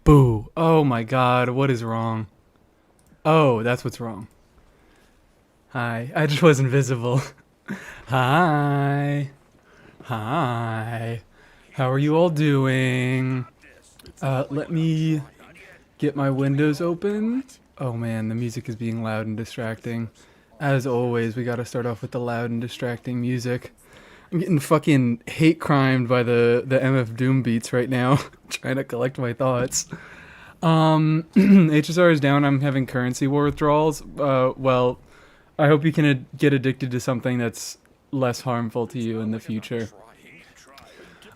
Boo. Oh my god, what is wrong? Oh, that's what's wrong. Hi. I just was invisible. Hi. Hi. How are you all doing? Let me get my windows open. Oh man, the music is being loud and distracting. As always, we gotta start off with the loud and distracting music. I'm getting fucking hate crimed by the MF Doom beats right now, trying to collect my thoughts. HSR is down. I'm having currency war withdrawals. Well, I hope you can get addicted to something that's less harmful to you in the future.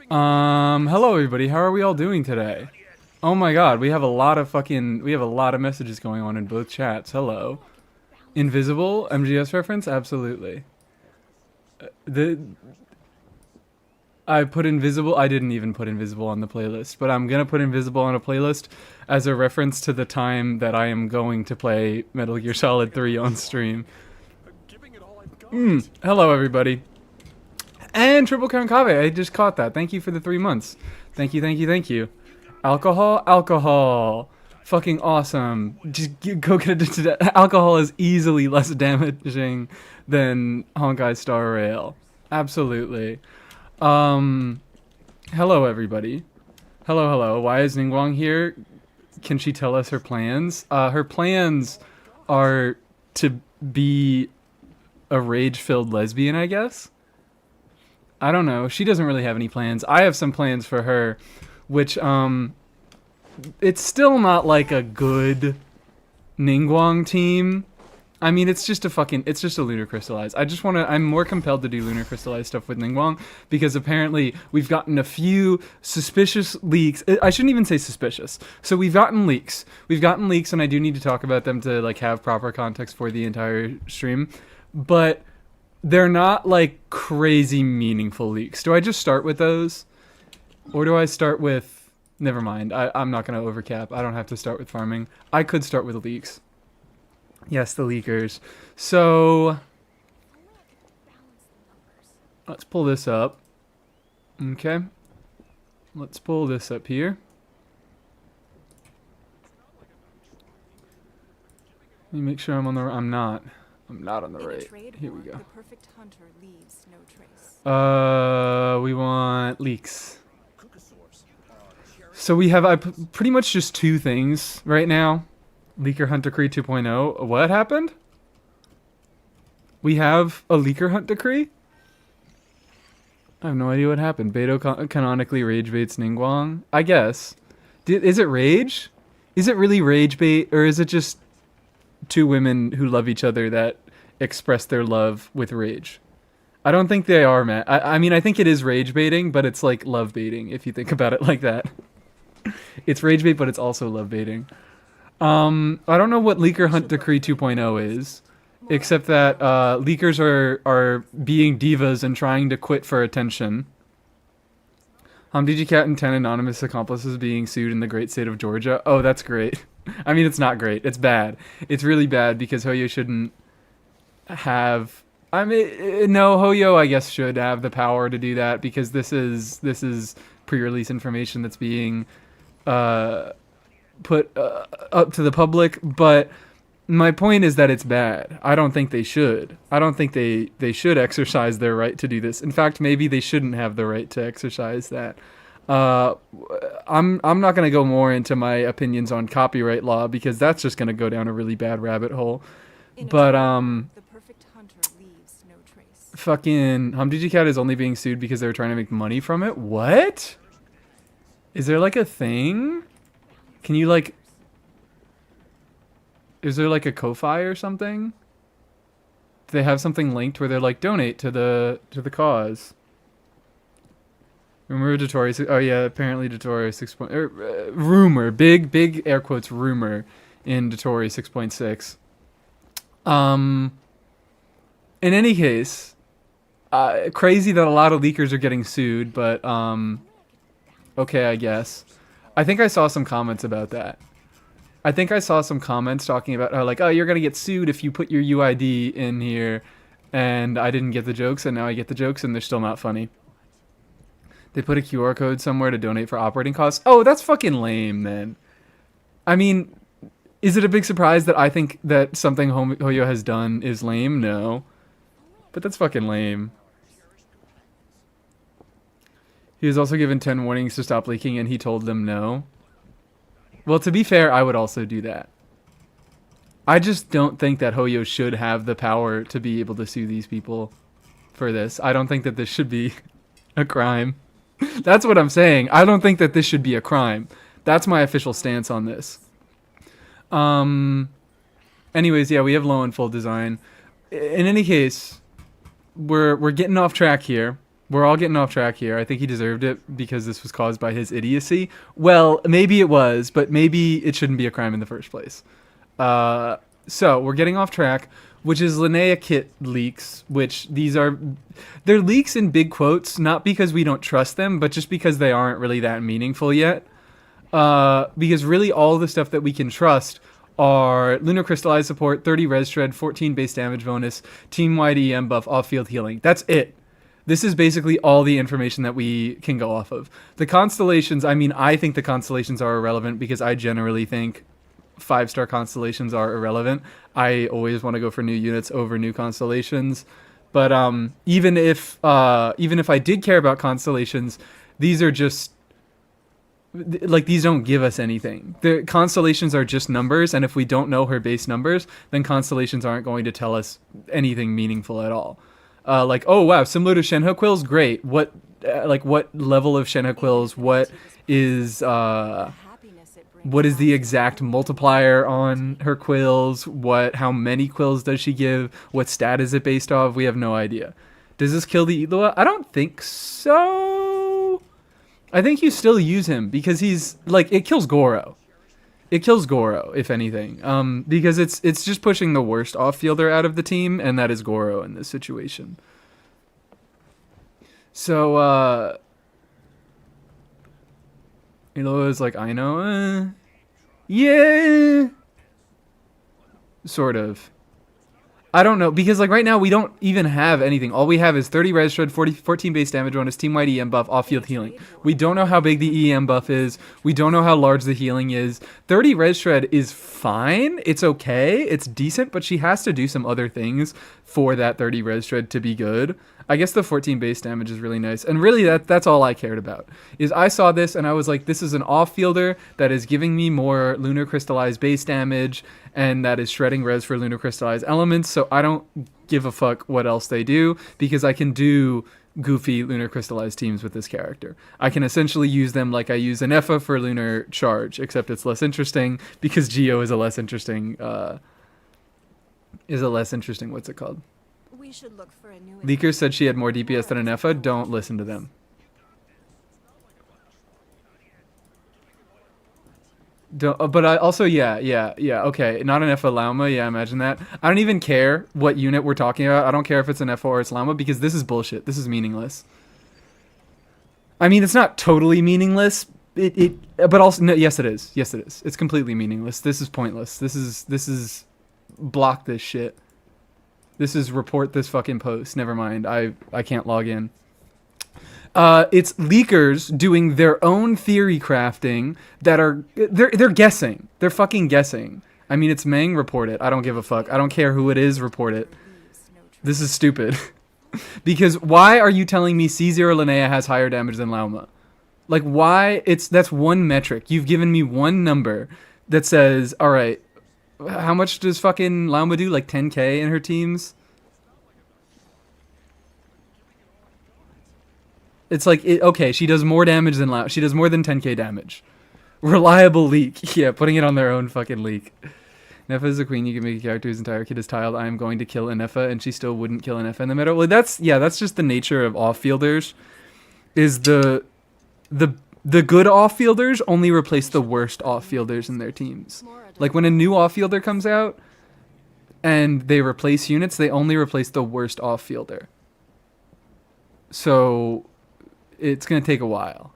Hello everybody. How are we all doing today? Oh my god, we have a lot of messages going on in both chats. Hello. Invisible MGS reference? Absolutely. The I put invisible. I didn't even put invisible on the playlist, but I'm gonna put invisible on a playlist as a reference to the time that I am going to play Metal Gear Solid 3 on stream. Hello, everybody. And Triple Crown Cave. I just caught that. Thank you for the 3 months. Thank you, thank you, thank you. Alcohol, alcohol. Fucking awesome. Just go get addicted to alcohol is easily less damaging than Honkai Star Rail. Absolutely. Hello everybody. Hello, hello. Why is Ningguang here? Can she tell us her plans? Her plans are to be a rage-filled lesbian, I guess? I don't know. She doesn't really have any plans. I have some plans for her, which, it's still not like a good Ningguang team. I mean, it's just a lunar crystallize. I'm more compelled to do lunar crystallize stuff with Ningguang because apparently we've gotten a few suspicious leaks. I shouldn't even say suspicious. So we've gotten leaks. And I do need to talk about them to like have proper context for the entire stream. But they're not like crazy meaningful leaks. Do I just start with those? Or do I start with... Never mind. I'm not going to overcap. I don't have to start with farming. I could start with leaks. Yes, the leakers. So, let's pull this up. Okay. Let's pull this up here. Let me make sure I'm on the... I'm not on the right. Here we go. We want leaks. So we have pretty much just two things right now. Leaker Hunt Decree 2.0. What happened? We have a Leaker Hunt Decree? I have no idea what happened. Beto canonically rage baits Ningguang? I guess. Is it rage? Is it really rage bait? Or is it just two women who love each other that express their love with rage? I don't think they are, Matt. I mean, I think it is rage baiting, but it's like love baiting, if you think about it like that. It's rage bait, but it's also love baiting. I don't know what Leaker Hunt Decree 2.0 is, except that leakers are being divas and trying to quit for attention. DigiCat and 10 anonymous accomplices being sued in the great state of Georgia. Oh, that's great. I mean, it's not great. It's bad. It's really bad because Hoyo shouldn't have... I mean, no, Hoyo, I guess, should have the power to do that because this is pre-release information that's being... put up to the public, but my point is that it's bad. I don't think they should. I don't think they should exercise their right to do this. In fact, maybe they shouldn't have the right to exercise that. I'm not going to go more into my opinions on copyright law because that's just going to go down a really bad rabbit hole. But the perfect hunter leaves no trace. Fucking DigiCat is only being sued because they were trying to make money from it. What? Is there like a thing? Can you like... Is there like a Ko-Fi or something? Do they have something linked where they're like, donate to the cause? Rumor Dotori... Oh yeah, apparently Dotori 6. Rumor. Big air quotes rumor in Dotori 6.6. In any case, crazy that a lot of leakers are getting sued, but okay, I guess. I think I saw some comments about that. I think I saw some comments talking about how, like, oh, you're going to get sued if you put your UID in here, and I didn't get the jokes, and now I get the jokes, and they're still not funny. They put a QR code somewhere to donate for operating costs. Oh, that's fucking lame, then. I mean, is it a big surprise that I think that something Hoyo has done is lame? No. But that's fucking lame. He was also given 10 warnings to stop leaking, and he told them no. Well, to be fair, I would also do that. I just don't think that Hoyo should have the power to be able to sue these people for this. I don't think that this should be a crime. That's what I'm saying. I don't think that this should be a crime. That's my official stance on this. Anyways, yeah, we have low and full design. In any case, we're getting off track here. We're all getting off track here. I think he deserved it because this was caused by his idiocy. Well, maybe it was, but maybe it shouldn't be a crime in the first place. So we're getting off track, which is Linnea kit leaks, which they're leaks in big quotes, not because we don't trust them, but just because they aren't really that meaningful yet. Because really all the stuff that we can trust are Lunar Crystallized support, 30 res shred, 14 base damage bonus, team-wide EM buff, off-field healing. That's it. This is basically all the information that we can go off of. The constellations, I mean, I think the constellations are irrelevant because I generally think 5-star constellations are irrelevant. I always want to go for new units over new constellations. But even if I did care about constellations, these are just like, these don't give us anything. The constellations are just numbers, and if we don't know her base numbers, then constellations aren't going to tell us anything meaningful at all. Like, oh wow, similar to Shenhe quills, great. What level of Shenhe quills? What is the exact multiplier on her quills? How many quills does she give? What stat is it based off? We have no idea. Does this kill the Ilua? I don't think so. I think you still use him because he's like, it kills Goro. It kills Goro, if anything, because it's just pushing the worst off-fielder out of the team, and that is Goro in this situation. So, Ilua is like, I know, yeah, sort of. I don't know, because like right now we don't even have anything. All we have is 30 res shred, 14 base damage bonus, team-wide EM buff, off-field healing. We don't know how big the EM buff is. We don't know how large the healing is. 30 res shred is fine. It's okay. It's decent, but she has to do some other things for that 30 res shred to be good. I guess the 14 base damage is really nice. And really that's all I cared about. Is I saw this and I was like, this is an off-fielder that is giving me more Lunar Crystallized base damage, and that is shredding res for Lunar Crystallized elements, so I don't give a fuck what else they do, because I can do goofy Lunar Crystallized teams with this character. I can essentially use them like I use an Effa for Lunar Charge, except it's less interesting, because Geo is a less interesting, what's it called? We should look for a new Leakers said she had more DPS than an Effa. Don't listen to them. But I also, yeah, okay, not an Effa Lauma, yeah, imagine that. I don't even care what unit we're talking about. I don't care if it's an Effa or it's Lauma, because this is bullshit. This is meaningless. I mean, it's not totally meaningless. But also, no, yes, it is. Yes, it is. It's completely meaningless. This is pointless. This is block this shit. This is report this fucking post. Never mind. I can't log in. It's leakers doing their own theory crafting that are they're guessing. They're fucking guessing. I mean, it's Meng, report it. I don't give a fuck. I don't care who it is, report it. This is stupid. Because why are you telling me C0 Linnea has higher damage than Lauma? Like, why? That's one metric. You've given me one number that says, all right, how much does fucking Lauma do? Like 10k in her teams? It's like, okay, she does more damage than Lauma. She does more than 10k damage. Reliable leak. Yeah, putting it on their own fucking leak. Neffa is a queen. You can make a character whose entire kit is tiled. I am going to kill a Neffa, and she still wouldn't kill a Neffa in the middle. Well, that's just the nature of off-fielders. Is the good off-fielders only replace the worst off-fielders in their teams. Like when a new off-fielder comes out and they replace units, they only replace the worst off-fielder. So it's going to take a while.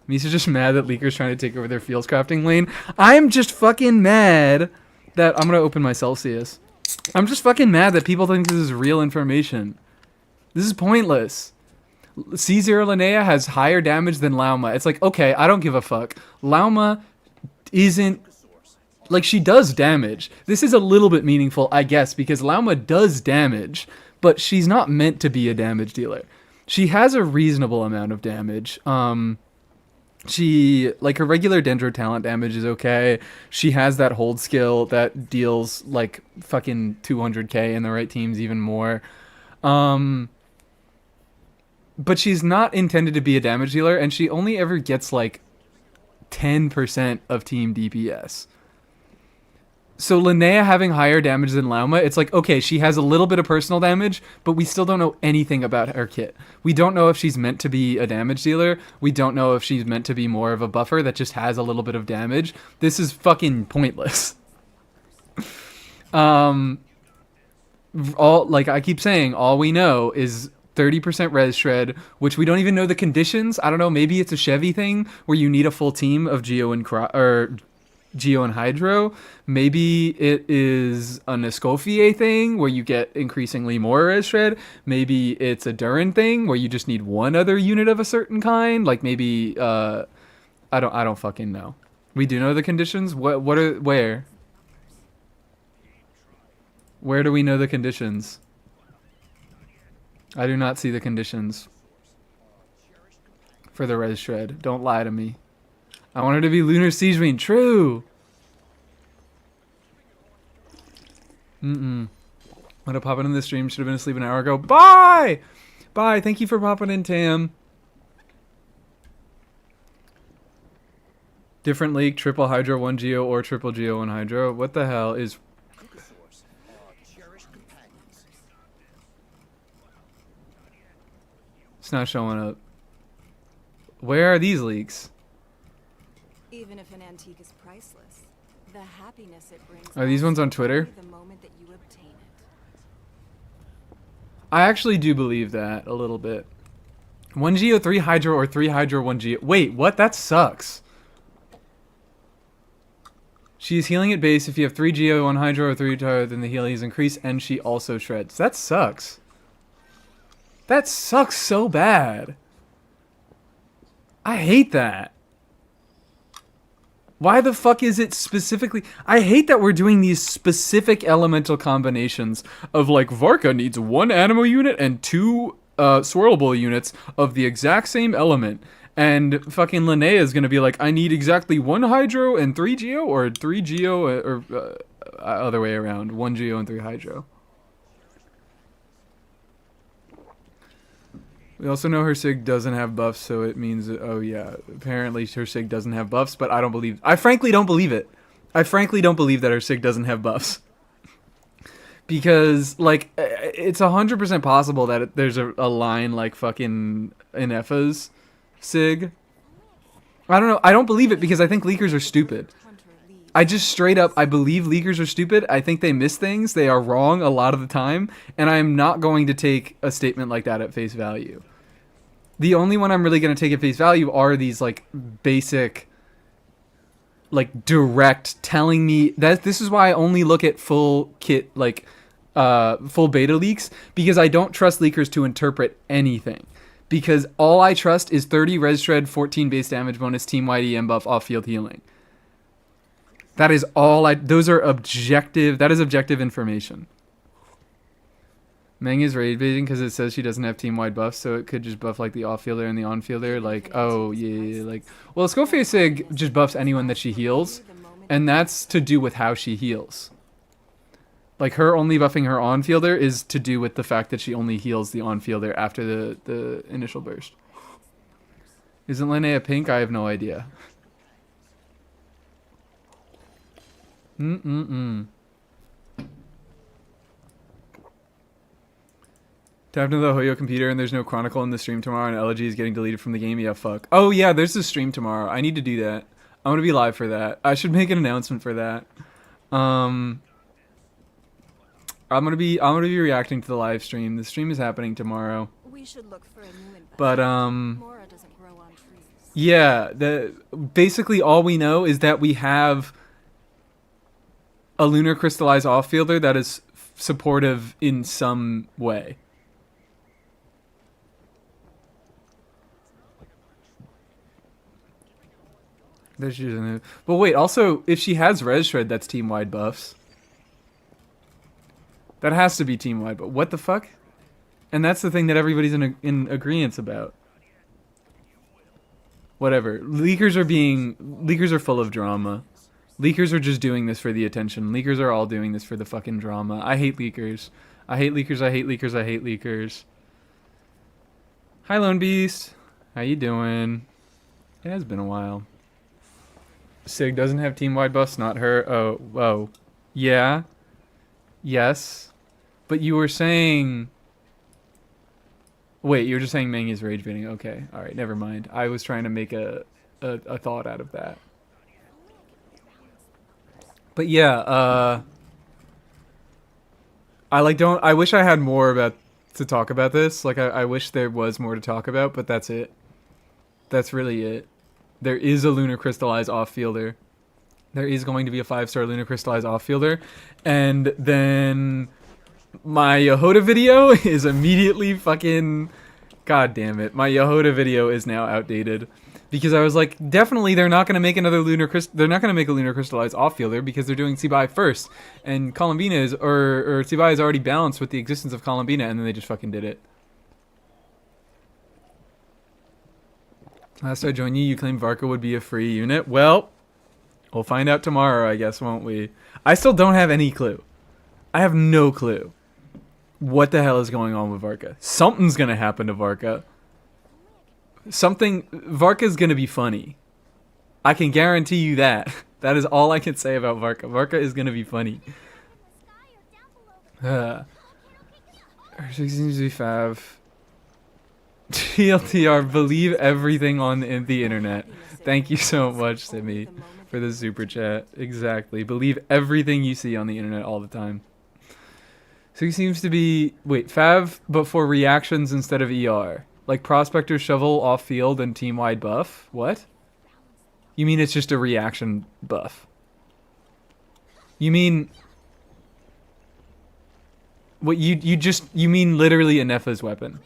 Misa's just mad that Leaker's trying to take over their fields crafting lane. I'm just fucking mad that... I'm going to open my Celsius. I'm just fucking mad that people think this is real information. This is pointless. C0 Linnea has higher damage than Lauma. It's like, okay, I don't give a fuck. Lauma isn't Like, she does damage. This is a little bit meaningful, I guess, because Lauma does damage, but she's not meant to be a damage dealer. She has a reasonable amount of damage. She, like, her regular Dendro talent damage is okay. She has that hold skill that deals, like, fucking 200k in the right teams, even more. But she's not intended to be a damage dealer, and she only ever gets, like, 10% of team DPS. So Linnea having higher damage than Lauma, it's like, okay, she has a little bit of personal damage, but we still don't know anything about her kit. We don't know if she's meant to be a damage dealer. We don't know if she's meant to be more of a buffer that just has a little bit of damage. This is fucking pointless. All, like I keep saying, all we know is 30% res shred, which we don't even know the conditions. I don't know, maybe it's a Chevy thing where you need a full team of Geo and Hydro. Maybe it is an Escoffier thing where you get increasingly more res shred. Maybe it's a Durin thing where you just need one other unit of a certain kind. Like maybe I don't fucking know. We do know the conditions. Where do we know the conditions? I do not see the conditions for the res shred. Don't lie to me. I wanted to be Lunar Siege Queen. True. Would have popped in the stream. Should have been asleep an hour ago. Bye. Bye. Thank you for popping in, Tam. Different league. Triple Hydro, 1 Geo, or triple Geo, 1 Hydro. What the hell is... It's not showing up. Where are these leaks? Even if an antique is priceless, the happiness it brings. Are these ones on Twitter? The moment that you obtain it. I actually do believe that a little bit. 1 Geo, 3 Hydro, or 3 Hydro, 1 Geo. Wait, what? That sucks. She is healing at base. If you have 3 Geo, 1 Hydro, or 3 Hydro, then the healing is increased, and she also shreds. That sucks. That sucks so bad. I hate that. Why the fuck is it specifically... I hate that we're doing these specific elemental combinations of, like, Varka needs 1 animal unit and 2 swirlable units of the exact same element. And fucking Linnea is going to be like, I need exactly 1 Hydro and 3 Geo, or 3 Geo, or other way around. 1 Geo and 3 Hydro. We also know her Sig doesn't have buffs, so it means... Oh, yeah. Apparently her Sig doesn't have buffs, but I don't believe... I frankly don't believe it. I frankly don't believe that her Sig doesn't have buffs. Because, like, it's 100% possible that there's a line like fucking Ineffa's Sig. I don't know. I don't believe it because I think leakers are stupid. I just straight up, I believe leakers are stupid. I think they miss things. They are wrong a lot of the time. And I am not going to take a statement like that at face value. The only one I'm really going to take at face value are these, like, basic, like, direct telling me that this is why I only look at full kit, like, full beta leaks, because I don't trust leakers to interpret anything. Because all I trust is 30 res shred, 14 base damage bonus, team-wide EM buff, off-field healing. That is all those are objective, that is objective information. Meng is rage baiting because it says she doesn't have team-wide buffs, so it could just buff like the off-fielder and the on-fielder. Like, oh, yeah, like... Well, Scofier Sig just buffs anyone that she heals, and that's to do with how she heals. Like, her only buffing her on-fielder is to do with the fact that she only heals the on-fielder after the initial burst. Isn't Linnea pink? I have no idea. Tapped into the Hoyo computer and there's no Chronicle in the stream tomorrow and Elegy is getting deleted from the game. Yeah, fuck. Oh yeah, there's a stream tomorrow. I need to do that. I'm gonna be live for that. I should make an announcement for that. I'm gonna be reacting to the live stream. The stream is happening tomorrow. We should look for a new investor. But Mora doesn't grow on trees. yeah, basically all we know is that we have a lunar crystallized off-fielder that is supportive in some way. There she isn't. But wait, also, if she has Res Shred, that's team-wide buffs. That has to be team-wide, but what the fuck? And that's the thing that everybody's in agreement about. Whatever. Leakers are full of drama. Leakers are just doing this for the attention. Leakers are all doing this for the fucking drama. I hate leakers. I hate leakers, I hate leakers, I hate leakers. Hi, Lone Beast. How you doing? It has been a while. Sig doesn't have team-wide buffs, not her. Oh. Yeah. Yes. But you were saying... Wait, you were just saying Meng is rage baiting. Okay, alright, never mind. I was trying to make a thought out of that. But yeah, I wish I had more to talk about this. Like, I wish there was more to talk about, but that's it. That's really it. There is a Lunar Crystallized off-fielder. There is going to be a 5-star Lunar Crystallized off-fielder. And then my Yehoda video is immediately fucking... God damn it. My Yehoda video is now outdated. Because I was like, definitely they're not going to make another they're not going to make a Lunar Crystallized off-fielder because they're doing Cibai first. And Columbina is... Or Cibai is already balanced with the existence of Columbina, and then they just fucking did it. Last I joined you, you claimed Varka would be a free unit. Well, we'll find out tomorrow, I guess, won't we? I still don't have any clue. I have no clue what the hell is going on with Varka. Something's going to happen to Varka. Varka's going to be funny. I can guarantee you that. That is all I can say about Varka. Varka is going to be funny. She seems to be fab. TLTR, believe everything on the internet. Thank you so much, Simi, for the super chat. Exactly. Believe everything you see on the internet all the time. So he seems to be... Wait, Fav, but for reactions instead of ER. Like Prospector, Shovel, off-field, and team-wide buff? What? You mean it's just a reaction buff? You mean... What, you mean literally a Nepha's weapon?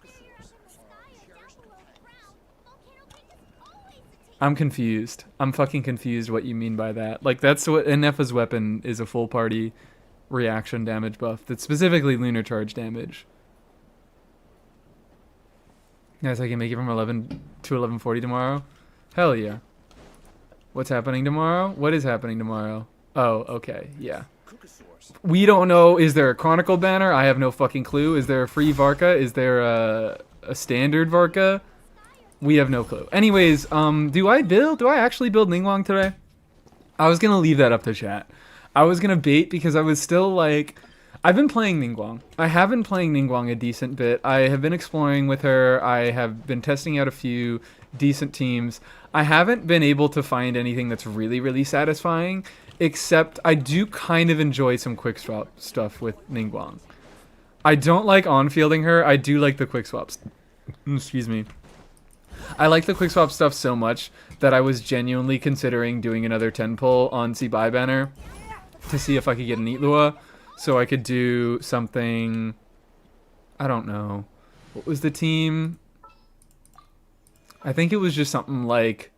I'm confused. I'm fucking confused what you mean by that. Like, that's what Nepha's weapon is, a full party reaction damage buff. That's specifically lunar charge damage. Guys, I can make it from 11 to 11:40 tomorrow? Hell yeah. What's happening tomorrow? What is happening tomorrow? Oh, okay, yeah. We don't know. Is there a Chronicle banner? I have no fucking clue. Is there a free Varka? Is there a standard Varka? We have no clue. Anyways, do I actually build Ningguang today? I was gonna leave that up to chat. I was gonna bait because I was still like... I've been playing Ningguang. I have been playing Ningguang a decent bit. I have been exploring with her. I have been testing out a few decent teams. I haven't been able to find anything that's really, really satisfying, except I do kind of enjoy some quick swap stuff with Ningguang. I don't like on-fielding her. I do like the quick swaps. Excuse me. I like the quick swap stuff so much that I was genuinely considering doing another 10 pull on Cibai banner to see if I could get an Itlua, so I could do something... I don't know. What was the team? I think it was just something like...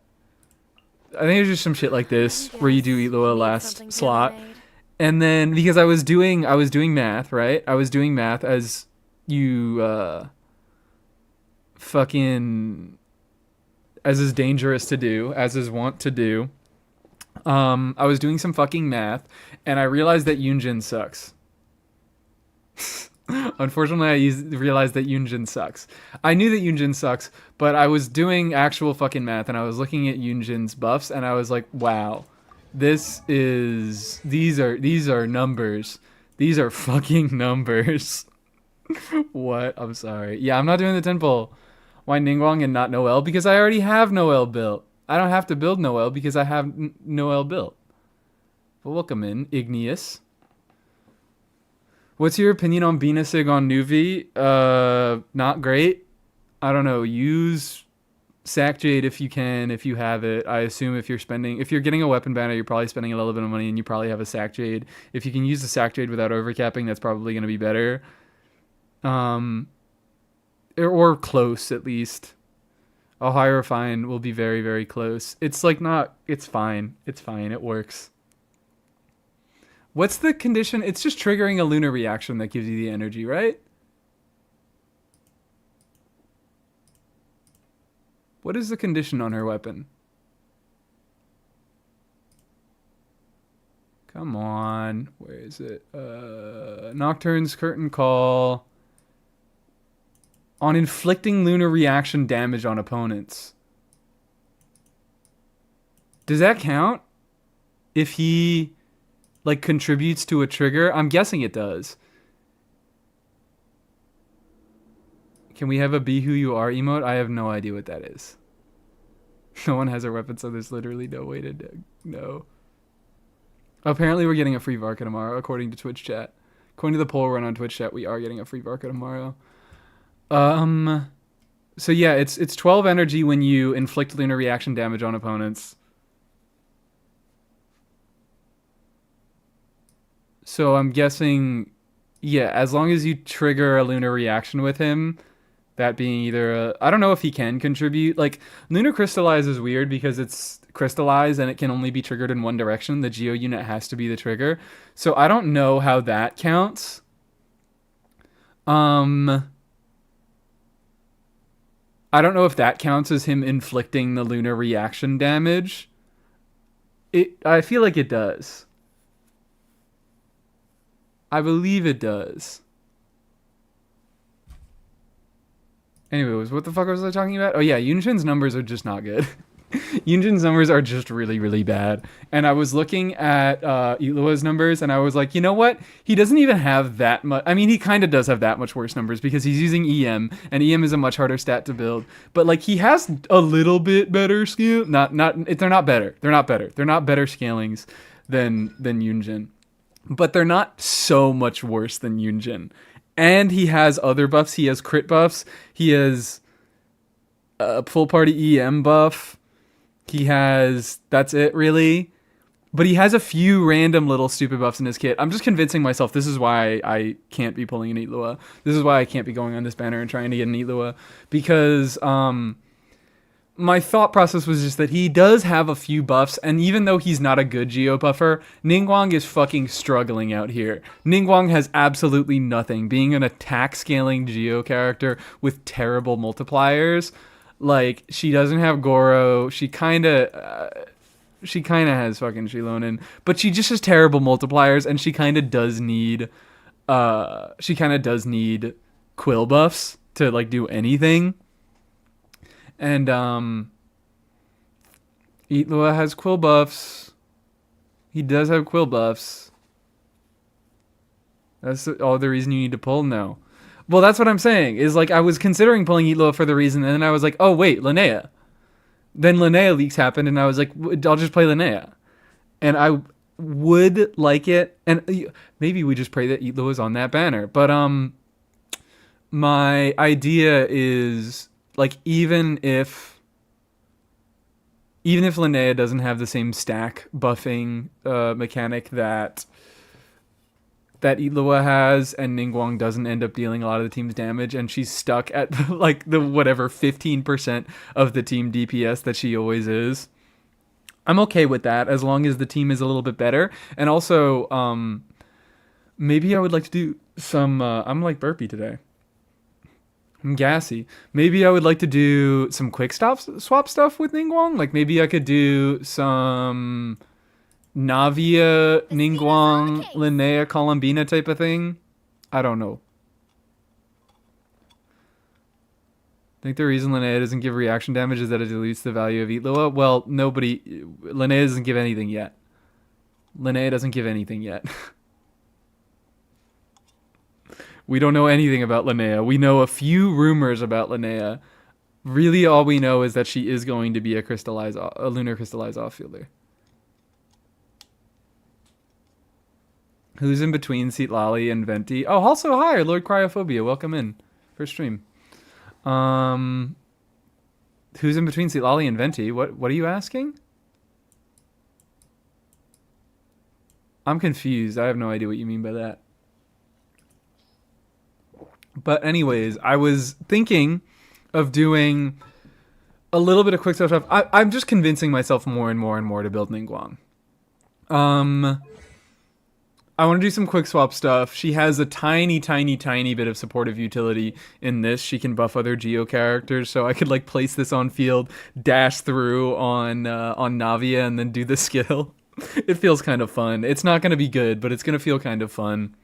I think it was just some shit like this, where you do Itlua last slot. And then, because I was doing math, right? I was doing math as you, fucking... as is dangerous to do, as is wont to do. I was doing some fucking math, and I realized that Yunjin sucks. Unfortunately, I realized that Yunjin sucks. I knew that Yunjin sucks, but I was doing actual fucking math, and I was looking at Yunjin's buffs, and I was like, wow, these are numbers. These are fucking numbers. What? I'm sorry. Yeah, I'm not doing the 10 pull. Why Ningguang and not Noel? Because I already have Noel built. I don't have to build Noel because I have Noel built. But welcome in, Igneous. What's your opinion on Benasig on Nuvi? Not great. I don't know. Use Sack Jade if you can, if you have it. I assume if you're getting a weapon banner, you're probably spending a little bit of money and you probably have a Sack Jade. If you can use the Sack Jade without overcapping, that's probably going to be better. Or close, at least. A Hierophine will be very, very close. It's like not. It's fine. It's fine. It works. What's the condition? It's just triggering a lunar reaction that gives you the energy, right? What is the condition on her weapon? Come on. Where is it? Nocturne's Curtain Call. On inflicting lunar reaction damage on opponents. Does that count? If he, like, contributes to a trigger? I'm guessing it does. Can we have a Be Who You Are emote? I have no idea what that is. No one has a weapon, so there's literally no way to know. Apparently, we're getting a free Varka tomorrow, according to Twitch chat. According to the poll run on Twitch chat, we are getting a free Varka tomorrow. So yeah, it's 12 energy when you inflict lunar reaction damage on opponents. So I'm guessing, yeah, as long as you trigger a lunar reaction with him, that being either I don't know if he can contribute. Like, lunar crystallize is weird because it's crystallized and it can only be triggered in one direction. The geo unit has to be the trigger. So I don't know how that counts. I don't know if that counts as him inflicting the lunar reaction damage. I feel like it does. I believe it does. Anyways, what the fuck was I talking about? Oh yeah, Yunshin's numbers are just not good. Yunjin's numbers are just really, really bad. And I was looking at Ilua's numbers, and I was like, you know what? He doesn't even have that much. I mean, he kind of does have that much worse numbers because he's using EM, and EM is a much harder stat to build. But like, he has a little bit better scale. They're not better. They're not better. They're not better scalings than Yunjin, but they're not so much worse than Yunjin. And he has other buffs. He has crit buffs. He has a full party EM buff. He has, that's it really. But he has a few random little stupid buffs in his kit. I'm just convincing myself this is why I can't be pulling an Itlua. This is why I can't be going on this banner and trying to get an Itlua. Because my thought process was just that he does have a few buffs, and even though he's not a good geo buffer, Ningguang is fucking struggling out here. Ningguang has absolutely nothing. Being an attack scaling geo character with terrible multipliers, like, she doesn't have Goro. She kind of has fucking Shilonen, but she just has terrible multipliers, and she kind of does need Quill buffs to like do anything. And Itlua has Quill buffs. He does have Quill buffs. That's all the reason you need to pull? No. Well, that's what I'm saying. Is like, I was considering pulling Itlua for the reason, and then I was like, oh wait, Linnea. Then Linnea leaks happened, and I was like, I'll just play Linnea. And I would like it, and maybe we just pray that Itlua is on that banner. But my idea is, like, even if Linnea doesn't have the same stack buffing mechanic that Itlua has, and Ningguang doesn't end up dealing a lot of the team's damage, and she's stuck at like the whatever 15% of the team DPS that she always is, I'm okay with that as long as the team is a little bit better. And also, maybe I would like to do some. I'm like burpy today. I'm gassy. Maybe I would like to do some quick swap stuff with Ningguang. Like, maybe I could do some Navia, Ningguang, Linnea, Columbina type of thing. I don't know. I think the reason Linnea doesn't give reaction damage is that it dilutes the value of Itlua. Well, Linnea doesn't give anything yet. Linnea doesn't give anything yet. We don't know anything about Linnea. We know a few rumors about Linnea. Really, all we know is that she is going to be a lunar crystallized offfielder. Who's in between Seatlali and Venti? Oh, also hi, Lord Cryophobia. Welcome in for stream. Who's in between Seatlali and Venti? What are you asking? I'm confused. I have no idea what you mean by that. But anyways, I was thinking of doing a little bit of quick stuff. I'm just convincing myself more and more and more to build Ningguang. I want to do some quick swap stuff. She has a tiny, tiny, tiny bit of supportive utility in this. She can buff other Geo characters, so I could like place this on field, dash through on Navia, and then do the skill. It feels kind of fun. It's not going to be good, but it's going to feel kind of fun.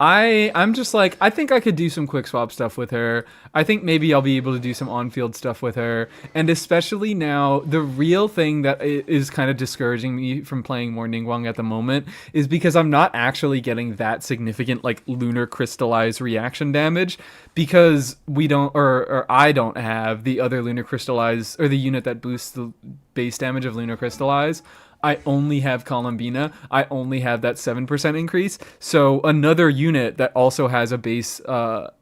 I'm just like, I think I could do some quick swap stuff with her. I think maybe I'll be able to do some on-field stuff with her. And especially now, the real thing that is kind of discouraging me from playing more Ningguang at the moment is because I'm not actually getting that significant, like, lunar crystallized reaction damage, because we don't, or I don't have the other lunar crystallized, or the unit that boosts the base damage of lunar crystallize. I only have Columbina. I only have that 7% increase. So another unit that also has a base, one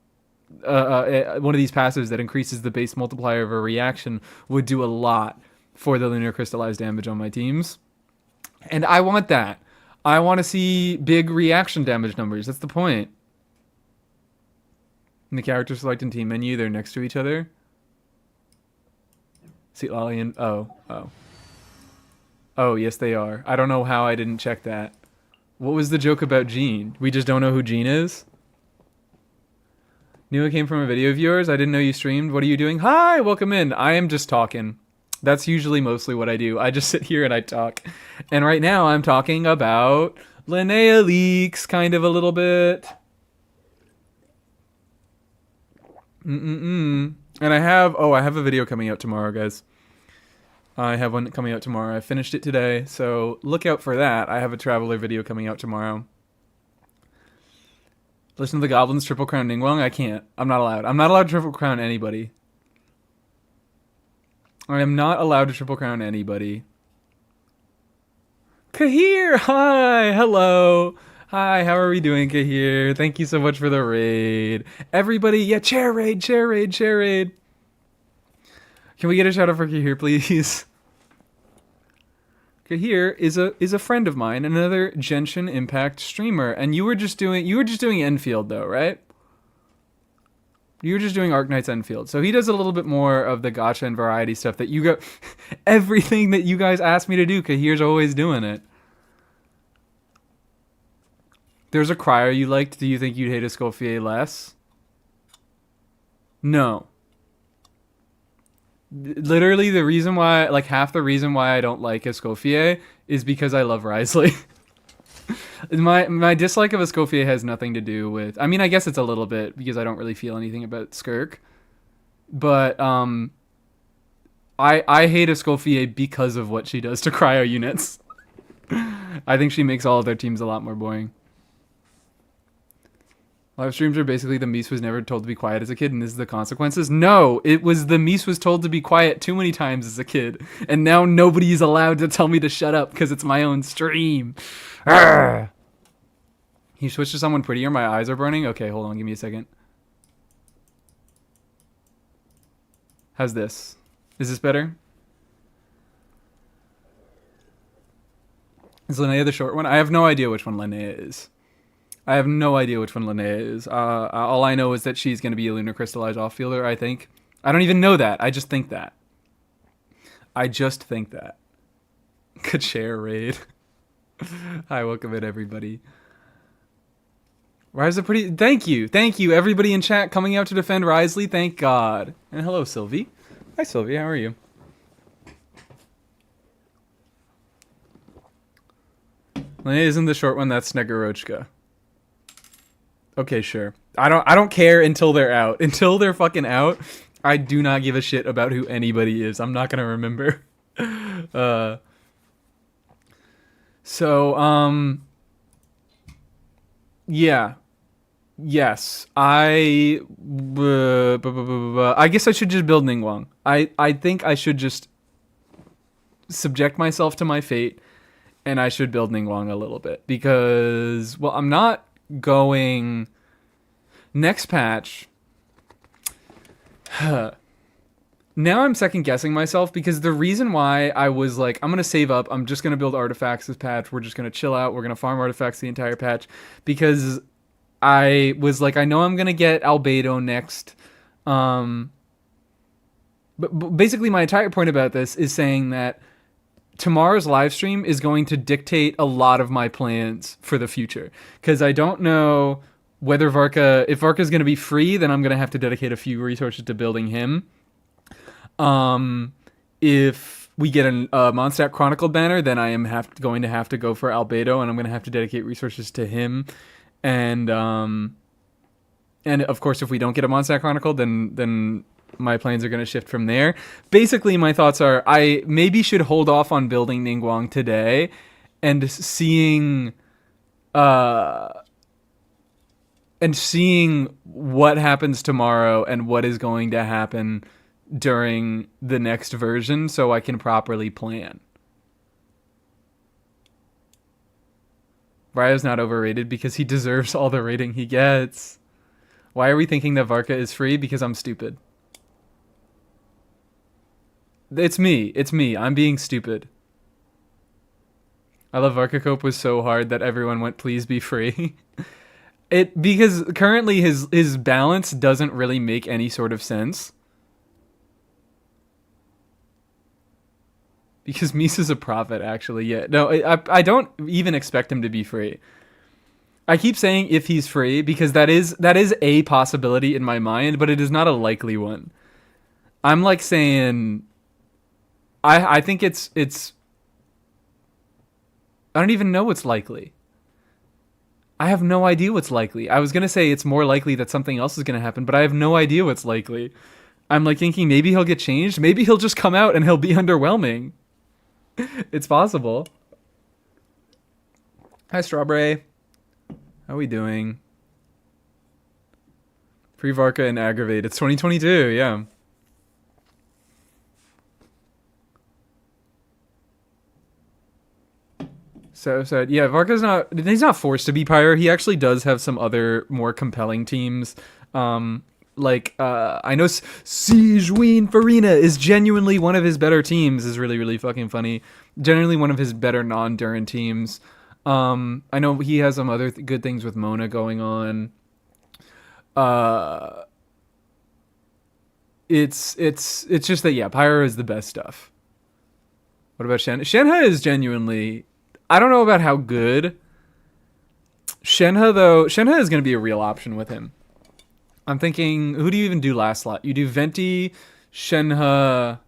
of these passives that increases the base multiplier of a reaction would do a lot for the lunar crystallized damage on my teams. And I want that. I want to see big reaction damage numbers. That's the point. In the character select and team menu, they're next to each other. See, Lolly and... Oh, yes, they are. I don't know how I didn't check that. What was the joke about Jean? We just don't know who Jean is? Knew it came from a video of yours. I didn't know you streamed. What are you doing? Hi, welcome in. I am just talking. That's usually mostly what I do. I just sit here and I talk. And right now I'm talking about Linnea leaks, kind of a little bit. And I have a video coming out tomorrow, guys. I have one coming out tomorrow. I finished it today, so look out for that. I have a Traveler video coming out tomorrow. Listen to the Goblins Triple Crown Ningguang? I can't. I'm not allowed. I'm not allowed to Triple Crown anybody. I am not allowed to Triple Crown anybody. Kahir! Hi! Hello! Hi, how are we doing, Kahir? Thank you so much for the raid. Everybody, yeah, chair raid, chair raid, chair raid. Can we get a shout out for Kahir, please? Kahir is a friend of mine, another Genshin Impact streamer, and you were just doing Enfield though, right? You were just doing Arknight's Enfield. So he does a little bit more of the gacha and variety stuff that you go everything that you guys asked me to do, Kahir's always doing it. There's a crier you liked. Do you think you'd hate Escoffier less? No. Literally the reason why, like half the reason why I don't like Escoffier is because I love Risley. my dislike of Escoffier has nothing to do with, I mean, I guess it's a little bit because I don't really feel anything about Skirk. But I hate Escoffier because of what she does to cryo units. I think she makes all of their teams a lot more boring. Live streams are basically the Mies was never told to be quiet as a kid, and this is the consequences. No, it was the Mies was told to be quiet too many times as a kid, and now nobody's allowed to tell me to shut up because it's my own stream. Arrgh. You switch to someone prettier. My eyes are burning. Okay, hold on. Give me a second. How's this? Is this better? Is Linnea the short one? I have no idea which one Linnea is. I have no idea which one Linnea is. All I know is that she's going to be a lunar crystallized off-fielder, I think. I don't even know that. I just think that. Could share raid. Hi, welcome in, everybody. Rise up pretty... Thank you. Thank you, everybody in chat coming out to defend Risley. Thank God. And hello, Sylvie. Hi, Sylvie. How are you? Linnea isn't the short one. That's Snegorochka. Okay, sure. I don't care until they're out. Until they're fucking out, I do not give a shit about who anybody is. I'm not gonna remember. Yeah. Yes. I guess I should just build Ningguang. I think I should just subject myself to my fate, and I should build Ningguang a little bit. Because, well, I'm not going next patch. Now I'm second guessing myself, because the reason why I was like, I'm gonna save up, I'm just gonna build artifacts this patch, we're just gonna chill out, we're gonna farm artifacts the entire patch, because I was like, I know I'm gonna get Albedo next Um, but basically, my entire point about this is saying that tomorrow's live stream is going to dictate a lot of my plans for the future, because I don't know whether if Varka's going to be free, then I'm going to have to dedicate a few resources to building him. If we get a Mondstadt Chronicle banner, then I am going to have to go for Albedo, and I'm going to have to dedicate resources to him. And of course, if we don't get a Mondstadt Chronicle, then my plans are going to shift from there. Basically, my thoughts are I maybe should hold off on building Ningguang today, and seeing what happens tomorrow and what is going to happen during the next version, so I can properly plan. Ryo's not overrated because he deserves all the rating he gets. Why are we thinking that Varka is free? Because I'm stupid. It's me. I'm being stupid. I love Varka Cope was so hard that everyone went, please be free. Because currently his balance doesn't really make any sort of sense. Because Misa's a prophet, actually. Yeah, no, I don't even expect him to be free. I keep saying if he's free because that is a possibility in my mind, but it is not a likely one. I'm like saying, I think it's. I don't even know what's likely. I have no idea what's likely. I was gonna say it's more likely that something else is gonna happen, but I have no idea what's likely. I'm like thinking maybe he'll get changed. Maybe he'll just come out and he'll be underwhelming. It's possible. Hi, Strawberry. How are we doing? Free Varka and Aggravate. It's 2022, yeah. So yeah, Varka's he's not forced to be Pyre. He actually does have some other more compelling teams. I know Siege Ween Farina is genuinely one of his better teams. Is really, really fucking funny. Generally one of his better non-Durin teams. I know he has some other good things with Mona going on. It's just that, yeah, Pyro is the best stuff. What about Shenhe? Shenhe is genuinely, I don't know about how good. Shenhe, though, Shenhe is going to be a real option with him. I'm thinking, who do you even do last slot? You do Venti, Shenhe,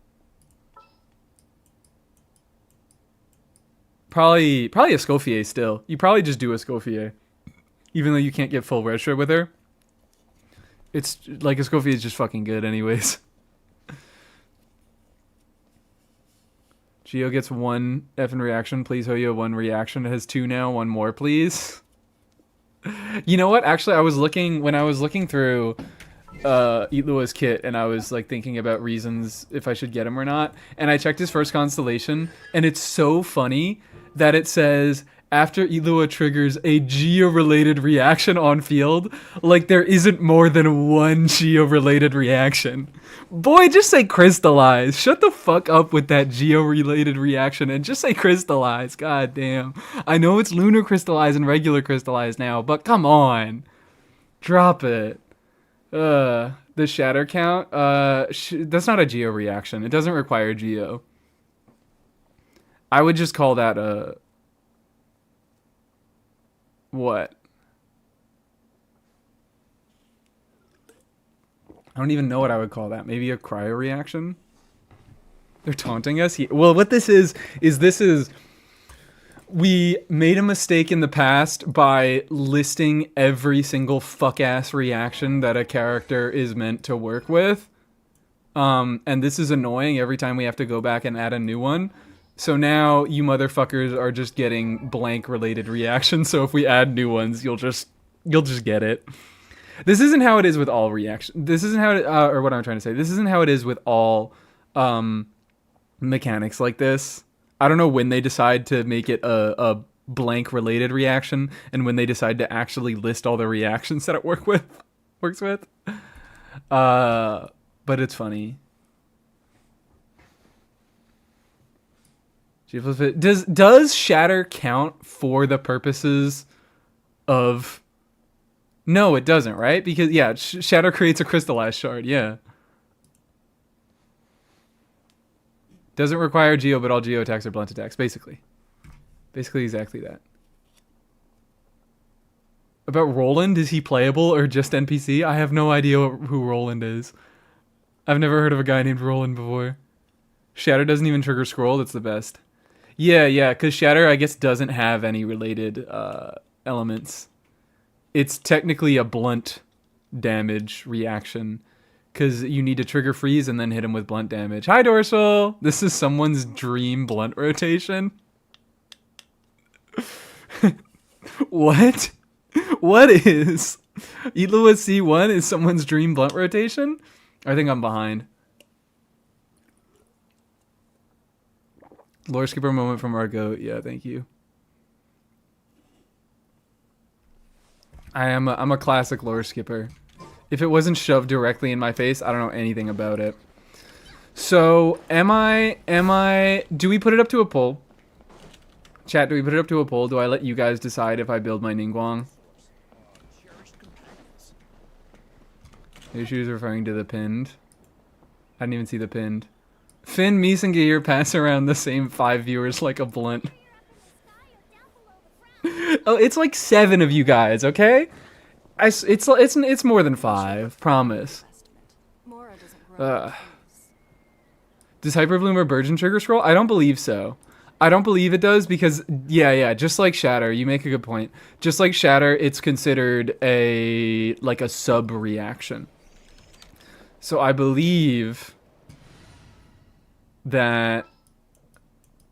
probably Escoffier still. You probably just do Escoffier, even though you can't get full red shirt with her. It's like Escoffier is just fucking good anyways. Geo gets one effing reaction. Please, Hoyo, one reaction. It has two now. One more, please. You know what? Actually, when I was looking through Itlua's kit, and I was like thinking about reasons if I should get him or not, and I checked his first constellation, and it's so funny that it says after Ilua triggers a geo-related reaction on field, like there isn't more than one geo-related reaction. Boy, just say crystallize. Shut the fuck up with that geo-related reaction and just say crystallize. God damn. I know it's lunar crystallize and regular crystallize now, but come on. Drop it. The shatter count? That's not a geo reaction. It doesn't require geo. I would just call that a... What? I don't even know what I would call that. Maybe a cryo reaction? They're taunting us? Well, what this is we made a mistake in the past by listing every single fuck-ass reaction that a character is meant to work with. And this is annoying every time we have to go back and add a new one. So now you motherfuckers are just getting blank related reactions. So if we add new ones, you'll just get it. This isn't how it is with all reactions. This isn't how it, or what I'm trying to say. This isn't how it is with all mechanics like this. I don't know when they decide to make it a blank related reaction and when they decide to actually list all the reactions that it works with. But it's funny. Does shatter count for the purposes of No, it doesn't, right? Because, yeah, Shatter creates a crystallized shard, yeah. Doesn't require Geo, but all Geo attacks are blunt attacks, basically. Basically exactly that. About Roland, is he playable or just NPC? I have no idea who Roland is. I've never heard of a guy named Roland before. Shatter doesn't even trigger scroll, that's the best. Yeah, because Shatter, I guess, doesn't have any related elements. It's technically a blunt damage reaction, because you need to trigger freeze and then hit him with blunt damage. Hi, Dorsal! This is someone's dream blunt rotation. What? What is? Eat Lewis C1 is someone's dream blunt rotation? I think I'm behind. Lore skipper moment from our goat. Yeah, thank you. I'm a classic lore skipper. If it wasn't shoved directly in my face, I don't know anything about it. So, do we put it up to a poll? Chat, do we put it up to a poll? Do I let you guys decide if I build my ningguang? Maybe she was referring to the pinned. I didn't even see the pinned. Finn, Mies, and Gear pass around the same 5 viewers like a blunt. Oh, it's like 7 of you guys, okay? It's more than 5, promise. Does Hyperbloom or Burgeon trigger scroll? I don't believe so. I don't believe it does because, yeah, just like Shatter, you make a good point. Just like Shatter, it's considered a sub-reaction. So I believe that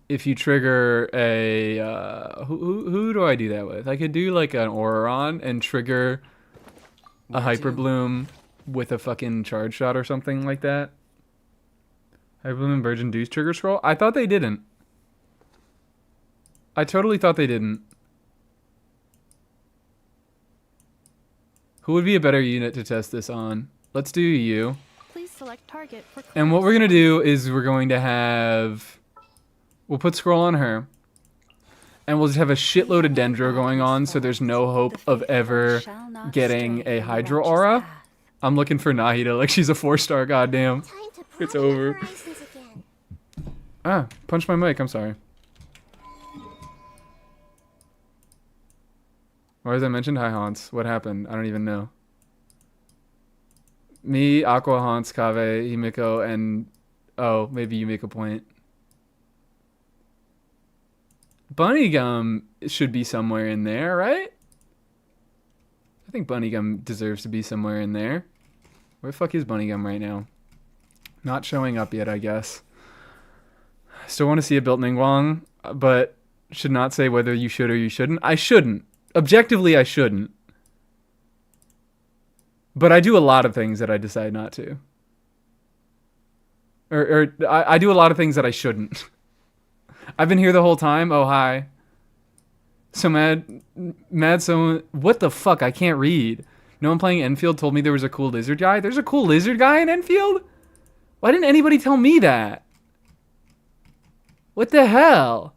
if you trigger a, who do I do that with? I could do like an Auron and trigger a Hyperbloom with a fucking charge shot or something like that. Hyperbloom and Virgin Deuce trigger scroll? I thought they didn't. I totally thought they didn't. Who would be a better unit to test this on? Let's do you. Please select target for class. And what we're gonna do is we're going to have... We'll put scroll on her. And we'll just have a shitload of Dendro going on, so there's no hope of ever getting a Hydro Aura. I'm looking for Nahida like she's a 4-star, goddamn. It's over. Ah, punch my mic, I'm sorry. Why was I mentioned? Hi, Hans. What happened? I don't even know. Me, Aqua, Hans, Kave, Himiko, and... Oh, maybe you make a point. Bunny Gum should be somewhere in there, right? I think Bunny Gum deserves to be somewhere in there. Where the fuck is Bunny Gum right now? Not showing up yet, I guess. Still want to see a built Ningguang, but should not say whether you should or you shouldn't. I shouldn't. Objectively, I shouldn't. But I do a lot of things that I decide not to. I do a lot of things that I shouldn't. I've been here the whole time. Oh, hi. So mad, so... What the fuck? I can't read. No one playing Enfield told me there was a cool lizard guy. There's a cool lizard guy in Enfield? Why didn't anybody tell me that? What the hell?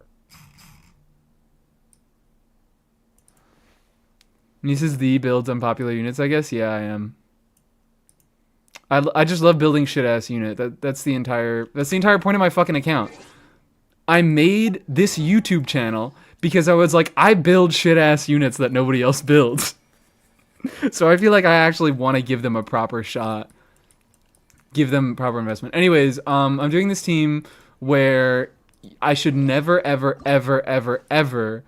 This is the builds unpopular units, I guess? Yeah, I am. I just love building shit-ass unit. That's the entire point of my fucking account. I made this YouTube channel because I was like, I build shit-ass units that nobody else builds. So I feel like I actually want to give them a proper shot. Give them proper investment. Anyways, I'm doing this team where I should never, ever, ever, ever, ever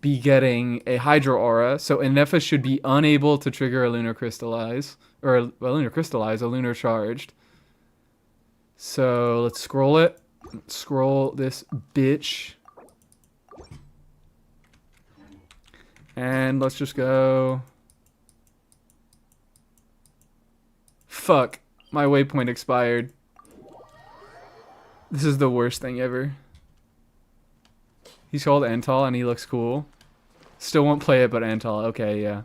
be getting a Hydro Aura. So Inefa should be unable to trigger a Lunar Crystallize. Or a Lunar Crystallize, a Lunar Charged. So let's scroll it. Scroll this bitch. And let's just go. Fuck. My waypoint expired. This is the worst thing ever. He's called Antal and he looks cool. Still won't play it, but Antal. Okay, yeah.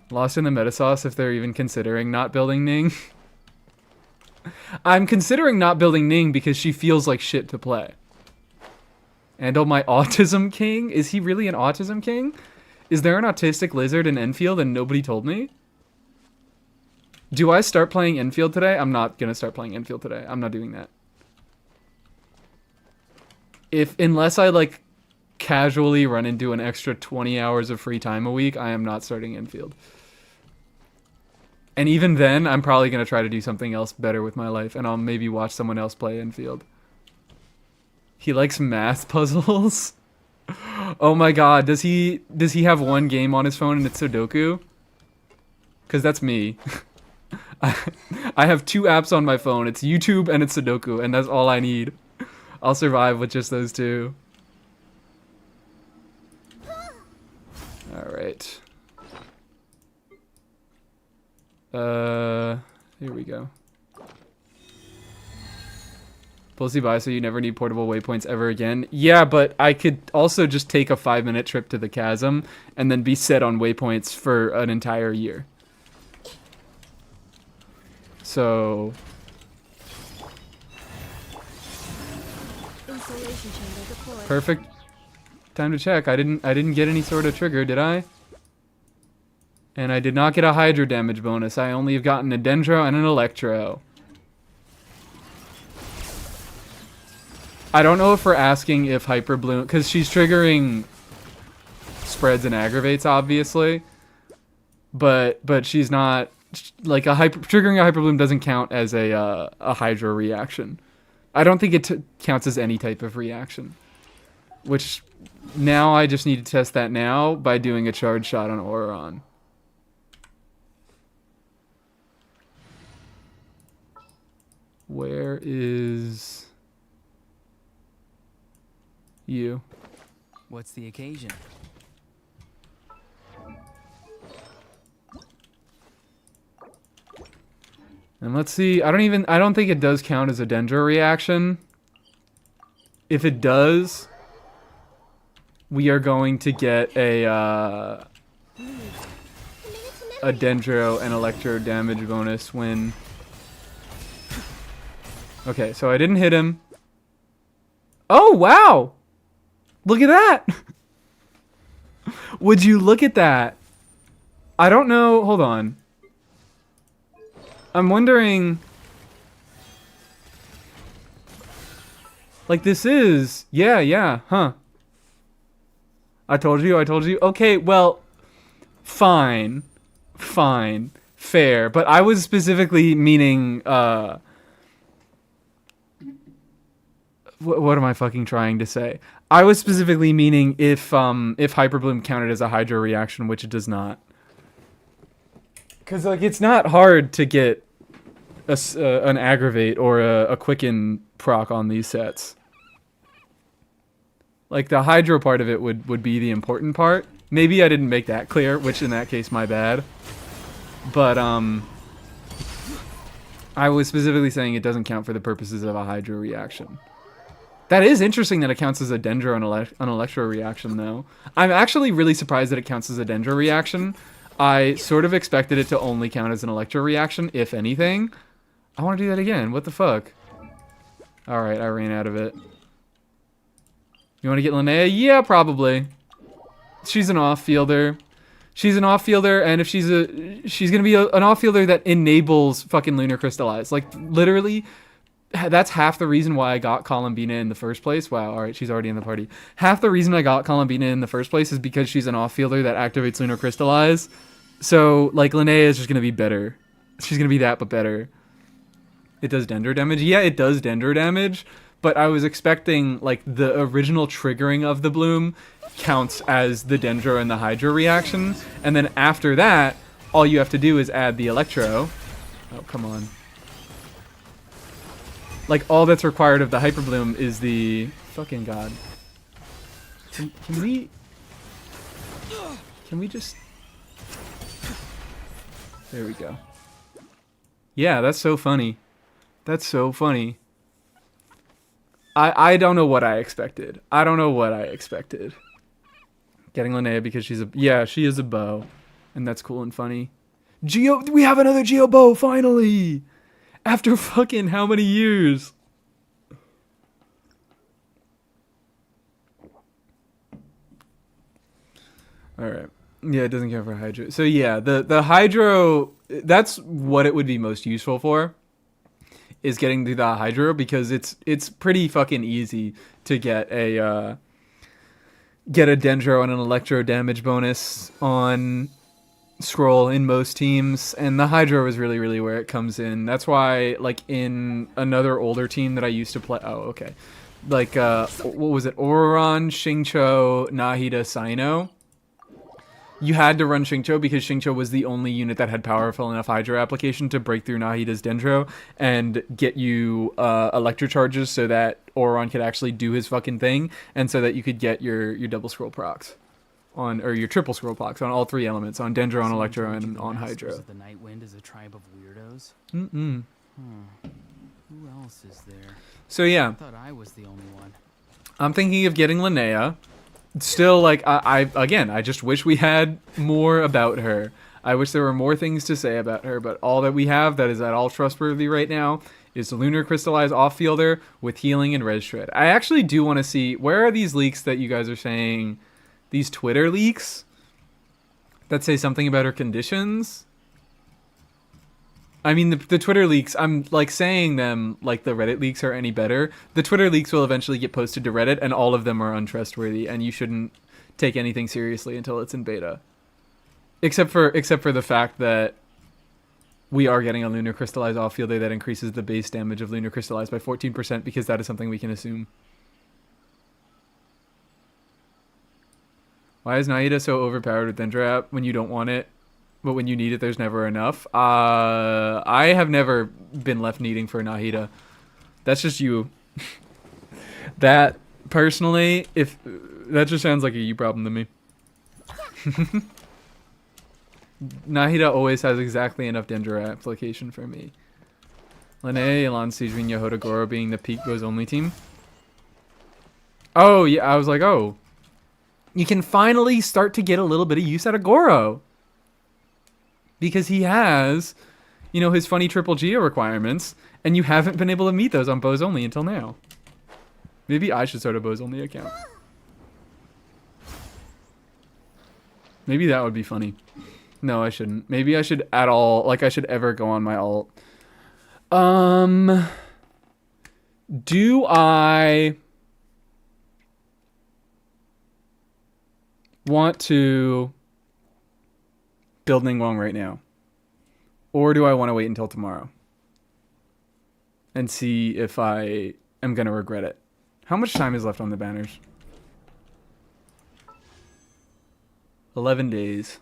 Lost in the meta sauce if they're even considering not building Ning. I'm considering not building Ning because she feels like shit to play. And oh, my Autism King? Is he really an Autism King? Is there an autistic lizard in Enfield and nobody told me? Do I start playing Enfield today? I'm not gonna start playing Enfield today. I'm not doing that. Unless I like casually run into an extra 20 hours of free time a week, I am not starting Enfield. And even then, I'm probably gonna try to do something else better with my life, and I'll maybe watch someone else play Enfield. He likes math puzzles. Oh my god, does he have one game on his phone and it's Sudoku? Cause that's me. I have 2 apps on my phone. It's YouTube and it's Sudoku, and that's all I need. I'll survive with just those 2. Alright. Here we go. Pulsey buy so you never need portable waypoints ever again. Yeah, but I could also just take a 5-minute trip to the chasm and then be set on waypoints for an entire year. So Installation chamber deployed. perfect time to check. I didn't get any sort of trigger, did I? And I did not get a Hydro damage bonus. I only have gotten a Dendro and an Electro. I don't know if we're asking if Hyper Bloom, because she's triggering spreads and aggravates, obviously. But she's not, like, triggering a Hyper Bloom doesn't count as a Hydro reaction. I don't think it counts as any type of reaction. Which, now I just need to test that now by doing a charge shot on Auron. Where is you? What's the occasion? And let's see. I don't think it does count as a Dendro reaction. If it does, we are going to get a Dendro and Electro damage bonus when. Okay, so I didn't hit him. Oh, wow! Look at that! Would you look at that? I don't know. Hold on. I'm wondering. Like, this is. Yeah, huh. I told you. Okay, well. Fine. Fair. But I was specifically meaning, what am I fucking trying to say? I was specifically meaning if Hyper Bloom counted as a Hydro reaction, which it does not. Because, like, it's not hard to get an Aggravate or a Quicken proc on these sets. Like, the Hydro part of it would be the important part. Maybe I didn't make that clear, which in that case, my bad. But, I was specifically saying it doesn't count for the purposes of a Hydro reaction. That is interesting that it counts as a Dendro and an Electro reaction, though. I'm actually really surprised that it counts as a Dendro reaction. I sort of expected it to only count as an Electro reaction, if anything. I want to do that again. What the fuck? Alright, I ran out of it. You want to get Linnea? Yeah, probably. She's an off-fielder. She's an off-fielder, and if she's going to be an off-fielder that enables fucking Lunar Crystallize. Like, literally, that's half the reason why I got Columbina in the first place. Wow, alright, she's already in the party. Half the reason I got Columbina in the first place is because she's an off-fielder that activates Lunar Crystallize. So, like, Linnea is just going to be better. She's going to be that, but better. It does Dendro damage? Yeah, it does Dendro damage, but I was expecting, like, the original triggering of the Bloom counts as the Dendro and the Hydro reaction, and then after that, all you have to do is add the Electro. Oh, come on. Like, all that's required of the Hyper Bloom is the... Fucking god. Can we... Can we just... There we go. Yeah, that's so funny. That's so funny. I don't know what I expected. Getting Linnea because she's a... Yeah, she is a bow. And that's cool and funny. Geo... We have another Geo bow, finally! After fucking how many years? Alright. Yeah, it doesn't count for hydro. So yeah, the hydro, that's what it would be most useful for, is getting to the hydro, because it's pretty fucking easy to get a dendro and an electro damage bonus on scroll in most teams, and the hydro is really really where it comes in. That's why, like, in another older team that I used to play, like what was it, Oron, Xingqiu, Nahida, Sino, you had to run Xingqiu because Xingqiu was the only unit that had powerful enough hydro application to break through Nahida's dendro and get you electro charges so that Oron could actually do his fucking thing, and so that you could get your double scroll procs on, or your triple scroll procs on all three elements, on dendro, on electro, and on hydro. The Night Wind is a tribe of weirdos. Who else is there? So yeah, I thought I was the only one. I'm thinking of getting Linnea. Still, like, I just wish we had more about her. I wish there were more things to say about her, but all that we have that is at all trustworthy right now is the Lunar Crystallized Off-Fielder with healing and Res Shred. I actually do want to see, where are these leaks that you guys are saying, these Twitter leaks that say something about her conditions? I mean, the Twitter leaks, I'm, like, saying them like the Reddit leaks are any better. The Twitter leaks will eventually get posted to Reddit, and all of them are untrustworthy, and you shouldn't take anything seriously until it's in beta. Except for the fact that we are getting a Lunar Crystallized Off-Fielder that increases the base damage of Lunar Crystallized by 14%, because that is something we can assume. Why is Naida so overpowered with Dendro App when you don't want it? But when you need it, there's never enough. I have never been left needing for Nahida. That's just you. That, personally, if that just sounds like a you problem to me. Nahida always has exactly enough Dendro application for me. Linnea, Elan, Sijuin, Yahoda, Goro being the peak goes only team. Oh, yeah, I was like, oh. You can finally start to get a little bit of use out of Goro. Because he has, you know, his funny triple Geo requirements, and you haven't been able to meet those on Bows Only until now. Maybe I should start a Bows Only account. Maybe that would be funny. No, I shouldn't. Maybe I should at all, like I should ever go on my alt. Do I want to build Ningguang right now? Or do I want to wait until tomorrow and see if I am going to regret it? How much time is left on the banners? 11 days.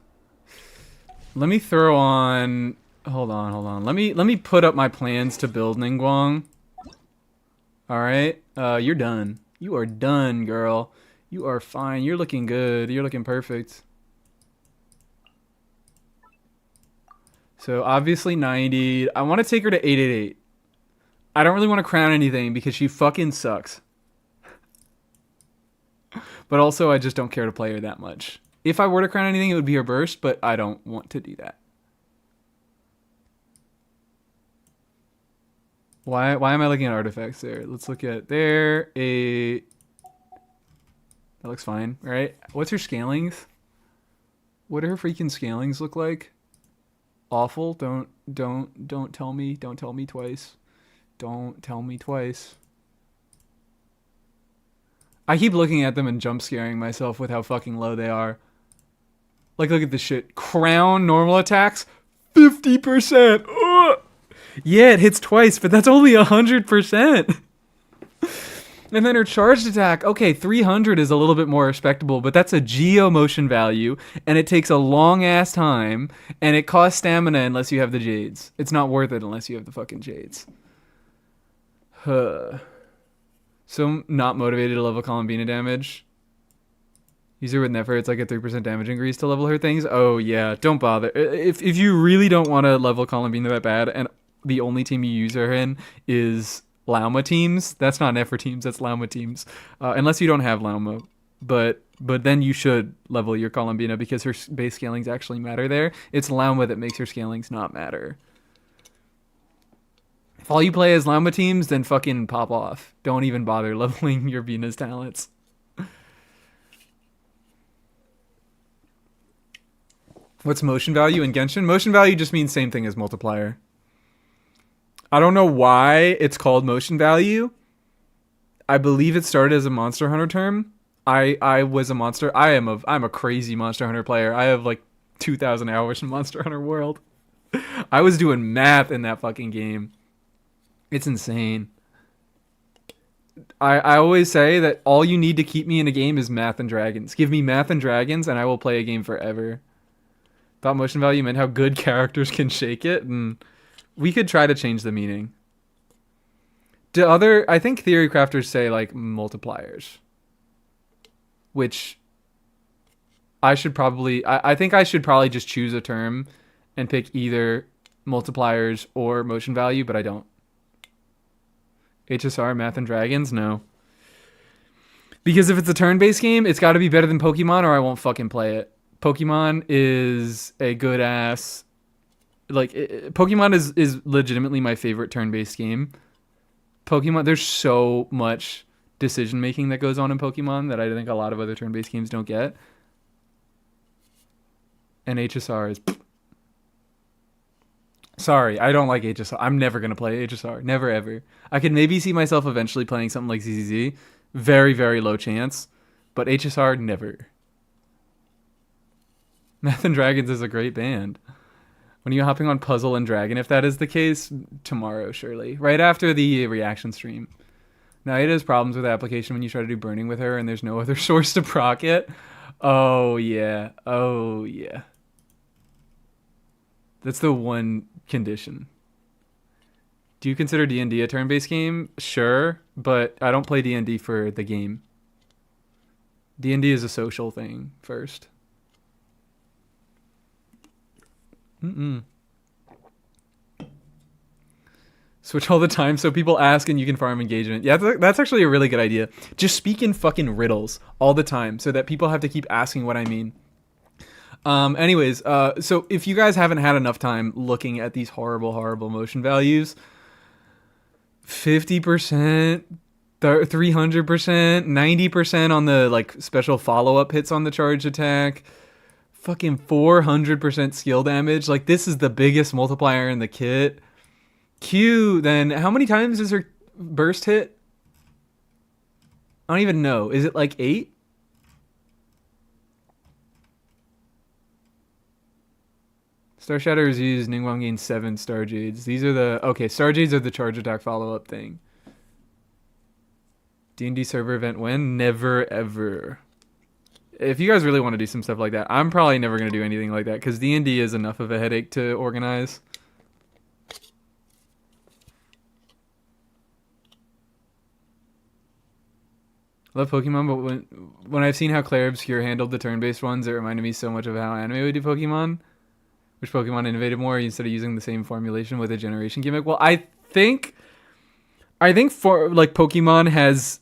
Let me throw on... Hold on. Let me put up my plans to build Ningguang. Alright? You're done. You are done, girl. You are fine. You're looking good. You're looking perfect. So obviously 90. I want to take her to 888. I don't really want to crown anything because she fucking sucks. But also I just don't care to play her that much. If I were to crown anything, it would be her burst, but I don't want to do that. Why am I looking at artifacts there? Let's look at there. That looks fine, right? What's her scalings? What do her freaking scalings look like? Awful. Don't tell me. Don't tell me twice. Don't tell me twice. I keep looking at them and jump scaring myself with how fucking low they are. Like, look at this shit. Crown normal attacks, 50%. Ugh! Yeah, it hits twice, but that's only 100%. And then her charged attack, okay, 300 is a little bit more respectable, but that's a geo motion value, and it takes a long-ass time, and it costs stamina unless you have the Jades. It's not worth it unless you have the fucking Jades. Huh. So I'm not motivated to level Columbina damage. Use her with Nefer, it's like a 3% damage increase to level her things. Oh yeah, don't bother. If you really don't want to level Columbina that bad, and the only team you use her in is Lauma teams, that's not Nefer teams, that's Lauma teams. Unless you don't have Lauma. But then you should level your Columbina because her base scalings actually matter there. It's Lauma that makes her scalings not matter. If all you play is Lauma teams, then fucking pop off. Don't even bother leveling your Venus talents. What's motion value in Genshin? Motion value just means same thing as multiplier. I don't know why it's called motion value. I believe it started as a Monster Hunter term. I was a monster. I'm a crazy Monster Hunter player. I have like 2,000 hours in Monster Hunter World. I was doing math in that fucking game. It's insane. I always say that all you need to keep me in a game is math and dragons. Give me math and dragons and I will play a game forever. Thought motion value meant how good characters can shake it, and we could try to change the meaning. I think theory crafters say like multipliers, which I think I should probably just choose a term and pick either multipliers or motion value, but I don't. HSR, Math and Dragons? No. Because if it's a turn-based game, it's got to be better than Pokemon or I won't fucking play it. Pokemon is a good ass... Pokemon is legitimately my favorite turn-based game. Pokemon, there's so much decision-making that goes on in Pokemon that I think a lot of other turn-based games don't get. And HSR is... Sorry, I don't like HSR. I'm never going to play HSR. Never, ever. I could maybe see myself eventually playing something like ZZZ. Very, very low chance. But HSR, never. Math and Dragons is a great band. When are you hopping on Puzzle and Dragon? If that is the case, tomorrow, surely. Right after the reaction stream. Now, it has problems with the application when you try to do burning with her and there's no other source to proc it. Oh, yeah. Oh, yeah. That's the one condition. Do you consider D&D a turn-based game? Sure, but I don't play D&D for the game. D&D is a social thing first. Switch all the time so people ask and you can farm engagement. Yeah, that's actually a really good idea. Just speak in fucking riddles all the time so that people have to keep asking what I mean. Anyways, so if you guys haven't had enough time looking at these horrible, horrible motion values, 50%, 300%, 90% on the like special follow-up hits on the charge attack, fucking 400% skill damage. Like, this is the biggest multiplier in the kit. Q, then how many times is her burst hit? I don't even know. Is it like 8? Star Shatter is used. Ningguang gains 7 Star Jades. These are the... Okay, Star Jades are the charge attack follow-up thing. D&D server event when? Never, ever. If you guys really want to do some stuff like that, I'm probably never going to do anything like that because D&D is enough of a headache to organize. I love Pokemon, but when I've seen how Claire Obscure handled the turn-based ones, it reminded me so much of how anime would do Pokemon. Which Pokemon innovated more instead of using the same formulation with a generation gimmick? Well, I think for like Pokemon has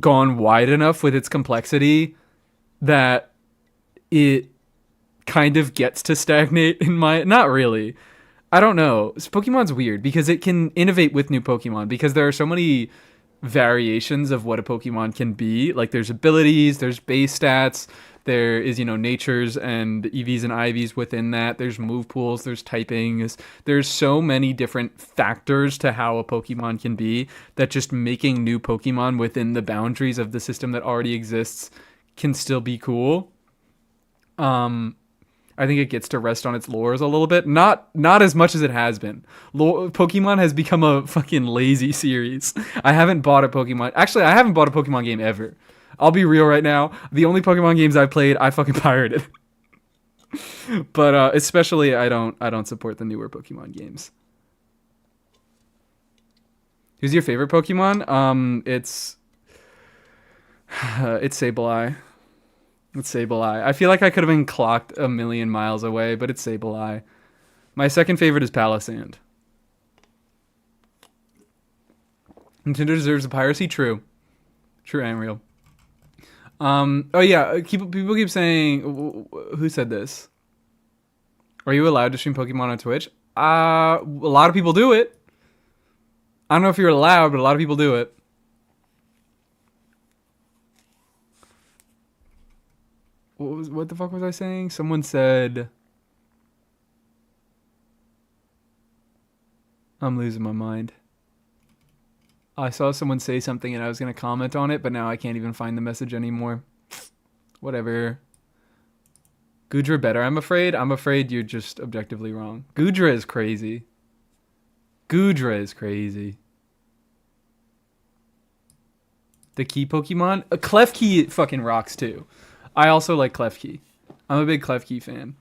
gone wide enough with its complexity that it kind of gets to stagnate in my... Not really. I don't know. Pokemon's weird because it can innovate with new Pokemon because there are so many variations of what a Pokemon can be. Like, there's abilities, there's base stats, there is, natures and EVs and IVs within that. There's move pools, there's typings. There's so many different factors to how a Pokemon can be that just making new Pokemon within the boundaries of the system that already exists can still be cool. I think it gets to rest on its laurels a little bit. Not as much as it has been. Pokemon has become a fucking lazy series. I haven't bought a Pokemon... Actually, I haven't bought a Pokemon game ever. I'll be real right now. The only Pokemon games I've played, I fucking pirated. But especially, I don't support the newer Pokemon games. Who's your favorite Pokemon? It's Sableye. It's Sableye. I feel like I could have been clocked a million miles away, but it's Sableye. My second favorite is Palisand. Nintendo deserves a piracy? True. True and real. Oh yeah, people keep saying... Who said this? Are you allowed to stream Pokemon on Twitch? A lot of people do it. I don't know if you're allowed, but a lot of people do it. what the fuck was I saying? Someone said, I'm losing my mind. I saw someone say something and I was going to comment on it, but now I can't even find the message anymore. Whatever. Gudra better, I'm afraid. I'm afraid you're just objectively wrong. Gudra is crazy. Gudra is crazy. The key Pokemon? Klefki fucking rocks too. I also like Klefki. I'm a big Klefki fan.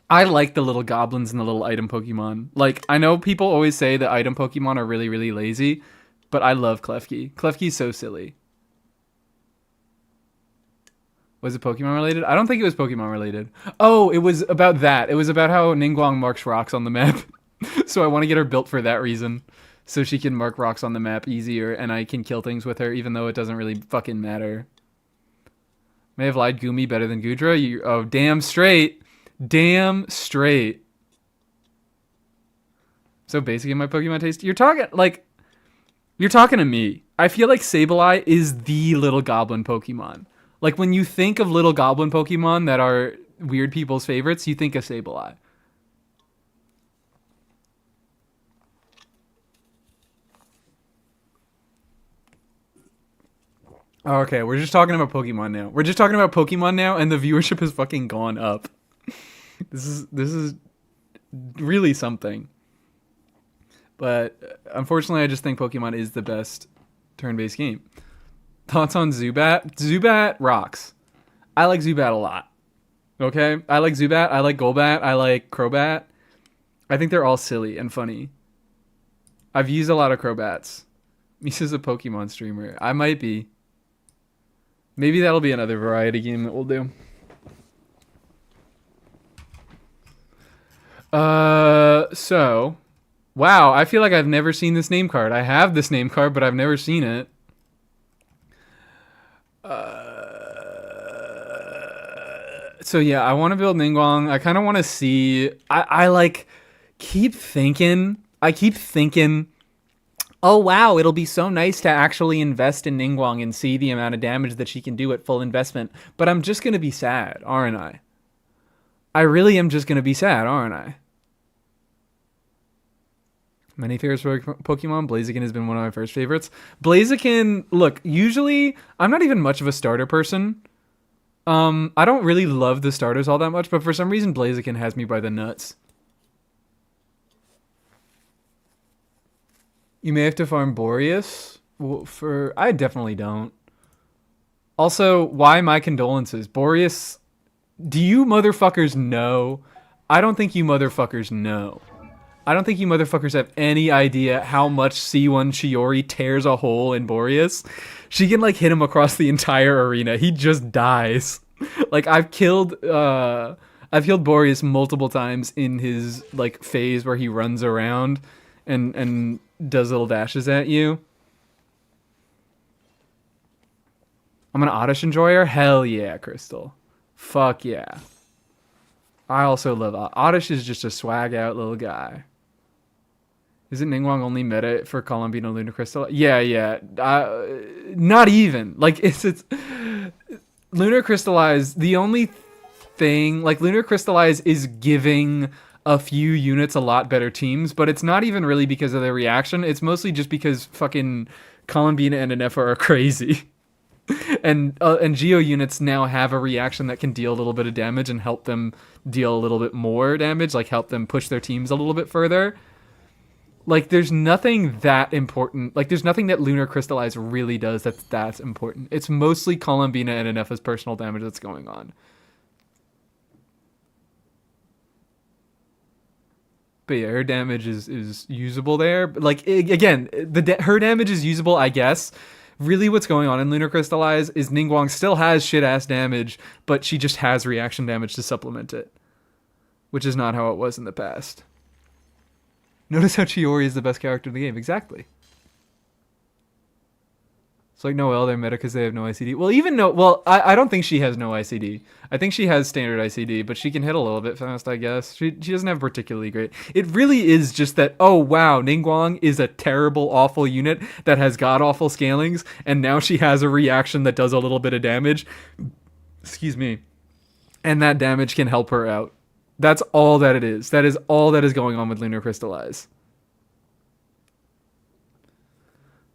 I like the little goblins and the little item Pokemon. Like, I know people always say that item Pokemon are really, really lazy, but I love Klefki. Klefki's so silly. Was it Pokemon related? I don't think it was Pokemon related. Oh, it was about that. It was about how Ningguang marks rocks on the map. So I want to get her built for that reason. So she can mark rocks on the map easier and I can kill things with her even though it doesn't really fucking matter. May have lied Gumi better than Gudra. Oh, damn straight. Damn straight. So basic in my Pokemon taste. You're talking to me. I feel like Sableye is the little goblin Pokemon. Like when you think of little goblin Pokemon that are weird people's favorites, you think of Sableye. Okay, we're just talking about Pokemon now. We're just talking about Pokemon now, and the viewership has fucking gone up. This is really something. But unfortunately, I just think Pokemon is the best turn-based game. Thoughts on Zubat? Zubat rocks. I like Zubat a lot. Okay? I like Zubat. I like Golbat. I like Crobat. I think they're all silly and funny. I've used a lot of Crobats. Misa's a Pokemon streamer. I might be. Maybe that'll be another variety game that we'll do. So, wow, I feel like I've never seen this name card. I have this name card, but I've never seen it. So yeah, I want to build Ningguang. I kind of want to see. I keep thinking. Oh wow, it'll be so nice to actually invest in Ningguang and see the amount of damage that she can do at full investment. But I'm just gonna be sad, aren't I? I really am just gonna be sad, aren't I? Many favorites for Pokemon. Blaziken has been one of my first favorites. Blaziken, look, usually I'm not even much of a starter person. I don't really love the starters all that much, but for some reason Blaziken has me by the nuts. You may have to farm Boreas. I definitely don't. Also, why my condolences? Boreas, do you motherfuckers know? I don't think you motherfuckers know. I don't think you motherfuckers have any idea how much C1 Shiori tears a hole in Boreas. She can like hit him across the entire arena. He just dies. Like I've killed Boreas multiple times in his like phase where he runs around and does little dashes at you. I'm an Oddish enjoyer? Hell yeah, Crystal. Fuck yeah. I also love Oddish is just a swag out little guy. Isn't Ningguang only meta for Columbino Lunar Crystal? Yeah. Not even. Like, it's Lunar Crystallize, the only thing, like, Lunar Crystallize is giving a few units a lot better teams, but it's not even really because of their reaction. It's mostly just because fucking Columbina and Anefa are crazy. And Geo units now have a reaction that can deal a little bit of damage and help them deal a little bit more damage, like help them push their teams a little bit further. Like, there's nothing that important. Like, there's nothing that Lunar Crystallize really does that's important. It's mostly Columbina and Anefa's personal damage that's going on. But yeah, her damage is usable there. But like, again, her damage is usable, I guess. Really what's going on in Lunar Crystallize is Ningguang still has shit-ass damage, but she just has reaction damage to supplement it. Which is not how it was in the past. Notice how Chiori is the best character in the game. Exactly. It's like Noelle, they're meta because they have no ICD. Well, I don't think she has no ICD. I think she has standard ICD, but she can hit a little bit fast, I guess. She doesn't have particularly great. It really is just that, oh wow, Ningguang is a terrible, awful unit that has god-awful scalings, and now she has a reaction that does a little bit of damage. Excuse me. And that damage can help her out. That's all that it is. That is all that is going on with Lunar Crystallize.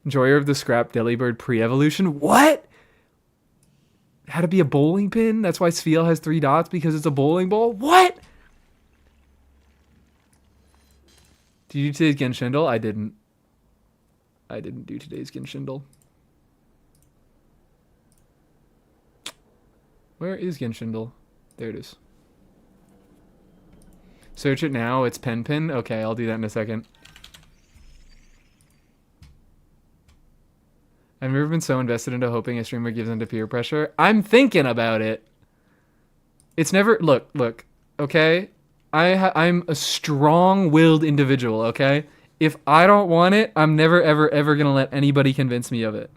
Enjoyer of the Scrap Delibird pre-evolution. What? Had to be a bowling pin? That's why Sviel has 3 dots, because it's a bowling ball? What? Did you do today's Genshindle? I didn't. I didn't do today's Genshindle. Where is Genshindle? There it is. Search it now. It's Pen Pin. Okay, I'll do that in a second. I've never been so invested into hoping a streamer gives into peer pressure. I'm thinking about it. It's never... Look. Okay? I'm a strong-willed individual, okay? If I don't want it, I'm never, ever, ever going to let anybody convince me of it.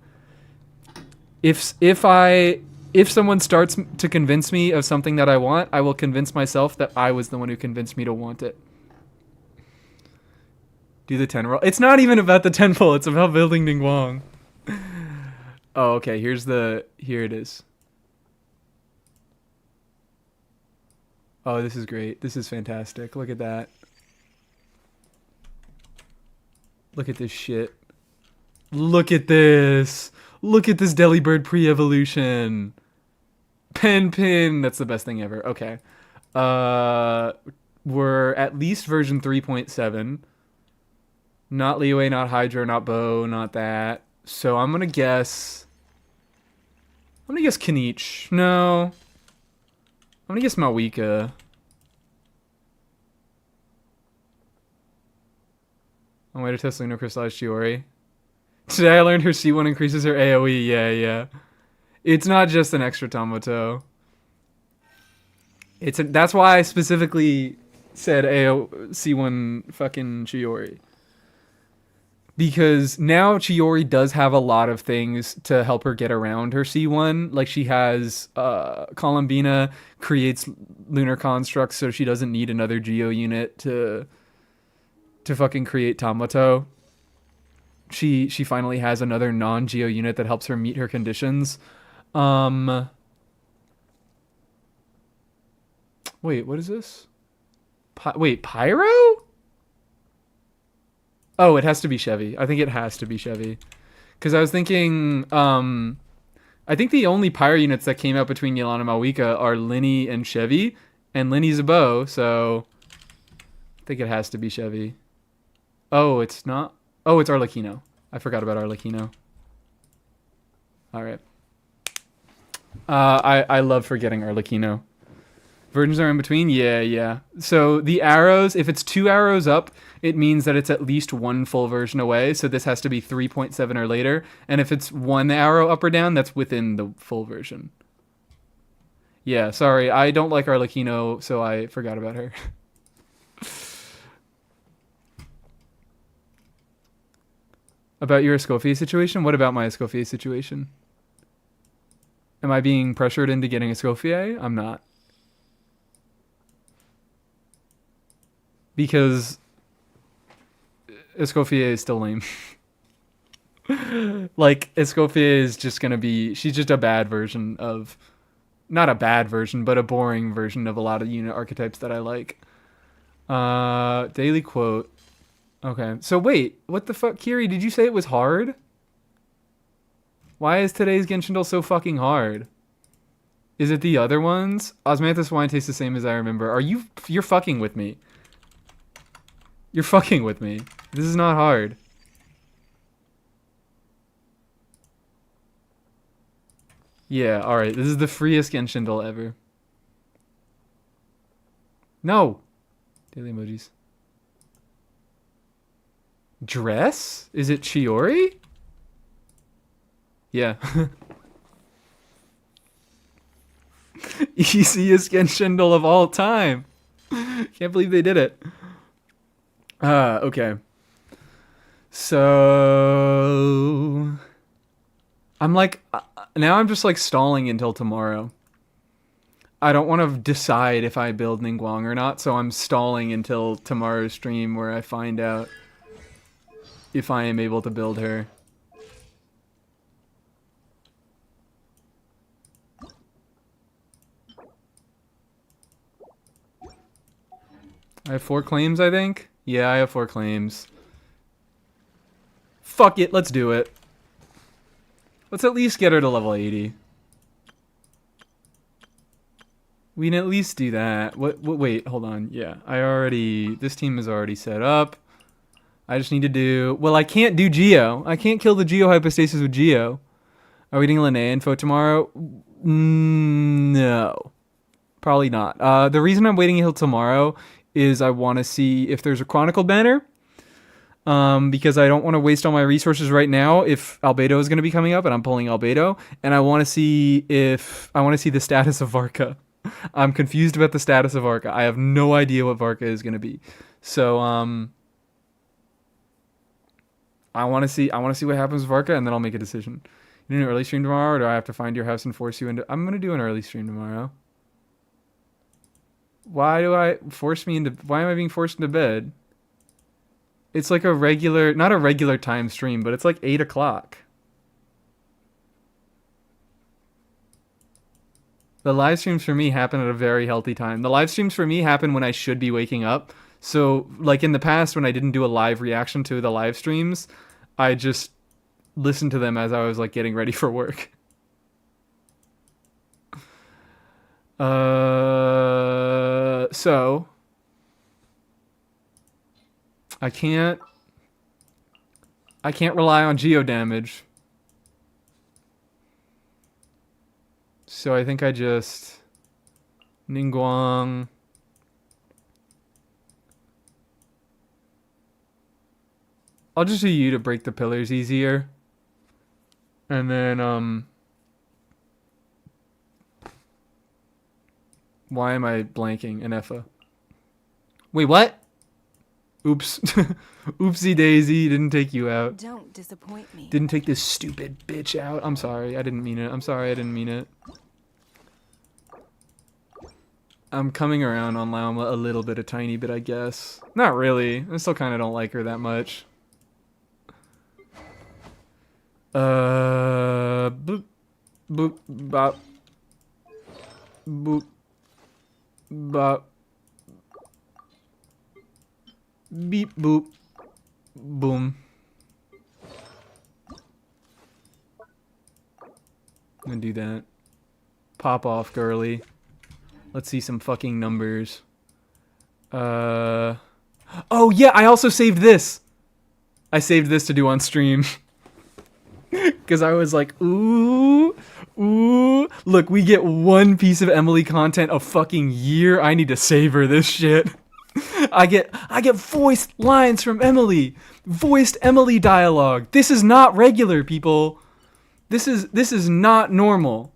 If someone starts to convince me of something that I want, I will convince myself that I was the one who convinced me to want it. Do the 10 roll. It's not even about the 10 pull. It's about building ningguang. Oh, okay. Here it is. Oh, this is great. This is fantastic. Look at that. Look at this shit. Look at this. Look at this Delibird pre-evolution. Pen Pin. That's the best thing ever. Okay. We're at least version 3.7. Not Leeway, not Hydro, not Bow, not that. So I'm gonna guess Kanich. No. I'm gonna guess Mawika. I'm way to test Lunar Crystallized Shiori. Today I learned her C1 increases her AoE. Yeah. It's not just an extra Tomato. That's why I specifically said C1 fucking Shiori. Because now Chiori does have a lot of things to help her get around her C1. Like she has Columbina creates lunar constructs, so she doesn't need another Geo unit to fucking create Tamato. She finally has another non-Geo unit that helps her meet her conditions. Wait, what is this? Wait, Pyro? Oh, it has to be Chevy. I think it has to be Chevy. Because I was thinking, I think the only Pyro units that came out between Yelan and Mawika are Linny and Chevy. And Linny's a bow, so I think it has to be Chevy. Oh, it's not. Oh, it's Arlecchino. I forgot about Arlecchino. All right. I love forgetting Arlecchino. Versions are in between? Yeah. So the arrows, if it's 2 arrows up, it means that it's at least 1 full version away. So this has to be 3.7 or later. And if it's 1 arrow up or down, that's within the full version. Yeah, sorry. I don't like Arlecchino, so I forgot about her. About your Escoffier situation? What about my Escoffier situation? Am I being pressured into getting Escoffier? I'm not. Because Escoffier is still lame. Like, Escoffier is just gonna be... She's just a bad version of... Not a bad version, but a boring version of a lot of unit archetypes that I like. Daily quote. Okay. So wait, what the fuck? Kiri, did you say it was hard? Why is today's Genshindle so fucking hard? Is it the other ones? Osmanthus wine tastes the same as I remember. You're fucking with me. You're fucking with me. This is not hard. Yeah, alright. This is the freest Genshindle ever. No! Daily emojis. Dress? Is it Chiori? Yeah. Easiest Genshindle of all time. Can't believe they did it. Okay. So... I'm like... now I'm just like stalling until tomorrow. I don't want to decide if I build Ningguang or not, so I'm stalling until tomorrow's stream where I find out if I am able to build her. I have 4 claims, I think. Yeah, I have 4 claims. Fuck it, let's do it. Let's at least get her to level 80. We can at least do that. Wait, hold on. Yeah, this team is already set up. I just need to do, well, I can't do Geo. I can't kill the Geo hypostasis with Geo. Are we getting linnea info tomorrow? No. Probably not. The reason I'm waiting until tomorrow is I want to see if there's a Chronicled banner. Because I don't want to waste all my resources right now if Albedo is going to be coming up and I'm pulling Albedo. And I want to see the status of Varka. I'm confused about the status of Varka. I have no idea what Varka is going to be. So, I want to see what happens with Varka, and then I'll make a decision. You do an early stream tomorrow, or do I have to find your house and force you into... I'm going to do an early stream tomorrow. Why am I being forced into bed? It's like not a regular time stream, but it's like 8 o'clock. The live streams for me happen at a very healthy time. The live streams for me happen when I should be waking up. So, like in the past when I didn't do a live reaction to the live streams, I just listened to them as I was like getting ready for work. So I can't rely on geo damage. So I think I just ningguang. I'll just do you to break the pillars easier. And then why am I blanking an Effa? Wait, what? Oops. Oopsie daisy, didn't take you out. Don't disappoint me. Didn't take this stupid bitch out. I'm sorry, I didn't mean it. I'm sorry, I didn't mean it. I'm coming around on Lauma a little bit, a tiny bit, I guess. Not really. I still kind of don't like her that much. Boop, boop, bop. Boop, bop. Beep, boop, boom. I'm gonna do that. Pop off, girly. Let's see some fucking numbers. Oh yeah, I also saved this. I saved this to do on stream. Because I was like, ooh. Look, we get one piece of Emily content a fucking year. I need to savor this shit. I get voiced lines from Emily. Voiced Emily dialogue. This is not regular, people. This is not normal.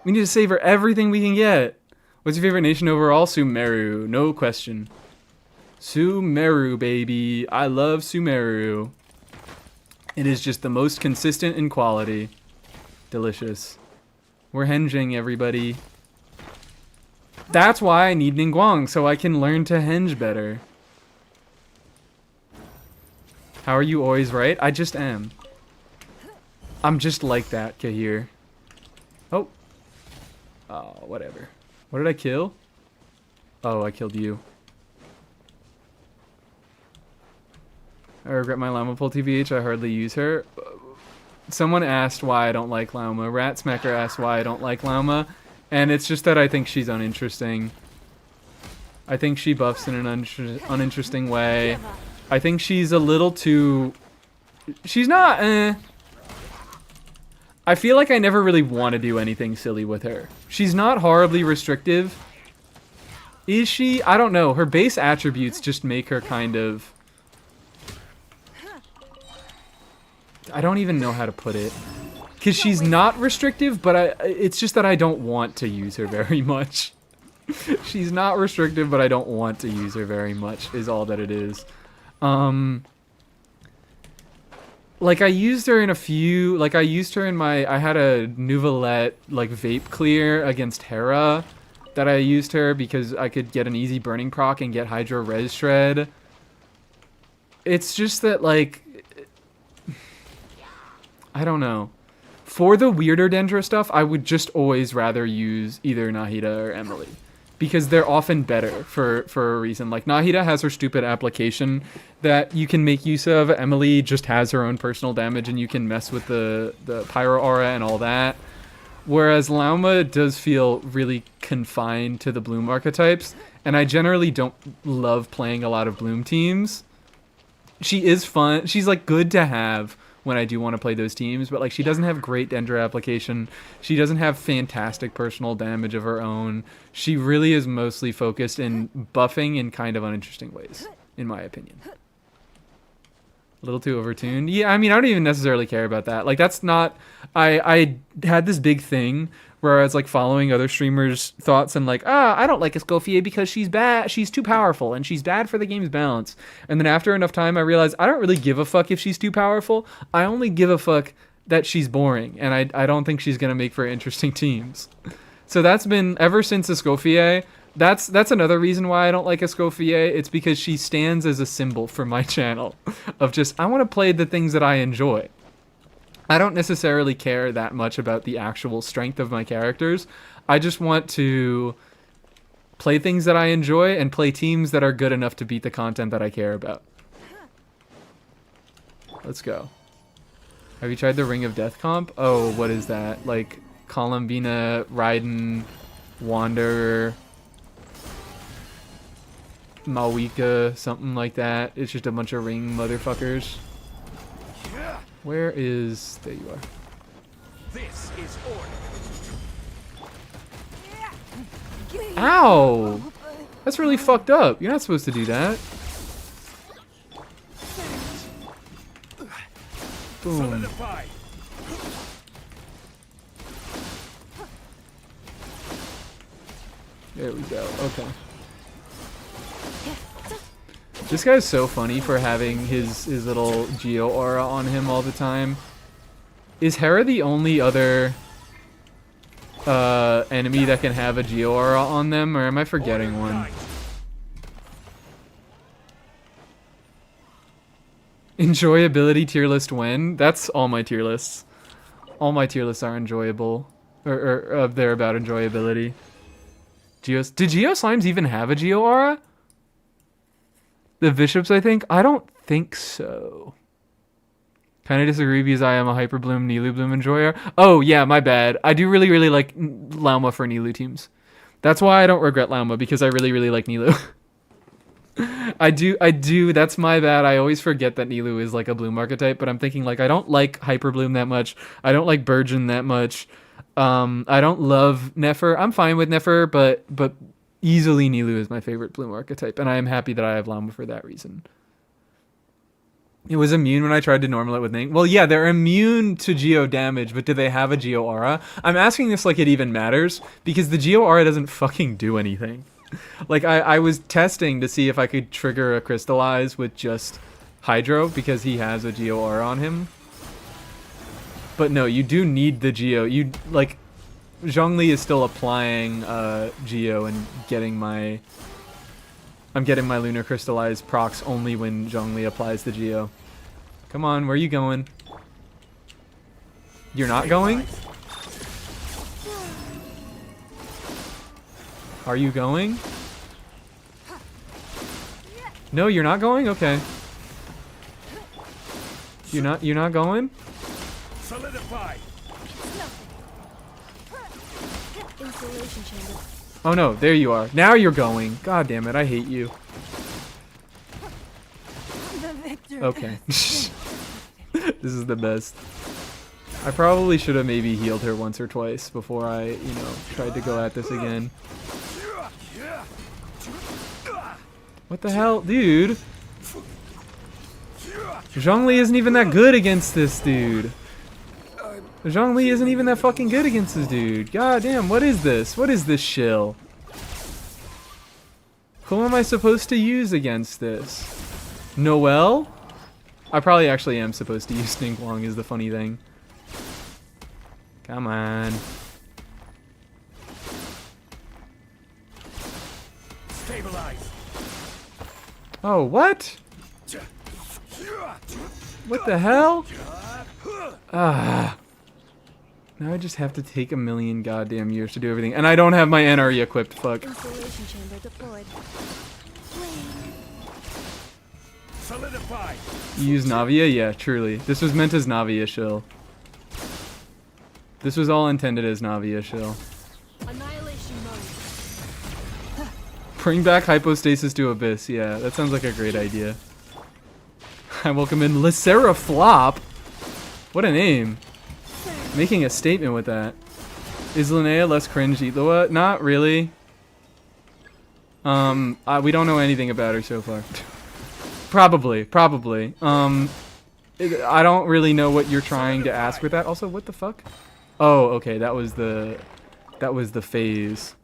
We need to savor everything we can get. What's your favorite nation overall? Sumeru. No question. Sumeru, baby. I love Sumeru. It is just the most consistent in quality. Delicious. We're henging, everybody. That's why I need ningguang, so I can learn to henge better. How are you always right? I just am. I'm just like that, Kahir. Oh. Oh, whatever. What did I kill? Oh, I killed you. I regret my Llama Pull TVH. I hardly use her. Someone asked why I don't like Llama. Rat Smacker asked why I don't like Llama. And it's just that I think she's uninteresting. I think she buffs in an uninteresting way. I think she's a little too... She's not... I feel like I never really want to do anything silly with her. She's not horribly restrictive. Is she? I don't know. Her base attributes just make her kind of... I don't even know how to put it. Because she's not restrictive, but it's just that I don't want to use her very much. She's not restrictive, but I don't want to use her very much, is all that it is. Like, I used her in a few... Like, I used her in my... I had a Nouvelette, like, vape clear against Hera that I used her because I could get an easy burning proc and get Hydro Res Shred. It's just that, like... I don't know. For the weirder Dendra stuff, I would just always rather use either Nahida or Emily. because they're often better for a reason. Like Nahida has her stupid application that you can make use of. Emily just has her own personal damage, and you can mess with the pyro aura and all that. Whereas Lauma does feel really confined to the Bloom archetypes, and I generally don't love playing a lot of Bloom teams. She is fun. She's like good to have when I do want to play those teams, but like she doesn't have great Dendra application. She doesn't have fantastic personal damage of her own. She really is mostly focused in buffing in kind of uninteresting ways, in my opinion. A little too overtuned. Yeah, I mean, I don't even necessarily care about that. Like, that's not... I had this big thing where I was, like, following other streamers' thoughts and, like, I don't like Escoffier because she's bad. She's too powerful, and she's bad for the game's balance. And then after enough time, I realized I don't really give a fuck if she's too powerful. I only give a fuck that she's boring, and I don't think she's going to make for interesting teams. So that's been... Ever since Escoffier... That's another reason why I don't like Escoffier. It's because she stands as a symbol for my channel of just, I want to play the things that I enjoy. I don't necessarily care that much about the actual strength of my characters. I just want to play things that I enjoy and play teams that are good enough to beat the content that I care about. Let's go. Have you tried the Ring of Death comp? Oh, what is that? Like Columbina, Raiden, Wanderer... Mawika, something like that. It's just a bunch of ring motherfuckers. Where is... There you are. This is order. Ow! That's really fucked up. You're not supposed to do that. Boom. Solidify. There we go. Okay. This guy's so funny for having his little Geo aura on him all the time. Is Hera the only other enemy that can have a Geo aura on them, or am I forgetting one? Enjoyability tier list when? That's all my tier lists. All my tier lists are enjoyable, or they're about enjoyability. Did Geo Slimes even have a Geo aura? The Bishops, I think? I don't think so. Kind of disagree because I am a Hyper Bloom, Nilou Bloom enjoyer. Oh, yeah, my bad. I do really, really like Lauma for Nilou teams. That's why I don't regret Lauma, because I really, really like Nilou. I do. That's my bad. I always forget that Nilou is like a Bloom archetype, but I'm thinking like I don't like Hyper Bloom that much. I don't like Burgeon that much. I don't love Nefer. I'm fine with Nefer, but easily Nilou is my favorite Bloom archetype, and I am happy that I have Lauma for that reason. It was immune when I tried to normal it with Ning. Well, yeah, they're immune to Geo damage, but do they have a Geo aura? I'm asking this like it even matters, because the Geo aura doesn't fucking do anything. Like, I was testing to see if I could trigger a Crystallize with just Hydro, because he has a Geo aura on him. But no, you do need the Geo. You, like... Zhongli is still applying Geo and getting my... I'm getting my Lunar Crystallized procs only when Zhongli applies the Geo. Come on, where are you going? You're not going? Are you going? No, you're not going? Okay. You're not going? Solidify. Installation chamber. Oh no, there you are. Now you're going. God damn it, I hate you. The victor. Okay. This is the best. I probably should have maybe healed her once or twice before I, tried to go at this again. What the hell? Dude! Zhongli isn't even that good against this dude. Zhongli isn't even that fucking good against this dude. God damn, what is this? What is this shill? Who am I supposed to use against this? Noelle? I probably actually am supposed to use ningguang is the funny thing. Come on. Stabilize. Oh, what? What the hell? Ah. Now I just have to take a million goddamn years to do everything. And I don't have my NRE equipped, fuck. Installation chamber deployed. Flame. Solidify. You use Navia? Yeah, truly. This was meant as Navia shill. This was all intended as Navia shill. Annihilation mode. Bring back hypostasis to Abyss. Yeah, that sounds like a great idea. I welcome in Lysera Flop. What a name. Making a statement with that. Is Linnea less cringe Itlua? Not really. We don't know anything about her so far. Probably. I don't really know what you're trying to ask with that. Also, what the fuck? Oh, okay, that was the phase.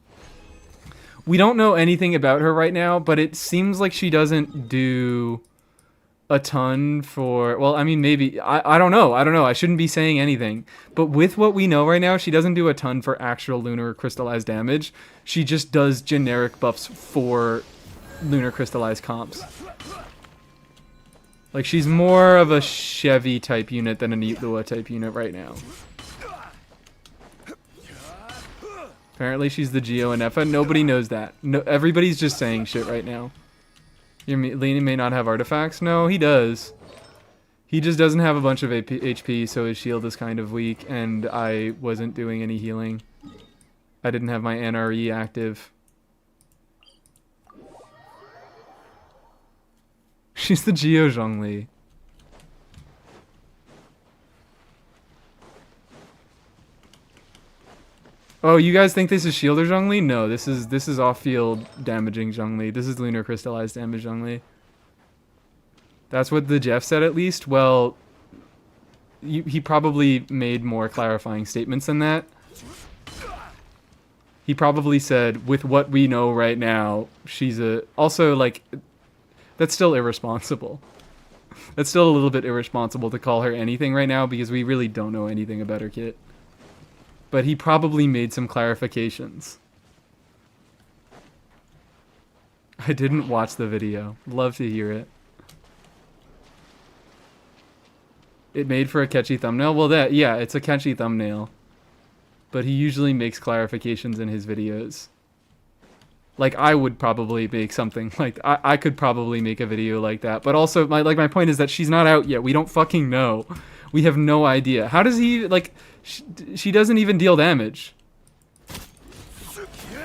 We don't know anything about her right now, but it seems like she doesn't do a ton for, well, I mean, maybe, I don't know, I shouldn't be saying anything, but with what we know right now, she doesn't do a ton for actual lunar crystallized damage. She just does generic buffs for lunar crystallized comps. Like, she's more of a Chevy type unit than an Itlua type unit right now. Apparently she's the Geo and Effa. Nobody knows that. No, everybody's just saying shit right now. Lena may not have artifacts. No, he does. He just doesn't have a bunch of HP, so his shield is kind of weak, and I wasn't doing any healing. I didn't have my NRE active. She's the Geo Zhongli. Oh, you guys think this is Shielder Zhongli? No, this is off-field damaging Zhongli. This is lunar crystallized damage Zhongli. That's what the Jeff said, at least. Well, he probably made more clarifying statements than that. He probably said, with what we know right now, she's a... Also, like, that's still irresponsible. That's still a little bit irresponsible to call her anything right now, because we really don't know anything about her kit. But he probably made some clarifications. I didn't watch the video. Love to hear it. It made for a catchy thumbnail? Well, yeah, it's a catchy thumbnail. But he usually makes clarifications in his videos. Like, I would probably make something like... I could probably make a video like that. But also, my point is that she's not out yet. We don't fucking know. We have no idea. How does he, like... She doesn't even deal damage.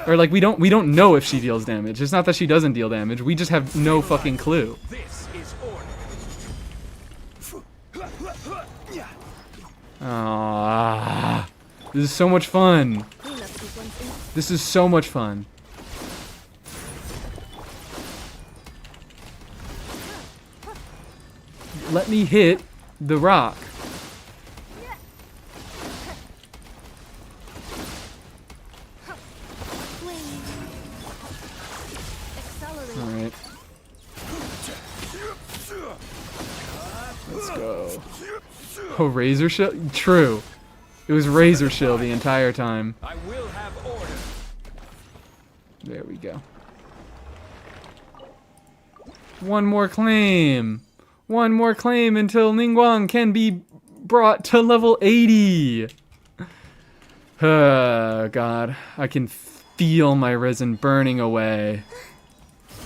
Or, like, we don't know if she deals damage. It's not that she doesn't deal damage. We just have no fucking clue. This is order. Ah, this is so much fun. This is so much fun. Let me hit the rock. Alright. Let's go. Oh, Razor Shill? True. It was Razor Shill the entire time. I will have order. There we go. One more claim. One more claim until Ningguang can be brought to level 80. God. I can feel my resin burning away.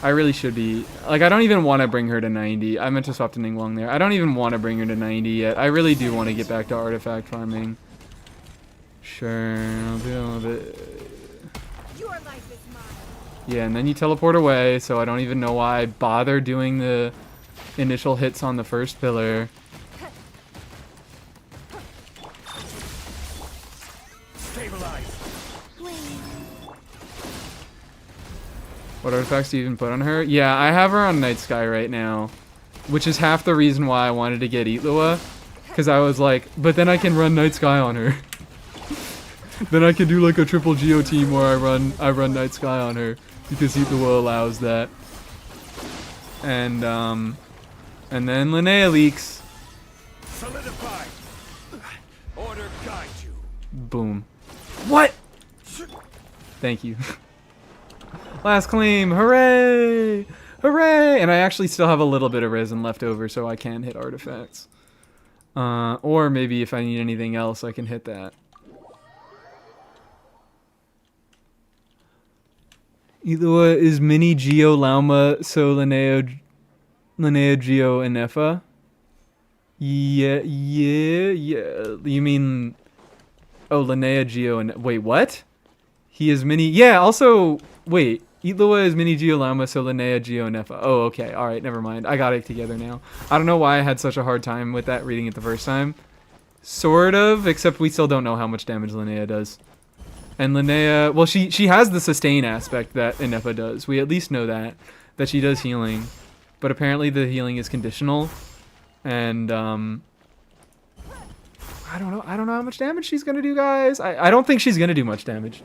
I really should be... Like, I don't even want to bring her to 90. I meant to swap to Ningguang there. I don't even want to bring her to 90 yet. I really do want to get back to artifact farming. Sure, I'll do a little bit... Your life is mine. Yeah, and then you teleport away, so I don't even know why I bother doing the initial hits on the first pillar. Stabilize. What artifacts do you even put on her? Yeah, I have her on Night Sky right now, which is half the reason why I wanted to get Itlua, because I was like, but then I can run Night Sky on her. Then I can do like a triple Geo team where I run Night Sky on her, because Itlua allows that. And then Linnea leaks. Solidify. Order guide you. Boom. What? Thank you. Last claim, hooray! Hooray! And I actually still have a little bit of resin left over, so I can hit artifacts. Or maybe if I need anything else, I can hit that. Ilua is mini Geo Lauma, so Linnea Geo and Effa. Yeah. You mean... Oh, Linnea Geo and... Wait, what? He is mini... Yeah, also... Wait. Ilua is mini Geo Lauma, so Linnea Geo and Effa. Oh, okay. Alright, never mind. I got it together now. I don't know why I had such a hard time with that reading it the first time. Sort of, except we still don't know how much damage Linnea does. And Linnea... Well, she has the sustain aspect that Effa does. We at least know that she does healing. But apparently the healing is conditional. And, I don't know how much damage she's gonna do, guys. I don't think she's gonna do much damage.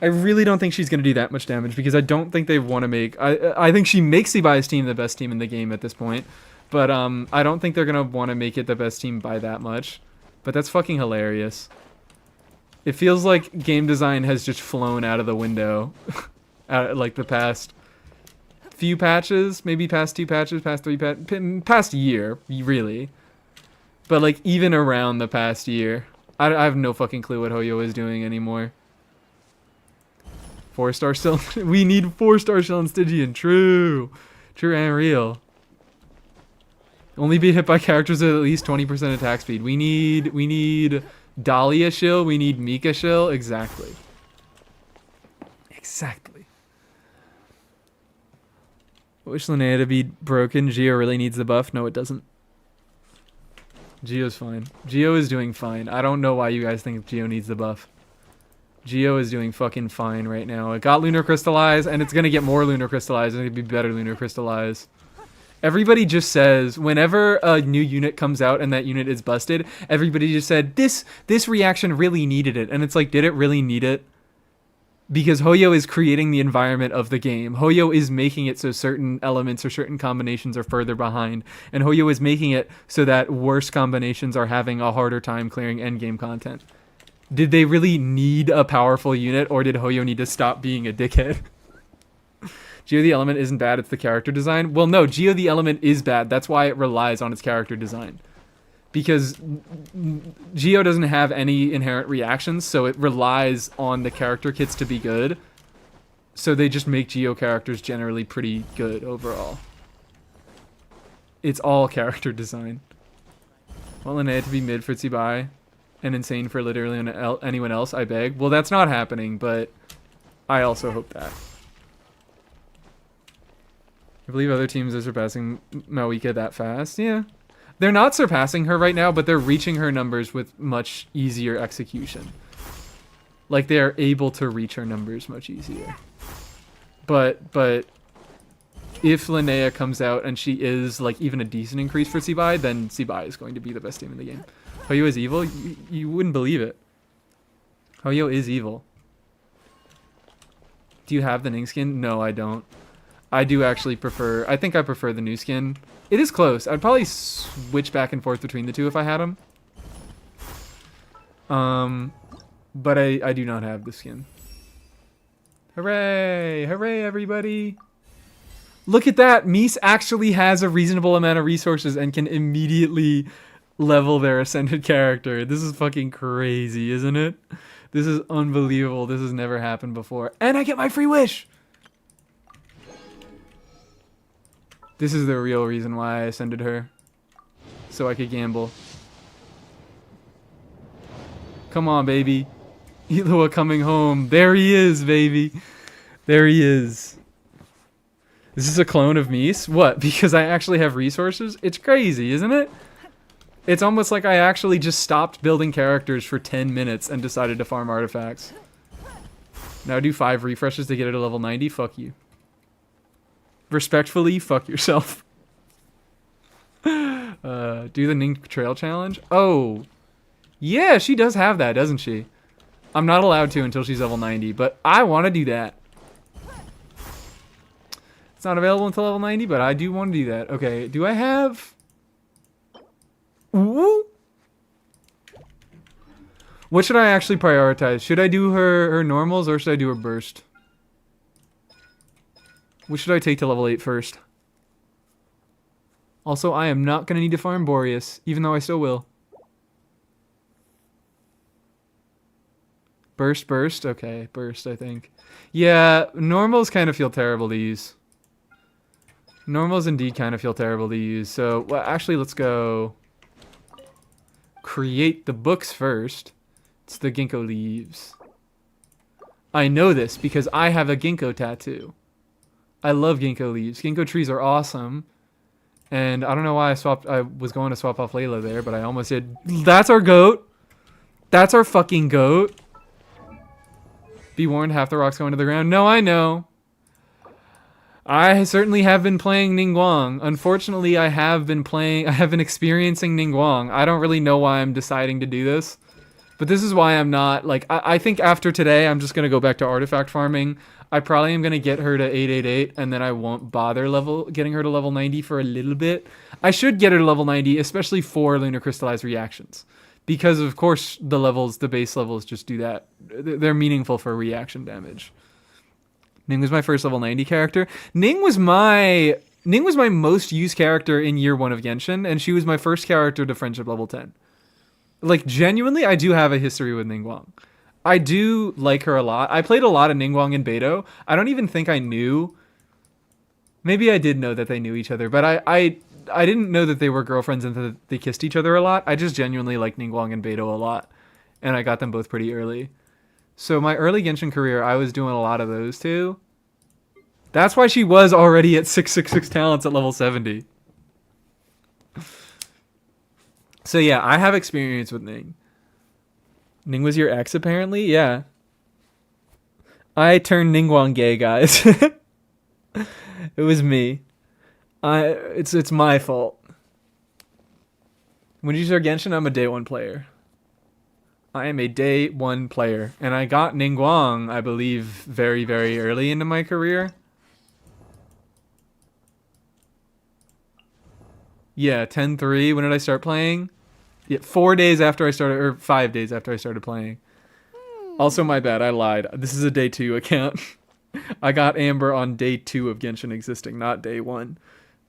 I really don't think she's gonna do that much damage because I don't think they want to make... I think she makes Sibai's team the best team in the game at this point. But, I don't think they're gonna want to make it the best team by that much. But that's fucking hilarious. It feels like game design has just flown out of the window. Like the past few patches, maybe past 2 patches, past 3 patches, past year, really. But like even around the past year, I have no fucking clue what Hoyo is doing anymore. 4-star still, we need 4-star still in Stygian. True and real. Only be hit by characters with at least 20% attack speed. We need Dahlia shill. We need Mika shill. Exactly. I wish Linnea to be broken. Geo really needs the buff. No, it doesn't. Geo's fine. Geo is doing fine. I don't know why you guys think Geo needs the buff. Geo is doing fucking fine right now. It got Lunar Crystallize, and it's going to get more Lunar Crystallize, and it'll be better Lunar Crystallize. Everybody just says, whenever a new unit comes out and that unit is busted, everybody just said, this reaction really needed it. And it's like, did it really need it? Because Hoyo is creating the environment of the game. Hoyo is making it so certain elements or certain combinations are further behind. And Hoyo is making it so that worse combinations are having a harder time clearing endgame content. Did they really need a powerful unit, or did Hoyo need to stop being a dickhead? Geo the Element isn't bad, it's the character design. Well, no, Geo the Element is bad. That's why it relies on its character design. Because Geo doesn't have any inherent reactions, so it relies on the character kits to be good. So they just make Geo characters generally pretty good overall. It's all character design. Want Linnea to be mid for Tsibai and insane for literally anyone else, I beg. Well, that's not happening, but I also hope that. I believe other teams are surpassing Mawika that fast. Yeah. They're not surpassing her right now, but they're reaching her numbers with much easier execution. Like, they are able to reach her numbers much easier. But if Linnea comes out and she is, like, even a decent increase for Tsibai, then Tsibai is going to be the best team in the game. Hoyo is evil? You wouldn't believe it. Hoyo is evil. Do you have the Ning skin? No, I don't. I do actually prefer... I think I prefer the new skin. It is close. I'd probably switch back and forth between the two if I had them. But I do not have the skin. Hooray! Hooray, everybody! Look at that! Mies actually has a reasonable amount of resources and can immediately level their ascended character. This is fucking crazy, isn't it? This is unbelievable. This has never happened before. And I get my free wish! This is the real reason why I ascended her. So I could gamble. Come on, baby. Ilua coming home. There he is, baby. There he is. Is this a clone of Mies? What? Because I actually have resources? It's crazy, isn't it? It's almost like I actually just stopped building characters for 10 minutes and decided to farm artifacts. Now do 5 refreshes to get it to level 90? Fuck you. Respectfully, fuck yourself. Do the Ning Trail Challenge? Oh. Yeah, she does have that, doesn't she? I'm not allowed to until she's level 90, but I want to do that. It's not available until level 90, but I do want to do that. Okay, do I have... Ooh. What should I actually prioritize? Should I do her normals or should I do her burst? What should I take to level 8 first? Also, I am not going to need to farm Boreas, even though I still will. Burst. Okay, burst, I think. Yeah, normals kind of feel terrible to use. Normals indeed kind of feel terrible to use. So, well, actually, let's go create the books first. It's the ginkgo leaves. I know this because I have a ginkgo tattoo. I love ginkgo leaves. Ginkgo trees are awesome. And I don't know why I was going to swap off Layla there, but I almost did. That's our goat. That's our fucking goat. Be warned, half the rocks going to the ground. No, I know. I certainly have been playing Ningguang. Unfortunately, I have been experiencing Ningguang. I don't really know why I'm deciding to do this. But this is why I'm not, like, I think after today, I'm just going to go back to artifact farming. I probably am going to get her to 888, and then I won't bother getting her to level 90 for a little bit. I should get her to level 90, especially for lunar crystallized reactions. Because, of course, the base levels just do that. They're meaningful for reaction damage. Ning was my first level 90 character. Ning was my most used character in year 1 of Genshin, and she was my first character to friendship level 10. Like, genuinely, I do have a history with Ningguang. I do like her a lot. I played a lot of Ningguang in Beidou. I don't even think I knew. Maybe I did know that they knew each other, but I didn't know that they were girlfriends and that they kissed each other a lot. I just genuinely like Ningguang and Beidou a lot, and I got them both pretty early. So my early Genshin career, I was doing a lot of those two. That's why she was already at 666 talents at level 70. So yeah, I have experience with Ning. Ning was your ex, apparently? Yeah. I turned Ningguang gay, guys. It was me. It's my fault. When you start Genshin, I'm a day 1 player. I am a day 1 player. And I got Ningguang, I believe, very, very early into my career. Yeah, 10-3. When did I start playing? Yeah, 4 days after I started, or 5 days after I started playing. Also, my bad. I lied. This is a day 2 account. I got Amber on day 2 of Genshin existing, not day 1.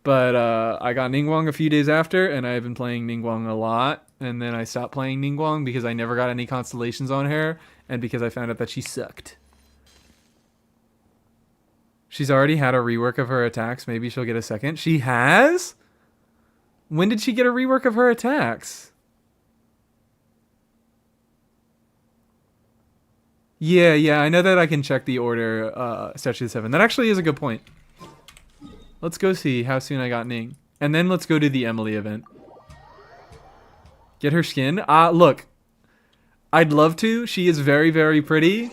But I got Ningguang a few days after, and I've been playing Ningguang a lot. And then I stopped playing Ningguang because I never got any constellations on her, and because I found out that she sucked. She's already had a rework of her attacks. Maybe she'll get a second. She has? When did she get a rework of her attacks? Yeah, I know that I can check the order, Statue of 7. That actually is a good point. Let's go see how soon I got Ning. And then let's go to the Emily event. Get her skin. Look. I'd love to. She is very, very pretty.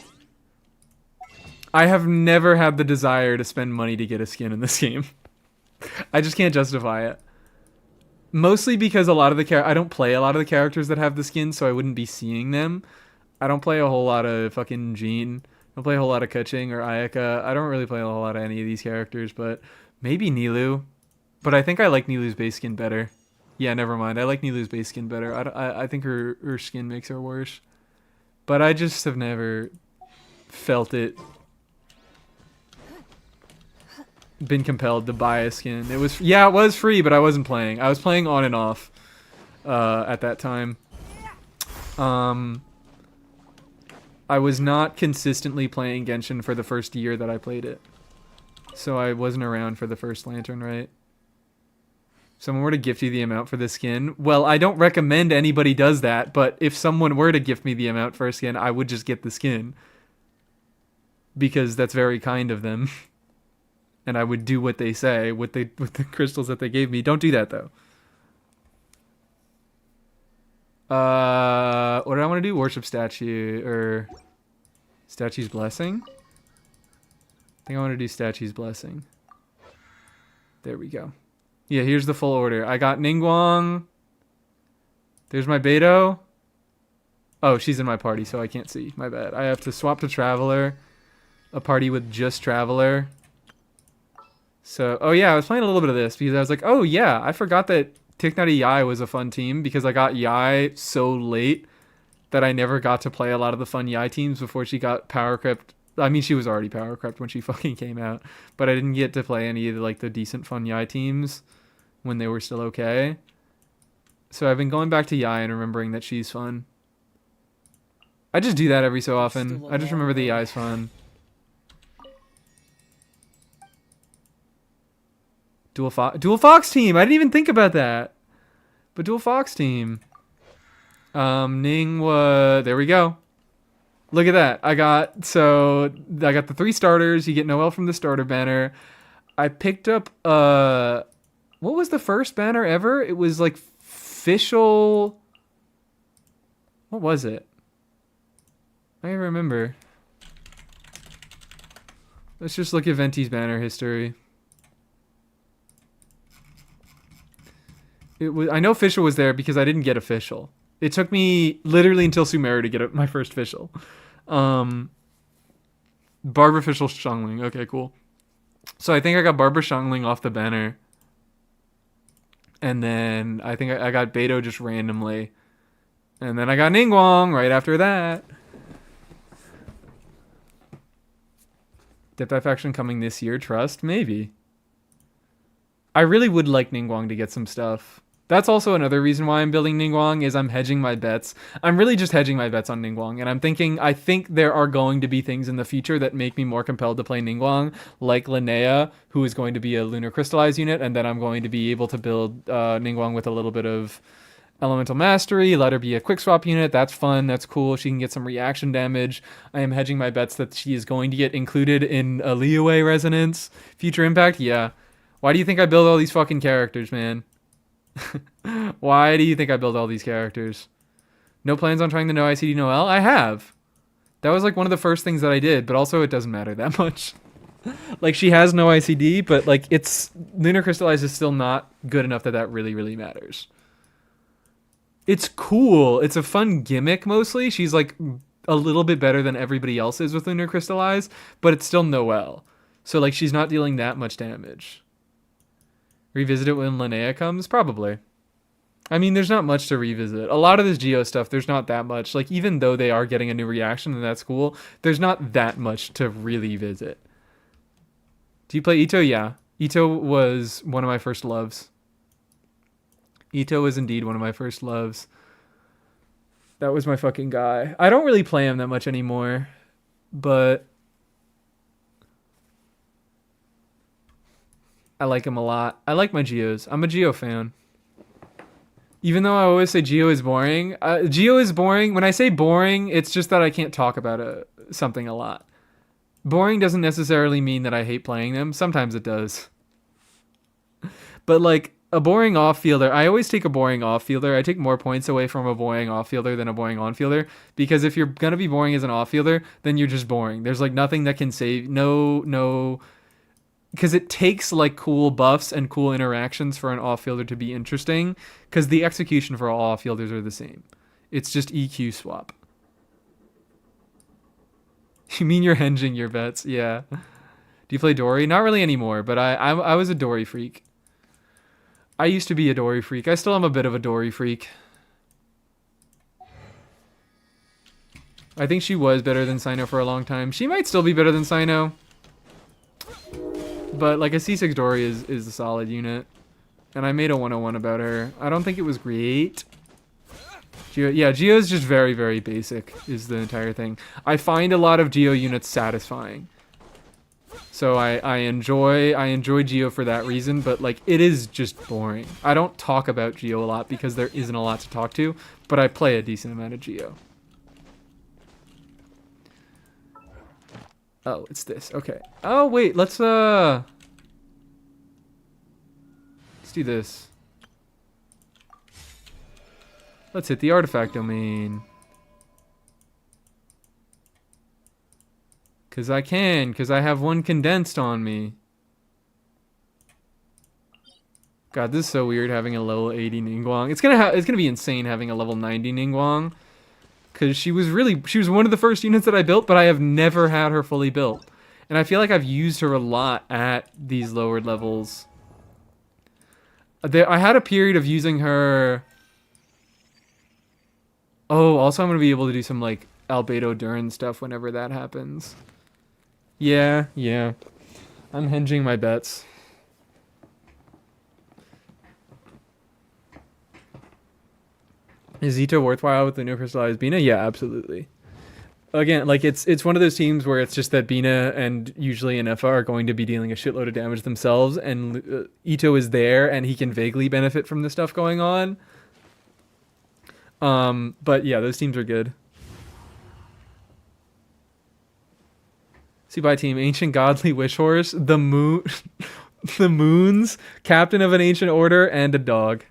I have never had the desire to spend money to get a skin in this game. I just can't justify it. Mostly because I don't play a lot of the characters that have the skin, so I wouldn't be seeing them. I don't play a whole lot of fucking Jean. I don't play a whole lot of Keqing or Ayaka. I don't really play a whole lot of any of these characters, but maybe Nilou. But I think I like Nilou's base skin better. Yeah, never mind. I like Nilou's base skin better. I think her skin makes her worse. But I just have never felt it. Been compelled to buy a skin. It was free, but I wasn't playing. I was playing on and off at that time. I was not consistently playing Genshin for the first year that I played it. So I wasn't around for the first Lantern, right? If someone were to gift you the amount for the skin, well, I don't recommend anybody does that, but if someone were to gift me the amount for a skin, I would just get the skin. Because that's very kind of them. And I would do what they say with the crystals that they gave me. Don't do that, though. What did I want to do? Worship statue, or statue's blessing? I think I want to do statue's blessing. There we go. Yeah, here's the full order. I got Ningguang. There's my Beidou. Oh, she's in my party, so I can't see. My bad. I have to swap to Traveler. A party with just Traveler. So, oh yeah, I was playing a little bit of this because I was like, oh yeah, I forgot that Tignari Yai was a fun team because I got Yai so late that I never got to play a lot of the fun Yai teams before she got power crept. I mean, she was already power crept when she fucking came out, but I didn't get to play any of the decent fun Yai teams when they were still okay. So I've been going back to Yai and remembering that she's fun. I just do that every so Still often. a I just long remember the road AI's fun. Dual Fox team. I didn't even think about that. But dual Fox team. Ningwa. There we go. Look at that. I got the 3 starters. You get Noel from the starter banner. I picked up what was the first banner ever? It was like official. What was it? I don't remember. Let's just look at Venti's banner history. It was, I know official was there because I didn't get official. It took me literally until Sumeru to get my first official. Barber official Xiangling. Okay, cool. So I think I got Barber Xiangling off the banner. And then I think I got Beto just randomly. And then I got Ningguang right after that. Death by Faction coming this year, trust? Maybe. I really would like Ningguang to get some stuff. That's also another reason why I'm building Ningguang is I'm hedging my bets. I'm really just hedging my bets on Ningguang. And I think there are going to be things in the future that make me more compelled to play Ningguang, like Linnea, who is going to be a lunar crystallized unit, and then I'm going to be able to build Ningguang with a little bit of elemental mastery, let her be a quick swap unit. That's fun. That's cool. She can get some reaction damage. I am hedging my bets that she is going to get included in a Liyue resonance. Future impact? Yeah. Why do you think I build all these fucking characters, man? Why do you think I build all these characters? No plans on trying the no ICD Noel? I have. That was like one of the first things that I did, but also it doesn't matter that much. Like she has no ICD, but like it's Lunar Crystallize is still not good enough that really, really matters. It's cool. It's a fun gimmick mostly. She's like a little bit better than everybody else is with Lunar Crystallize, but it's still Noel. So like she's not dealing that much damage. Revisit it when Linnea comes? Probably. I mean, there's not much to revisit. A lot of this Geo stuff, there's not that much. Like, even though they are getting a new reaction and that's cool, there's not that much to really visit. Do you play Ito? Yeah. Ito was one of my first loves. Ito was indeed one of my first loves. That was my fucking guy. I don't really play him that much anymore, but I like him a lot. I like my Geos. I'm a Geo fan. Even though I always say Geo is boring. Geo is boring. When I say boring, it's just that I can't talk about something a lot. Boring doesn't necessarily mean that I hate playing them. Sometimes it does. But like a boring off-fielder, I always take a boring off-fielder. I take more points away from a boring off-fielder than a boring on-fielder. Because if you're going to be boring as an off-fielder, then you're just boring. There's like nothing that can save... No... Because it takes like cool buffs and cool interactions for an off-fielder to be interesting. Because the execution for all off-fielders are the same. It's just EQ swap. You mean you're hinging your bets? Yeah. Do you play Dory? Not really anymore, but I was a Dory freak. I used to be a Dory freak. I still am a bit of a Dory freak. I think she was better than Sino for a long time. She might still be better than Sino. But like a C6 Dory is a solid unit. And I made a 101 about her. I don't think it was great. Geo is just very, very basic is the entire thing. I find a lot of Geo units satisfying. So I enjoy Geo for that reason, but like it is just boring. I don't talk about Geo a lot because there isn't a lot to talk to, but I play a decent amount of Geo. Oh, it's this. Okay. Oh, wait. Let's do this. Let's hit the artifact domain. Because I can. Because I have one condensed on me. God, this is so weird having a level 80 Ningguang. It's gonna be insane having a level 90 Ningguang. Because she was one of the first units that I built, but I have never had her fully built. And I feel like I've used her a lot at these lowered levels. I had a period of using her... Oh, also I'm going to be able to do some, like, Albedo Durin stuff whenever that happens. Yeah. I'm hinging my bets. Is Zito worthwhile with the new crystallized Bina? Yeah, absolutely. again, like it's one of those teams where it's just that Bina and usually Nefa are going to be dealing a shitload of damage themselves, and Ito is there and he can vaguely benefit from the stuff going on. But yeah, those teams are good. See by team, Ancient Godly Wish Horse, the moon, the moons, captain of an ancient order, and a dog.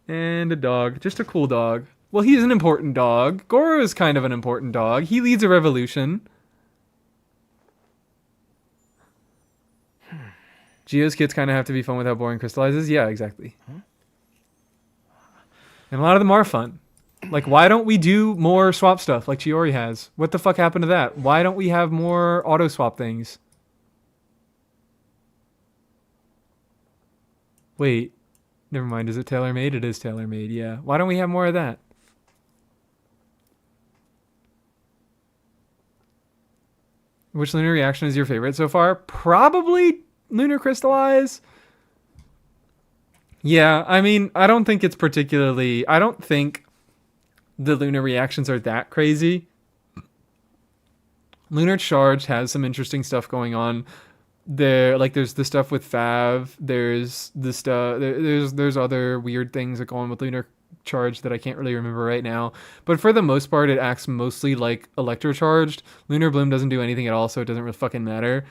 And a dog, just a cool dog. Well, he's an important dog. Goro is kind of an important dog. He leads a revolution. Geo's kits kind of have to be fun with how boring crystallizes. Yeah, exactly. And a lot of them are fun. Like, why don't we do more swap stuff like Chiori has? What the fuck happened to that? Why don't we have more auto swap things? Wait, never mind. Is it tailor-made? It is tailor-made, yeah. Why don't we have more of that? Which lunar reaction is your favorite so far? Probably lunar crystallize. Yeah, I mean, I don't think it's particularly... I don't think the lunar reactions are that crazy. Lunar Charge has some interesting stuff going on. There's the stuff with Fav. There's the stuff... There's other weird things that go on with Lunar Charge that I can't really remember right now. But for the most part, it acts mostly like electrocharged. Lunar Bloom doesn't do anything at all, so it doesn't really fucking matter.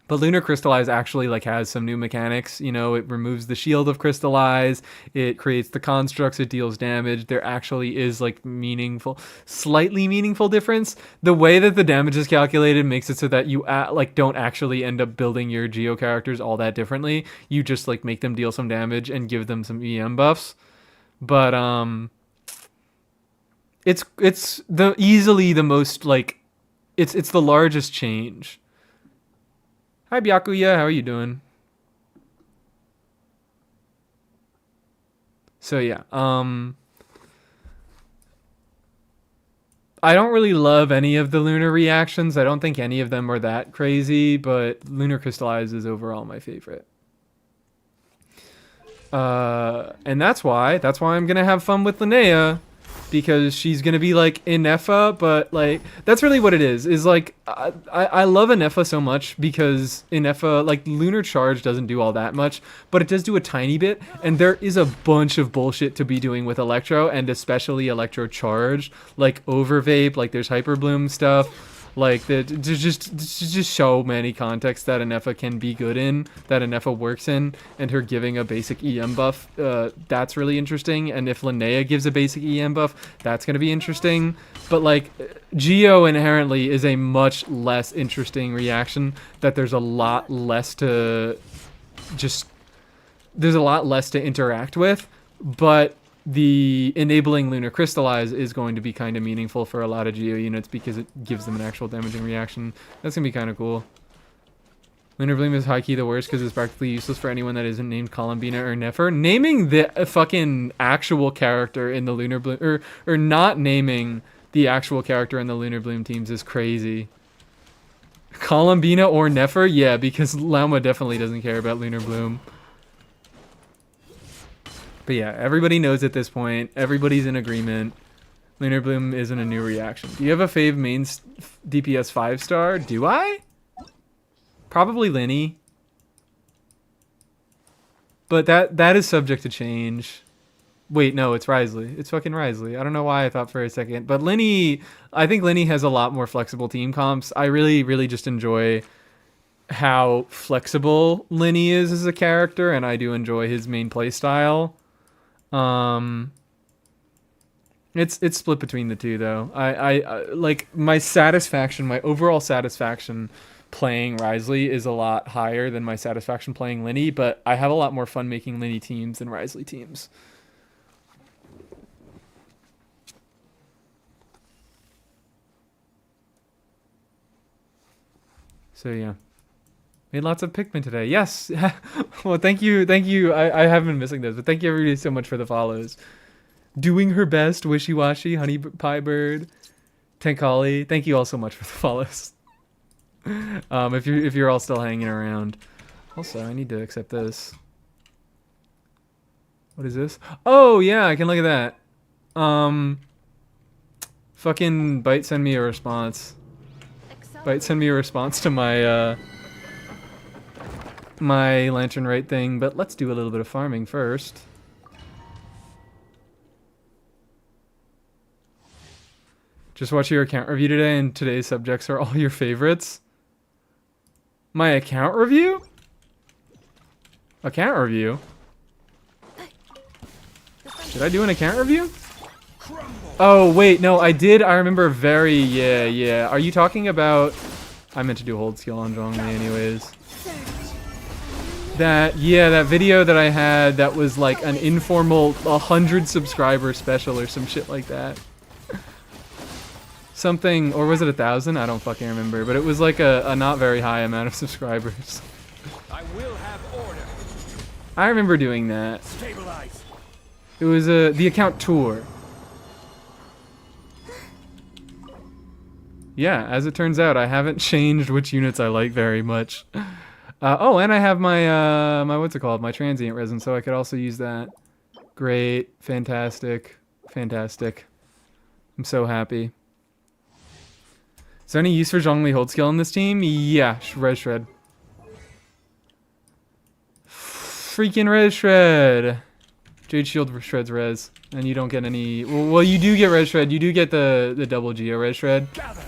But Lunar Crystallize actually like has some new mechanics. You know, it removes the shield of Crystallize. It creates the constructs. It deals damage. There actually is like slightly meaningful difference. The way that the damage is calculated makes it so that you don't actually end up building your Geo characters all that differently. You just like make them deal some damage and give them some EM buffs. But it's the easily the most like it's the largest change. Hi Byakuya, how are you doing? So yeah, I don't really love any of the lunar reactions. I don't think any of them are that crazy, but Lunar Crystallize is overall my favorite. And that's why I'm gonna have fun with Linnea, because she's gonna be like Inefa, but like that's really what it is like I love Inefa so much because Inefa, like Lunar Charge doesn't do all that much, but it does do a tiny bit, and there is a bunch of bullshit to be doing with Electro, and especially Electro Charge, like Overvape, like there's Hyper Bloom stuff. Like, there's just so many contexts that Inefa can be good in, that Inefa works in, and her giving a basic EM buff, that's really interesting. And if Linnea gives a basic EM buff, that's going to be interesting. But, like, Geo inherently is a much less interesting reaction, that there's a lot less to interact with, but the enabling Lunar Crystallize is going to be kind of meaningful for a lot of Geo units because it gives them an actual damaging reaction. That's going to be kind of cool. Lunar Bloom is high-key the worst because it's practically useless for anyone that isn't named Columbina or Nefer. Naming the fucking actual character in the Lunar Bloom, or not naming the actual character in the Lunar Bloom teams is crazy. Columbina or Nefer? Yeah, because Lauma definitely doesn't care about Lunar Bloom. But yeah, everybody knows at this point. Everybody's in agreement. Lunar Bloom isn't a new reaction. Do you have a fave main DPS 5-star? Do I? Probably Linny. But that is subject to change. Wait, no, it's Risley. It's fucking Risley. I don't know why I thought for a second. But Linny, I think Linny has a lot more flexible team comps. I really, really just enjoy how flexible Linny is as a character, and I do enjoy his main playstyle. It's split between the two though. I like my overall satisfaction playing Risley is a lot higher than my satisfaction playing Linny, but I have a lot more fun making Linny teams than Risley teams. So yeah. Made lots of Pikmin today. Yes. Well, thank you. I have been missing those, but thank you everybody so much for the follows. Doing her best, Wishy Washy, Honey Pie Bird, Tenkali. Thank you all so much for the follows. If you're all still hanging around. Also, I need to accept this. What is this? Oh yeah, I can look at that. Fucking Bite send me a response. Bite send me a response to my my lantern right thing, but let's do a little bit of farming first. Just watch your account review today, and today's subjects are all your favorites. My account review? Account review? Did I do an account review? Oh, wait, no, I did. I remember yeah. Are you talking about... I meant to do hold skill on Zhongli anyways. That video that I had that was like an informal 100 subscriber special or some shit like that. Something, or was it 1,000? I don't fucking remember, but it was like a not very high amount of subscribers. I will have order. I remember doing that. Stabilize. It was the account tour. Yeah, as it turns out, I haven't changed which units I like very much. Oh, and I have my my what's it called? My transient resin, so I could also use that. Great, fantastic. I'm so happy. Is there any use for Zhongli hold skill in this team? Yeah, Res Shred. Freaking Res Shred. Jade Shield shreds Res, and you don't get any... Well, you do get Res Shred. You do get the double Geo Res Shred. Gather.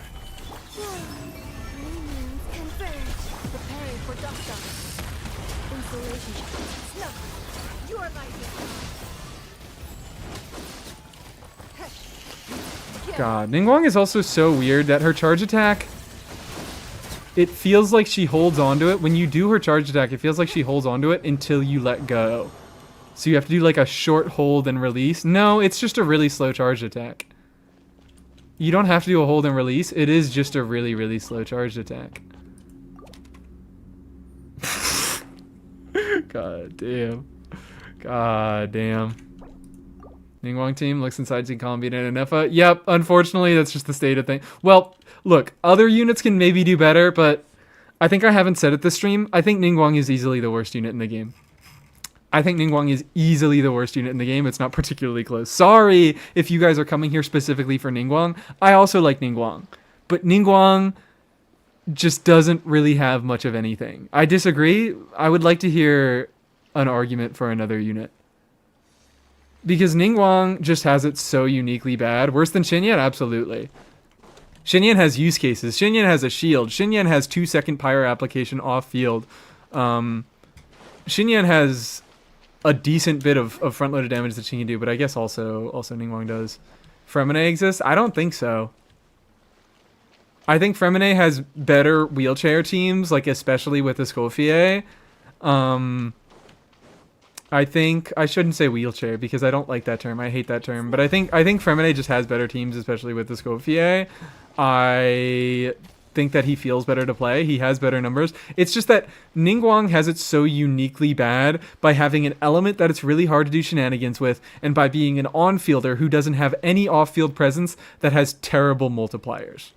God, Ningguang is also so weird that her charge attack, it feels like she holds onto it. When you do her charge attack, it feels like she holds onto it until you let go. So you have to do like a short hold and release. No, it's just a really slow charge attack. You don't have to do a hold and release. It is just a really, really slow charge attack. God damn. God damn. Ningguang team looks inside to Columbian and Nefa. Yep, unfortunately, that's just the state of things. Well, look, other units can maybe do better, but I think I haven't said it this stream. I think Ningguang is easily the worst unit in the game. I think Ningguang is easily the worst unit in the game. It's not particularly close. Sorry if you guys are coming here specifically for Ningguang. I also like Ningguang. But Ningguang just doesn't really have much of anything. I disagree. I would like to hear an argument for another unit. Because Ningguang just has it so uniquely bad. Worse than Xinyan? Absolutely. Xinyan has use cases. Xinyan has a shield. Xinyan has 2-second pyro application off field. Xinyan has a decent bit of front-loaded damage that she can do, but I guess also Ningguang does. Fremine exists? I don't think so. I think Fremine has better wheelchair teams, like especially with Escoffier. I think I shouldn't say wheelchair because I don't like that term. I hate that term. But I think Fremine just has better teams, especially with Escoffier. I think that he feels better to play. He has better numbers. It's just that Ningguang has it so uniquely bad by having an element that it's really hard to do shenanigans with, and by being an on-fielder who doesn't have any off-field presence that has terrible multipliers.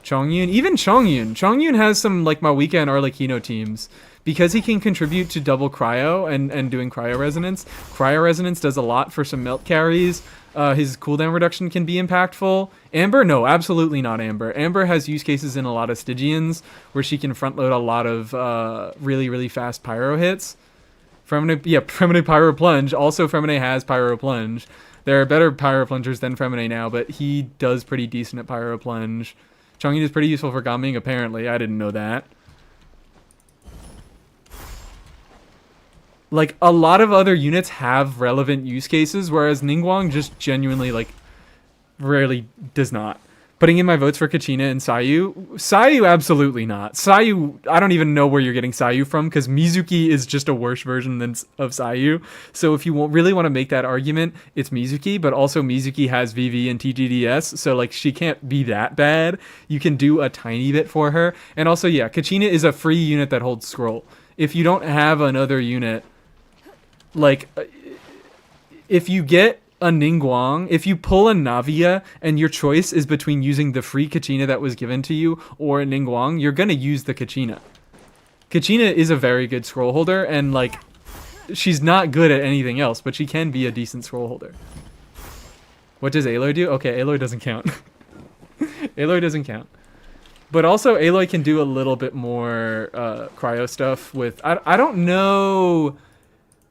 Chongyun, even Chongyun has some like Mawika and Arlecchino teams. Because he can contribute to double cryo and doing cryo resonance. Cryo resonance does a lot for some melt carries. His cooldown reduction can be impactful. Amber? No, absolutely not Amber. Amber has use cases in a lot of Stygians where she can front load a lot of really, really fast pyro hits. Fremine Pyro Plunge. Also, Fremine has Pyro Plunge. There are better Pyro Plungers than Fremine now, but he does pretty decent at Pyro Plunge. Chongyun is pretty useful for Gaming, apparently. I didn't know that. Like, a lot of other units have relevant use cases, whereas Ningguang just genuinely, like, rarely does not. Putting in my votes for Kachina and Sayu? Sayu, absolutely not. Sayu, I don't even know where you're getting Sayu from, because Mizuki is just a worse version of Sayu. So if you really want to make that argument, it's Mizuki, but also Mizuki has VV and TGDS, so, like, she can't be that bad. You can do a tiny bit for her. And also, yeah, Kachina is a free unit that holds scroll. If you don't have another unit... Like, if you get a Ningguang, if you pull a Navia and your choice is between using the free Kachina that was given to you or a Ningguang, you're going to use the Kachina. Kachina is a very good scroll holder, and, like, she's not good at anything else, but she can be a decent scroll holder. What does Aloy do? Okay, Aloy doesn't count. Aloy doesn't count. But also, Aloy can do a little bit more cryo stuff with... I don't know...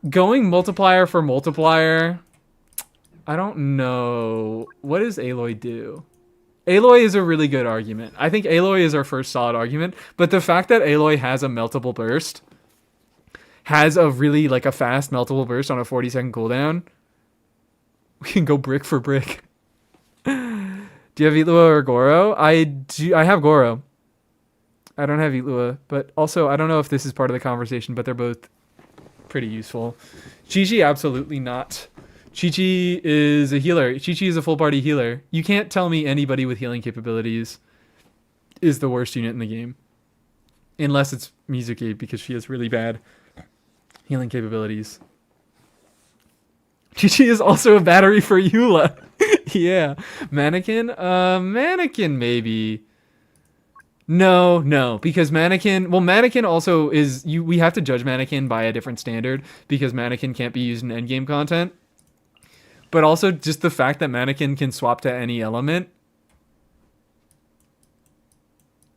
Going multiplier for multiplier... I don't know... What does Aloy do? Aloy is a really good argument. I think Aloy is our first solid argument. But the fact that Aloy has a meltable burst... Has a really, like, a fast meltable burst on a 40-second cooldown... We can go brick for brick. Do you have Itlua or Goro? I do. I have Goro. I don't have Itlua, but also I don't know if this is part of the conversation, but they're both pretty useful. Chi-Chi, absolutely not. Chi-Chi is a healer. Chi-Chi is a full party healer. You can't tell me anybody with healing capabilities is the worst unit in the game. Unless it's Mizuki, because she has really bad healing capabilities. Chi-Chi is also a battery for Eula. Yeah. Mannequin? Mannequin maybe. No, because Mannequin... Well, Mannequin also is... We have to judge Mannequin by a different standard, because Mannequin can't be used in endgame content. But also, just the fact that Mannequin can swap to any element.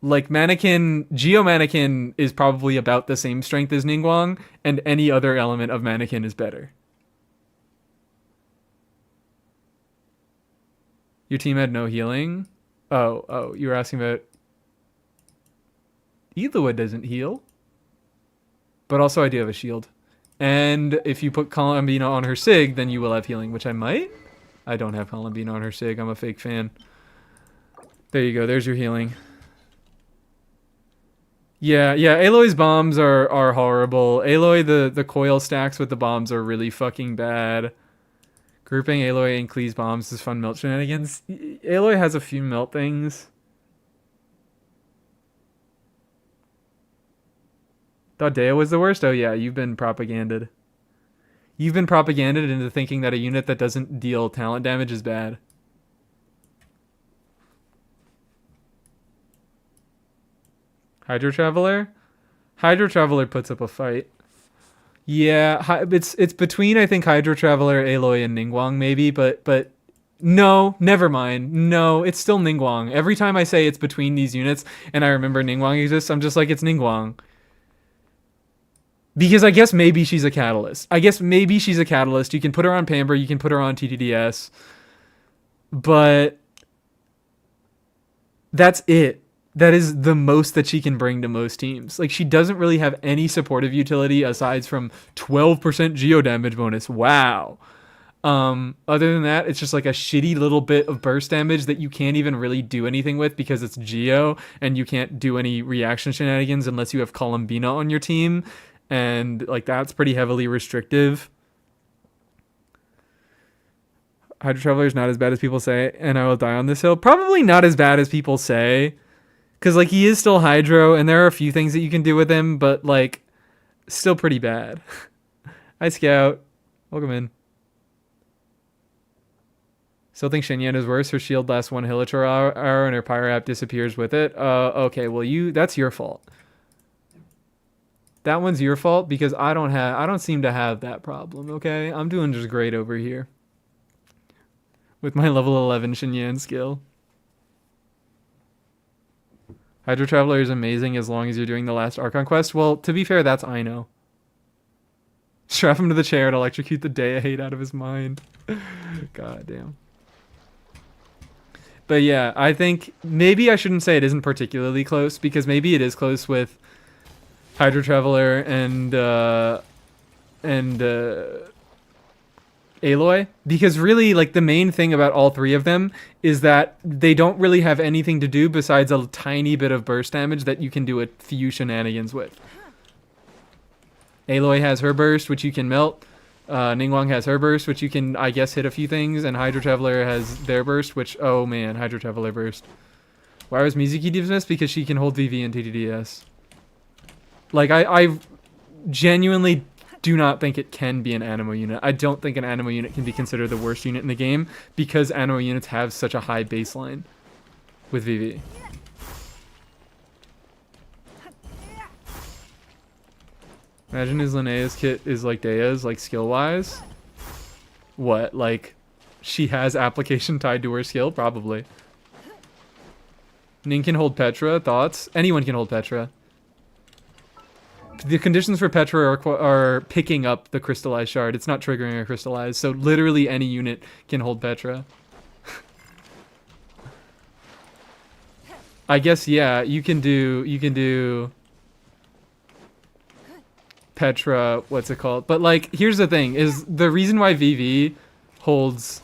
Like, Geo Mannequin is probably about the same strength as Ningguang, and any other element of Mannequin is better. Your team had no healing? Oh, you were asking about... Itlua doesn't heal. But also I do have a shield. And if you put Columbina on her Sig, then you will have healing, which I might? I don't have Columbina on her Sig. I'm a fake fan. There you go. There's your healing. Yeah. Aloy's bombs are horrible. Aloy, the coil stacks with the bombs are really fucking bad. Grouping Aloy and Klee's bombs is fun melt shenanigans. Aloy has a few melt things. Thought Dea was the worst? Oh yeah, you've been propaganded. You've been propaganded into thinking that a unit that doesn't deal talent damage is bad. Hydro Traveler? Hydro Traveler puts up a fight. Yeah, it's between, I think, Hydro Traveler, Aloy, and Ningguang, maybe, but no, never mind. No, it's still Ningguang. Every time I say it's between these units, and I remember Ningguang exists, I'm just like, it's Ningguang. Because I guess maybe she's a catalyst. You can put her on Pamber, you can put her on TTDS, but that's it. That is the most that she can bring to most teams. Like, she doesn't really have any supportive utility aside from 12% geo damage bonus. Wow. Other than that, it's just like a shitty little bit of burst damage that you can't even really do anything with because it's geo, and you can't do any reaction shenanigans unless you have Columbina on your team, and like that's pretty heavily restrictive. Hydro Traveler is not as bad as people say, and I will die on this hill. Probably not as bad as people say. Because, like, he is still Hydro, and there are a few things that you can do with him, but, like, still pretty bad. Hi, Scout. Welcome in. Still think Shen Yan is worse. Her shield lasts one Hilichar hour, and her Pyro App disappears with it. Okay, well, that's your fault. That one's your fault, because I don't seem to have that problem, okay? I'm doing just great over here. With my level 11 Shen Yan skill. Hydro Traveler is amazing as long as you're doing the last Archon quest. Well, to be fair, that's Aino. Strap him to the chair and electrocute the Dea hate out of his mind. God damn. But yeah, I think maybe I shouldn't say it isn't particularly close, because maybe it is close with Hydro Traveler and Aloy, because really, like, the main thing about all three of them is that they don't really have anything to do besides a tiny bit of burst damage that you can do a few shenanigans with. Aloy has her burst, which you can melt. Ningguang has her burst, which you can, I guess, hit a few things. And Hydro Traveler has their burst, which, oh man, Hydro Traveler burst. Why was Mizuki dismissed? Because she can hold VV and TTDS. Like, I genuinely do not think it can be an Animo unit. I don't think an Animo unit can be considered the worst unit in the game, because Animo units have such a high baseline with VV. Imagine his Linnea's kit is like Dea's, like skill-wise. What, like she has application tied to her skill? Probably. Ning can hold Petra. Thoughts? Anyone can hold Petra. The conditions for Petra are picking up the crystallized shard. It's not triggering a crystallized, so literally any unit can hold Petra. I guess, yeah, you can do Petra, what's it called? But like, here's the thing, is the reason why VV holds,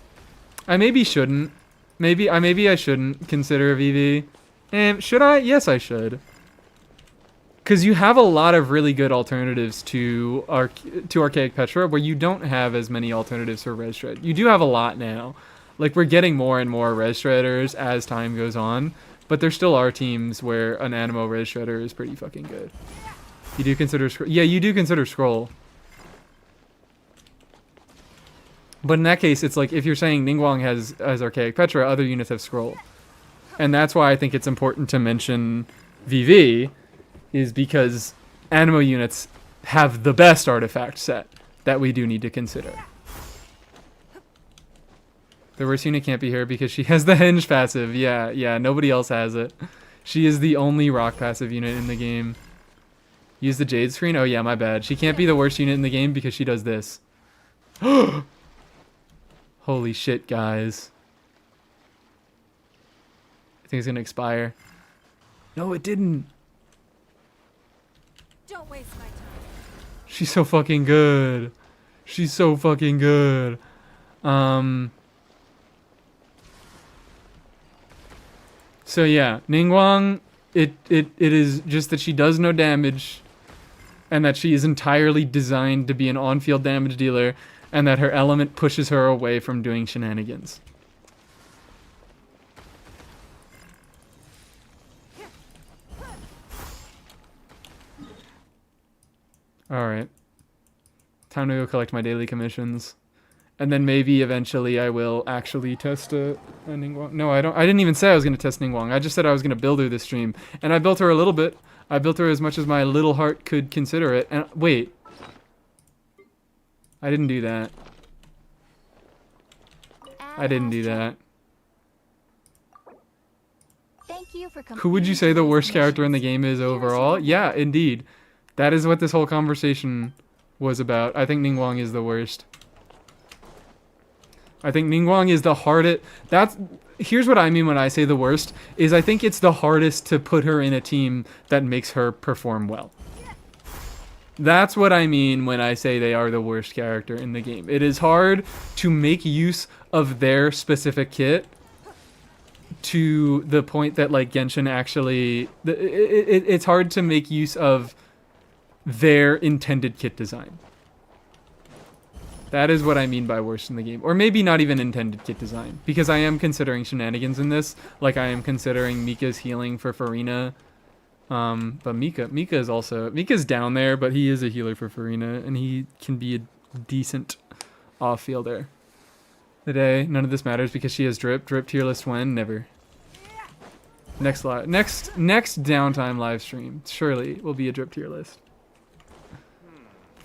I maybe shouldn't. Maybe I shouldn't consider a VV. Should I? Yes, I should. Because you have a lot of really good alternatives to Archaic Petra, where you don't have as many alternatives for Res Shred. You do have a lot now. Like, we're getting more and more Res Shredders as time goes on, but there still are teams where an Animo Res Shredder is pretty fucking good. You do consider yeah, you do consider Scroll. But in that case, it's like, if you're saying Ningguang has Archaic Petra, other units have Scroll. And that's why I think it's important to mention VV, is because Animo units have the best artifact set that we do need to consider. The worst unit can't be her because she has the Henge passive. Yeah, nobody else has it. She is the only rock passive unit in the game. Use the Jade screen? Oh yeah, my bad. She can't be the worst unit in the game because she does this. Holy shit, guys. I think it's gonna expire. No, it didn't. Don't waste my time. She's so fucking good. She's so fucking good. So yeah, Ningguang, it is just that she does no damage, and that she is entirely designed to be an on-field damage dealer, and that her element pushes her away from doing shenanigans. Alright. Time to go collect my daily commissions. And then maybe eventually I will actually test a Ningguang. No, I didn't even say I was going to test Ningguang. I just said I was going to build her this stream. And I built her a little bit. I built her as much as my little heart could consider it. And wait. I didn't do that. I didn't do that. Thank you for Who would you say the worst character in the game is overall? Yeah, indeed. That is what this whole conversation was about. I think Ningguang is the worst. I think Ningguang is the hardest. Here's what I mean when I say the worst, is I think it's the hardest to put her in a team that makes her perform well. That's what I mean when I say they are the worst character in the game. It is hard to make use of their specific kit to the point that, like, Genshin actually... It's hard to make use of their intended kit design. That is what I mean by worst in the game. Or maybe not even intended kit design. Because I am considering shenanigans in this. Like, I am considering Mika's healing for Farina. But Mika is also... Mika's down there, but he is a healer for Farina. And he can be a decent off-fielder. Today, none of this matters because she has drip. Drip tier list when? Never. Next downtime live stream. Surely will be a drip tier list.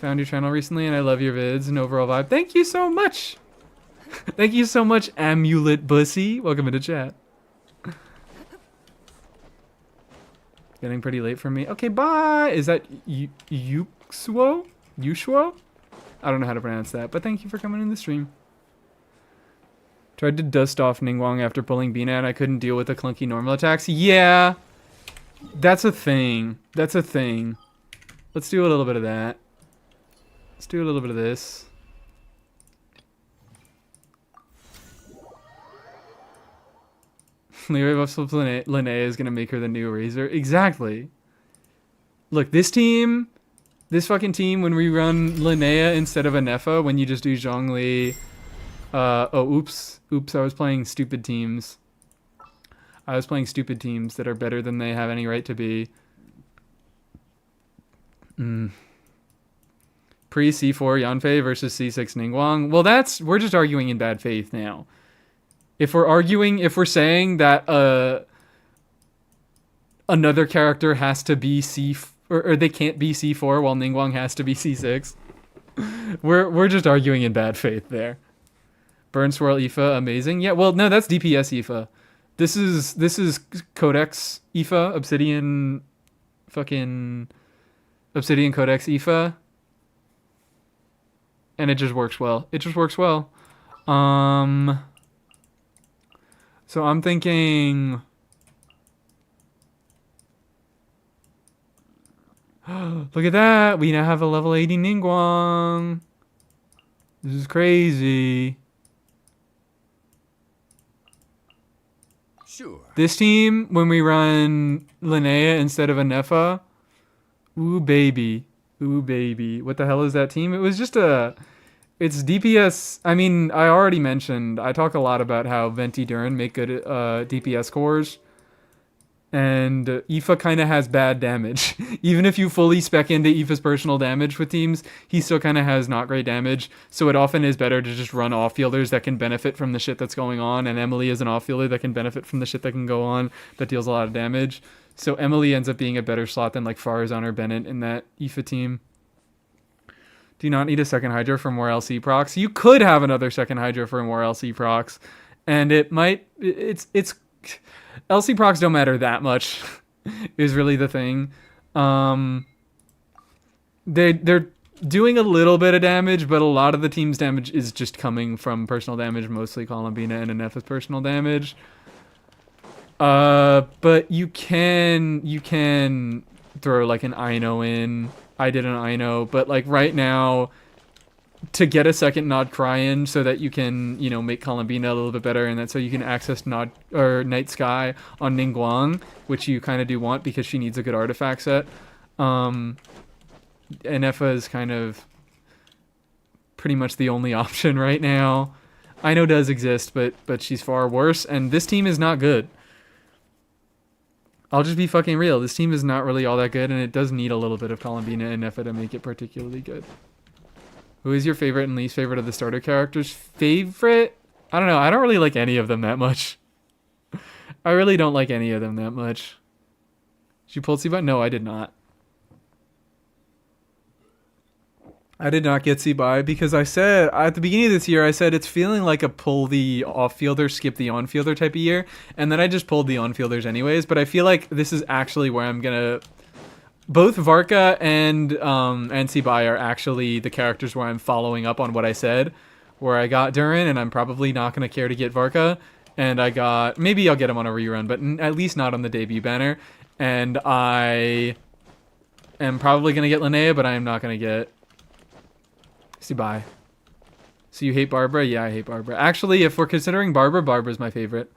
Found your channel recently and I love your vids and overall vibe. Thank you so much. Thank you so much, Amulet Bussy. Welcome into chat. Getting pretty late for me. Okay, bye. Is that Yuxuo? Yushuo? I don't know how to pronounce that, but thank you for coming in the stream. Tried to dust off Ningguang after pulling Bina and I couldn't deal with the clunky normal attacks. Yeah. That's a thing. That's a thing. Let's do a little bit of that. Let's do a little bit of this. Leeway buffs Linnea is going to make her the new Razor. Exactly. Look, this fucking team, when we run Linnea instead of a Nefa, when you just do Zhongli... oops, I was playing stupid teams. I was playing stupid teams that are better than they have any right to be. Pre C4 Yanfei versus C6 Ningguang. Well, we're just arguing in bad faith now. If we're saying that another character has to be or they can't be C4 while Ningguang has to be C6, we're just arguing in bad faith there. Burn Swirl Aoife, amazing. Yeah, well, no, that's DPS Aoife. This is Codex Aoife, Obsidian Codex Aoife. And it just works well. It just works well. So I'm thinking look at that. We now have a level 80 Ningguang. This is crazy. Sure. This team, when we run Linnea instead of a Nefa, ooh baby. Ooh baby. What the hell is that team? It was just it's DPS. I mean, I already mentioned, I talk a lot about how Venti Durin make good DPS cores. And Aoife kind of has bad damage. Even if you fully spec into Aoife's personal damage with teams, he still kind of has not great damage. So it often is better to just run off-fielders that can benefit from the shit that's going on. And Emily is an off-fielder that can benefit from the shit that can go on that deals a lot of damage. So Emily ends up being a better slot than like Farazan or Bennett in that Aoife team. Do you not need a second Hydra for more LC procs? You could have another second Hydra for more LC procs. And it might... It's LC procs don't matter that much is really the thing. They're doing a little bit of damage, but a lot of the team's damage is just coming from personal damage, mostly Columbina and Anepha's personal damage. But you can throw like an Ino in. I did an Ino, but like right now, to get a second Nod Cryin so that you can, make Columbina a little bit better, and that's so you can access Nod or Night Sky on Ningguang, which you kind of do want because she needs a good artifact set. Anefa is kind of pretty much the only option right now. Ino does exist, but she's far worse, and this team is not good. I'll just be fucking real. This team is not really all that good, and it does need a little bit of Columbina and Anefa to make it particularly good. Who is your favorite and least favorite of the starter characters? Favorite? I don't know. I don't really like any of them that much. I really don't like any of them that much. Did you pull C-Buy? No, I did not. I did not get C-Buy because I said, at the beginning of this year, I said it's feeling like a pull the off-fielder, skip the on-fielder type of year. And then I just pulled the on-fielders anyways. But I feel like this is actually where I'm going to... Both Varka and C-Buy are actually the characters where I'm following up on what I said. Where I got Durin, and I'm probably not going to care to get Varka. And I got... Maybe I'll get him on a rerun, but at least not on the debut banner. And I am probably going to get Linnea, but I am not going to get C-Buy. So you hate Barbara? Yeah, I hate Barbara. Actually, if we're considering Barbara, Barbara's my favorite.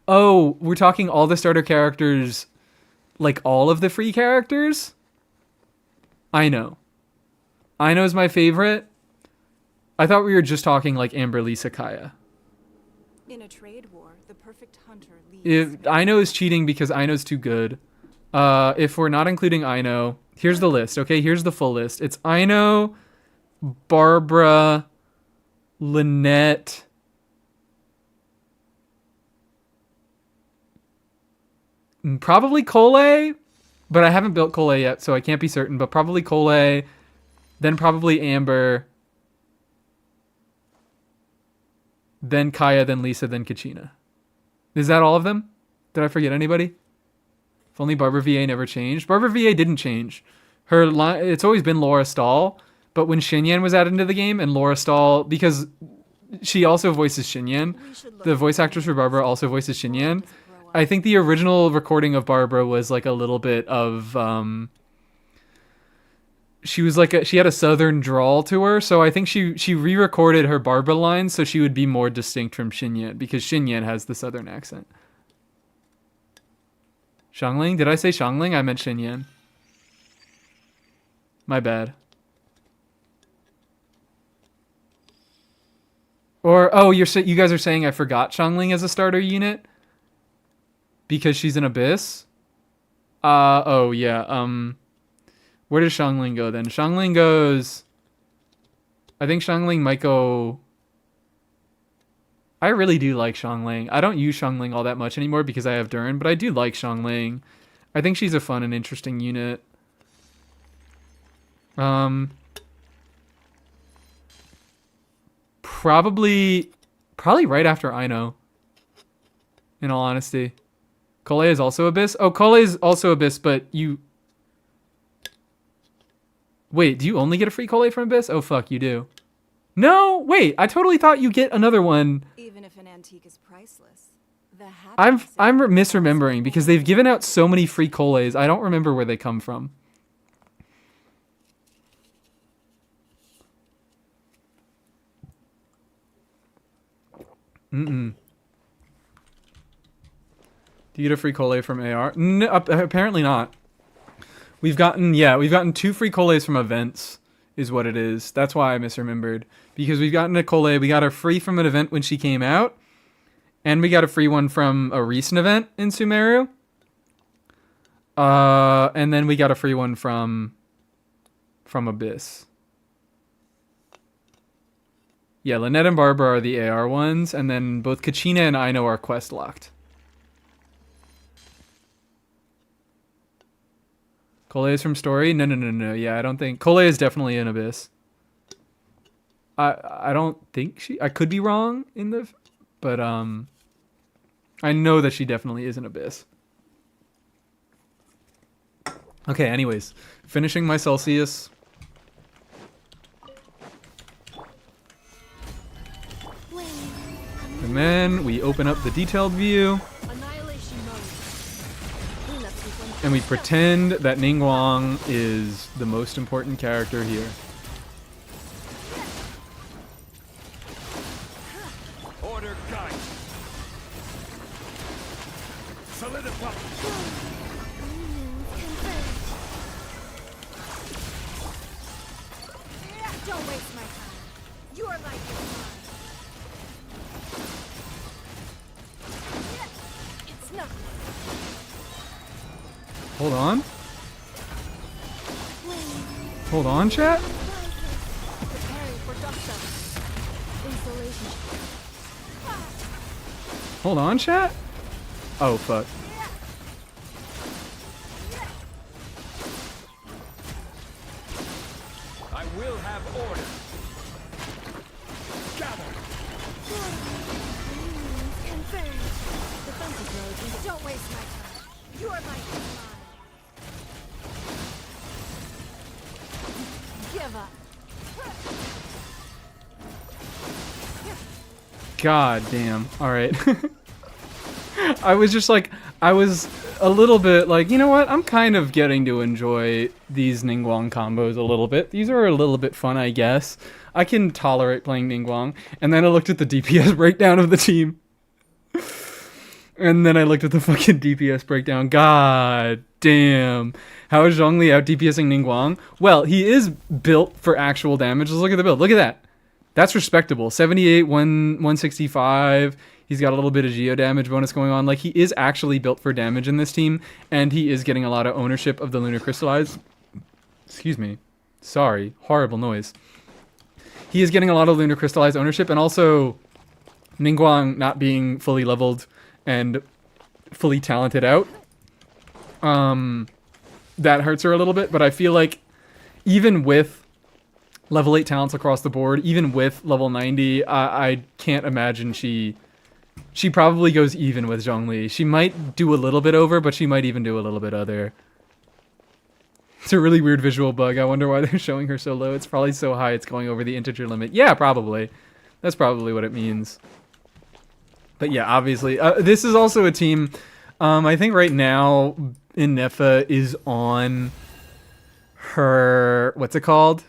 Oh, we're talking all the starter characters... Like all of the free characters? Ino's my favorite. I thought we were just talking like Amber, Lisa, Kaya. In a trade war, the perfect hunter leads. If Ino is cheating because Ino's too good. If we're not including Ino, here's the list, okay? Here's the full list. It's Ino, Barbara, Lynette, probably Cole, but I haven't built Cole yet, so I can't be certain, but probably Cole, then probably Amber, then Kaya, then Lisa, then Kachina. Is that all of them? Did I forget anybody? If only Barbara VA never changed. Barbara VA didn't change. Her line, it's always been Laura Stahl, but when Xinyan was added into the game, and Laura Stahl, because she also voices Xinyan, the voice actress for Barbara also voices Xinyan. I think the original recording of Barbara was like a little bit of she had a southern drawl to her, so I think she re-recorded her Barbara lines so she would be more distinct from Xinyan, because Xinyan has the southern accent. Xiangling? Did I say Xiangling? I meant Xinyan. My bad. Or you guys are saying I forgot Xiangling as a starter unit? Because she's an abyss? Oh, yeah. Where does Xiangling go then? Xiangling goes... I think Xiangling might go... I really do like Xiangling. I don't use Xiangling all that much anymore because I have Durin, but I do like Xiangling. I think she's a fun and interesting unit. Probably Probably right after Ino. In all honesty. Kole is also Abyss? Oh, Kole is also Abyss, but you... Wait, do you only get a free Kole from Abyss? Oh, fuck, you do. No, wait, I totally thought you get another one. Even if an antique is priceless, the I'm happiness misremembering because they've given out so many free Koles. I don't remember where they come from. Do you get a free Kole from AR? No, apparently not. We've gotten 2 free Koles from events, is what it is. That's why I misremembered. Because we've gotten a Kole, we got her free from an event when she came out, and we got a free one from a recent event in Sumeru. And then we got a free one from Abyss. Yeah, Lynette and Barbara are the AR ones, and then both Kachina and Ino are quest locked. Kole is from story? No. Yeah, I don't think... Kole is definitely in Abyss. I don't think she... I could be wrong in the... But, I know that she definitely is in Abyss. Okay, anyways. Finishing my Celsius. And then we open up the detailed view. Annihilation mode. Cleanup sequence. And we pretend that Ningguang is the most important character here. Order guide. Solidify. Don't waste my time. Your life is mine. It's nothing. Hold on. Hold on, chat. Preparing for dust-up. Installation. Hold on, chat. Oh, fuck. I will have order. Gather. Defensive mode. Don't waste my time. Your life is mine. Give up. God damn. Alright. I was just like, I was a little bit like, you know what? I'm kind of getting to enjoy these Ningguang combos a little bit. These are a little bit fun, I guess. I can tolerate playing Ningguang. And then I looked at the DPS breakdown of the team. And then I looked at the fucking DPS breakdown. God damn. How is Zhongli out DPSing Ningguang? Well, he is built for actual damage. Let's look at the build. Look at that. That's respectable. 78, 165. He's got a little bit of geo damage bonus going on. Like, he is actually built for damage in this team. And he is getting a lot of ownership of the Lunar Crystallized. Excuse me. Sorry. Horrible noise. He is getting a lot of Lunar Crystallized ownership. And also, Ningguang not being fully leveled and fully talented out. That hurts her a little bit, but I feel like even with level 8 talents across the board, even with level 90, I can't imagine she probably goes even with Zhongli. She might do a little bit over, but she might even do a little bit other. It's a really weird visual bug. I wonder why they're showing her so low. It's probably so high it's going over the integer limit. Yeah, probably. That's probably what it means. But yeah, obviously. This is also a team, I think right now, Inefa is on her... What's it called?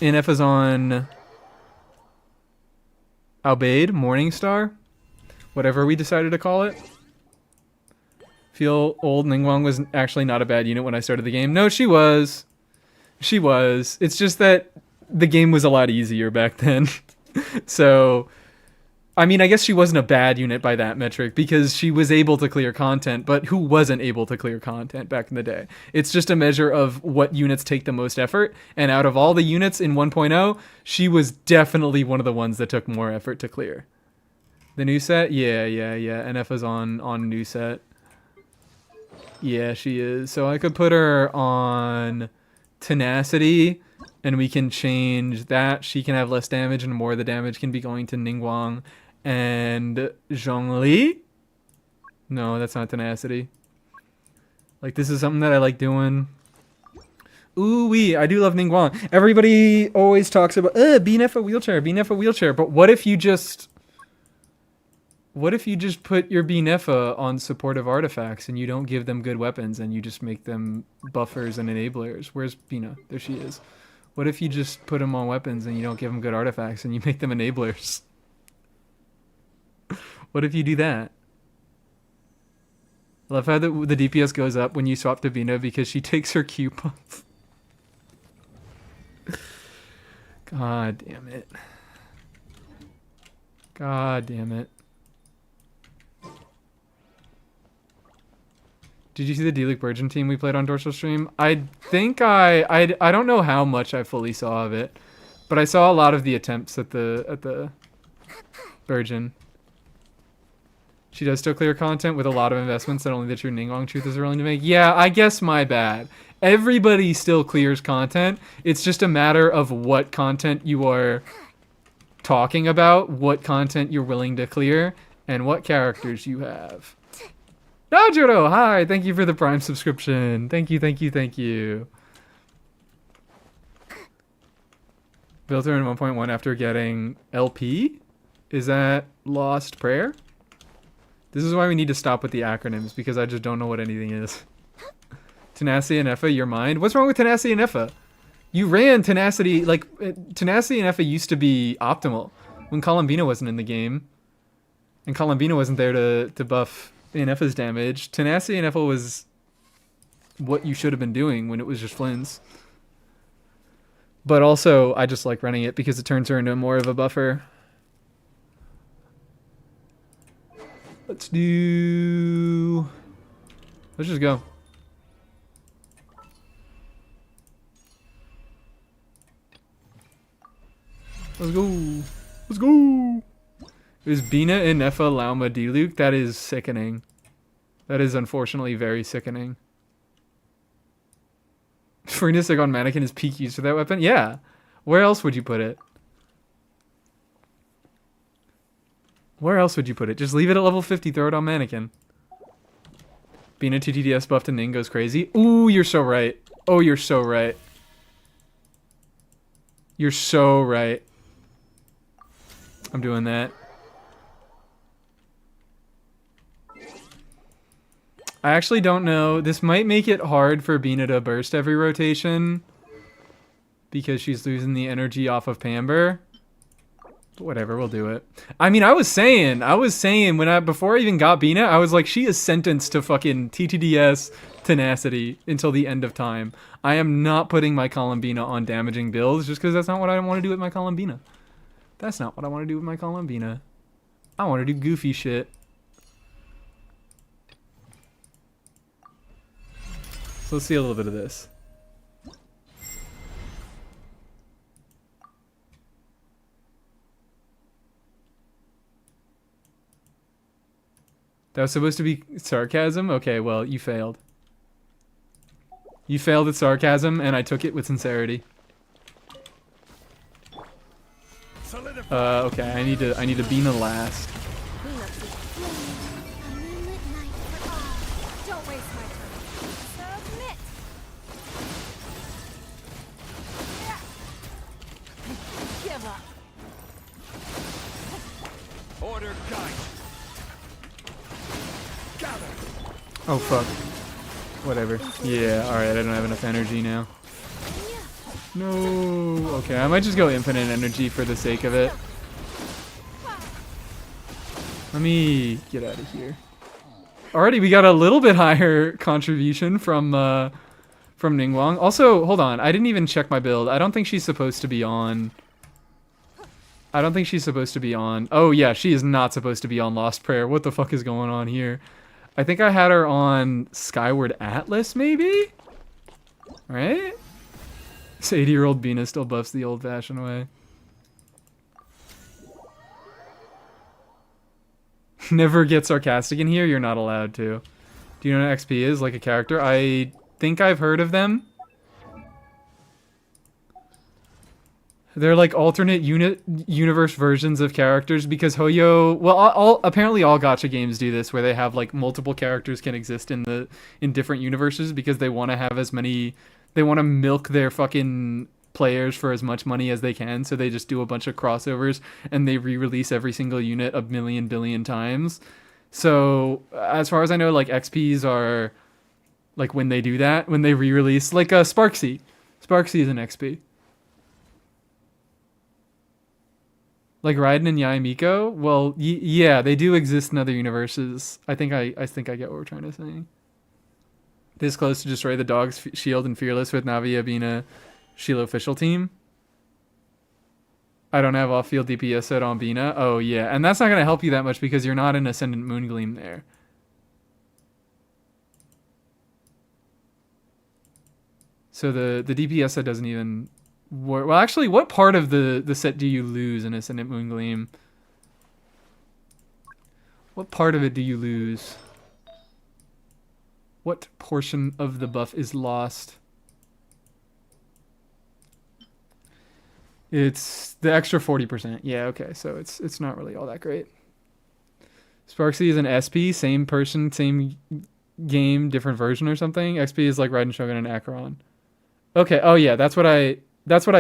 Inefa's on... Albaid? Morningstar? Whatever we decided to call it. Feel old. Ningguang was actually not a bad unit when I started the game. No, she was. She was. It's just that the game was a lot easier back then. So... I mean, I guess she wasn't a bad unit by that metric because she was able to clear content, but who wasn't able to clear content back in the day? It's just a measure of what units take the most effort, and out of all the units in 1.0, she was definitely one of the ones that took more effort to clear. The new set? Yeah. NF's on new set. Yeah, she is. So I could put her on Tenacity, And we can change that. She can have less damage, and more of the damage can be going to Ningguang and Zhongli. No, that's not tenacity. Like, this is something that I like doing. Ooh-wee, I do love Ningguang. Everybody always talks about, BNF a wheelchair, BNF a wheelchair. But what if you just... What if you just put your BNFA on supportive artifacts and you don't give them good weapons and you just make them buffers and enablers? Where's Bina? There she is. What if you just put them on weapons and you don't give them good artifacts and you make them enablers? What if you do that? I love how the DPS goes up when you swap to Bina because she takes her Q pump. God damn it. God damn it. Did you see the D-League Virgin team we played on Dorsal Stream? I think I don't know how much I fully saw of it, but I saw a lot of the attempts at the Virgin. She does still clear content with a lot of investments that only the true Ningguang truth is willing to make. Yeah, I guess my bad. Everybody still clears content. It's just a matter of what content you are talking about, what content you're willing to clear, and what characters you have. Najuro, hi! Thank you for the Prime subscription. Thank you, thank you, thank you. Built her in 1.1 after getting LP? Is that Lost Prayer? This is why we need to stop with the acronyms, because I just don't know what anything is. Tenacity and Effa, your mind? What's wrong with Tenacity and Effa? You ran Tenacity, like, Tenacity and Effa used to be optimal when Columbina wasn't in the game. And Columbina wasn't there to buff Effa's damage. Tenacity and Effa was what you should have been doing when it was just Flynn's. But also, I just like running it because it turns her into more of a buffer. Let's just go. Let's go. Let's go. Is Bina and Effa Lauma D-Luke? That is sickening. That is unfortunately very sickening. Freenus on Mannequin is peak use for that weapon? Yeah. Where else would you put it? Where else would you put it? Just leave it at level 50, throw it on Mannequin. Bina TTDS buff to Ning goes crazy. Ooh, you're so right. Oh, you're so right. You're so right. I'm doing that. I actually don't know. This might make it hard for Bina to burst every rotation because she's losing the energy off of Pamber. But whatever, we'll do it. I mean, I was saying before I even got Bina, I was like, she is sentenced to fucking TTDS tenacity until the end of time. I am not putting my Columbina on damaging builds just because that's not what I want to do with my Columbina. That's not what I want to do with my Columbina. I want to do goofy shit. So let's see a little bit of this. That was supposed to be sarcasm? Okay, well, you failed. You failed at sarcasm, and I took it with sincerity. Okay, I need to Bina last. A moonlit night for all. Don't waste my time. Submit. Give up. Order guide. Gather. Oh, fuck. Whatever. Yeah, alright, I don't have enough energy now. No. Okay, I might just go infinite energy for the sake of it. Let me get out of here. Alrighty, we got a little bit higher contribution from Ningguang. Also, hold on, I didn't even check my build. I don't think she's supposed to be on... Oh yeah, she is not supposed to be on Lost Prayer. What the fuck is going on here? I think I had her on Skyward Atlas, maybe? Right? This 80-year-old Bina still buffs the old-fashioned way. Never get sarcastic in here. You're not allowed to. Do you know what XP is? Like a character? I think I've heard of them. They're like alternate universe versions of characters because Hoyo. Well, apparently all gacha games do this, where they have like multiple characters can exist in different universes because they want to have as many. They want to milk their fucking players for as much money as they can, so they just do a bunch of crossovers and they re-release every single unit a million billion times. So as far as I know, like XPs are like when they do that, when they re-release, like Sparksy. Sparksy is an XP. Like Raiden and Yaimiko? Well, yeah, they do exist in other universes. I think I get what we're trying to say. This close to destroy the dog's shield and Fearless with Navi being a Shield official team. I don't have off-field DPS set on Bina. Oh, yeah. And that's not going to help you that much because you're not an Ascendant Moongleam there. So the DPS set doesn't even work. Well, actually, what part of the set do you lose in Ascendant Moongleam? What part of it do you lose? What portion of the buff is lost? It's the extra 40%. Yeah, okay. So it's not really all that great. Sparksy is an SP, same person, same game, different version or something. XP is like Raiden Shogun and Acheron. Okay. Oh yeah, that's what I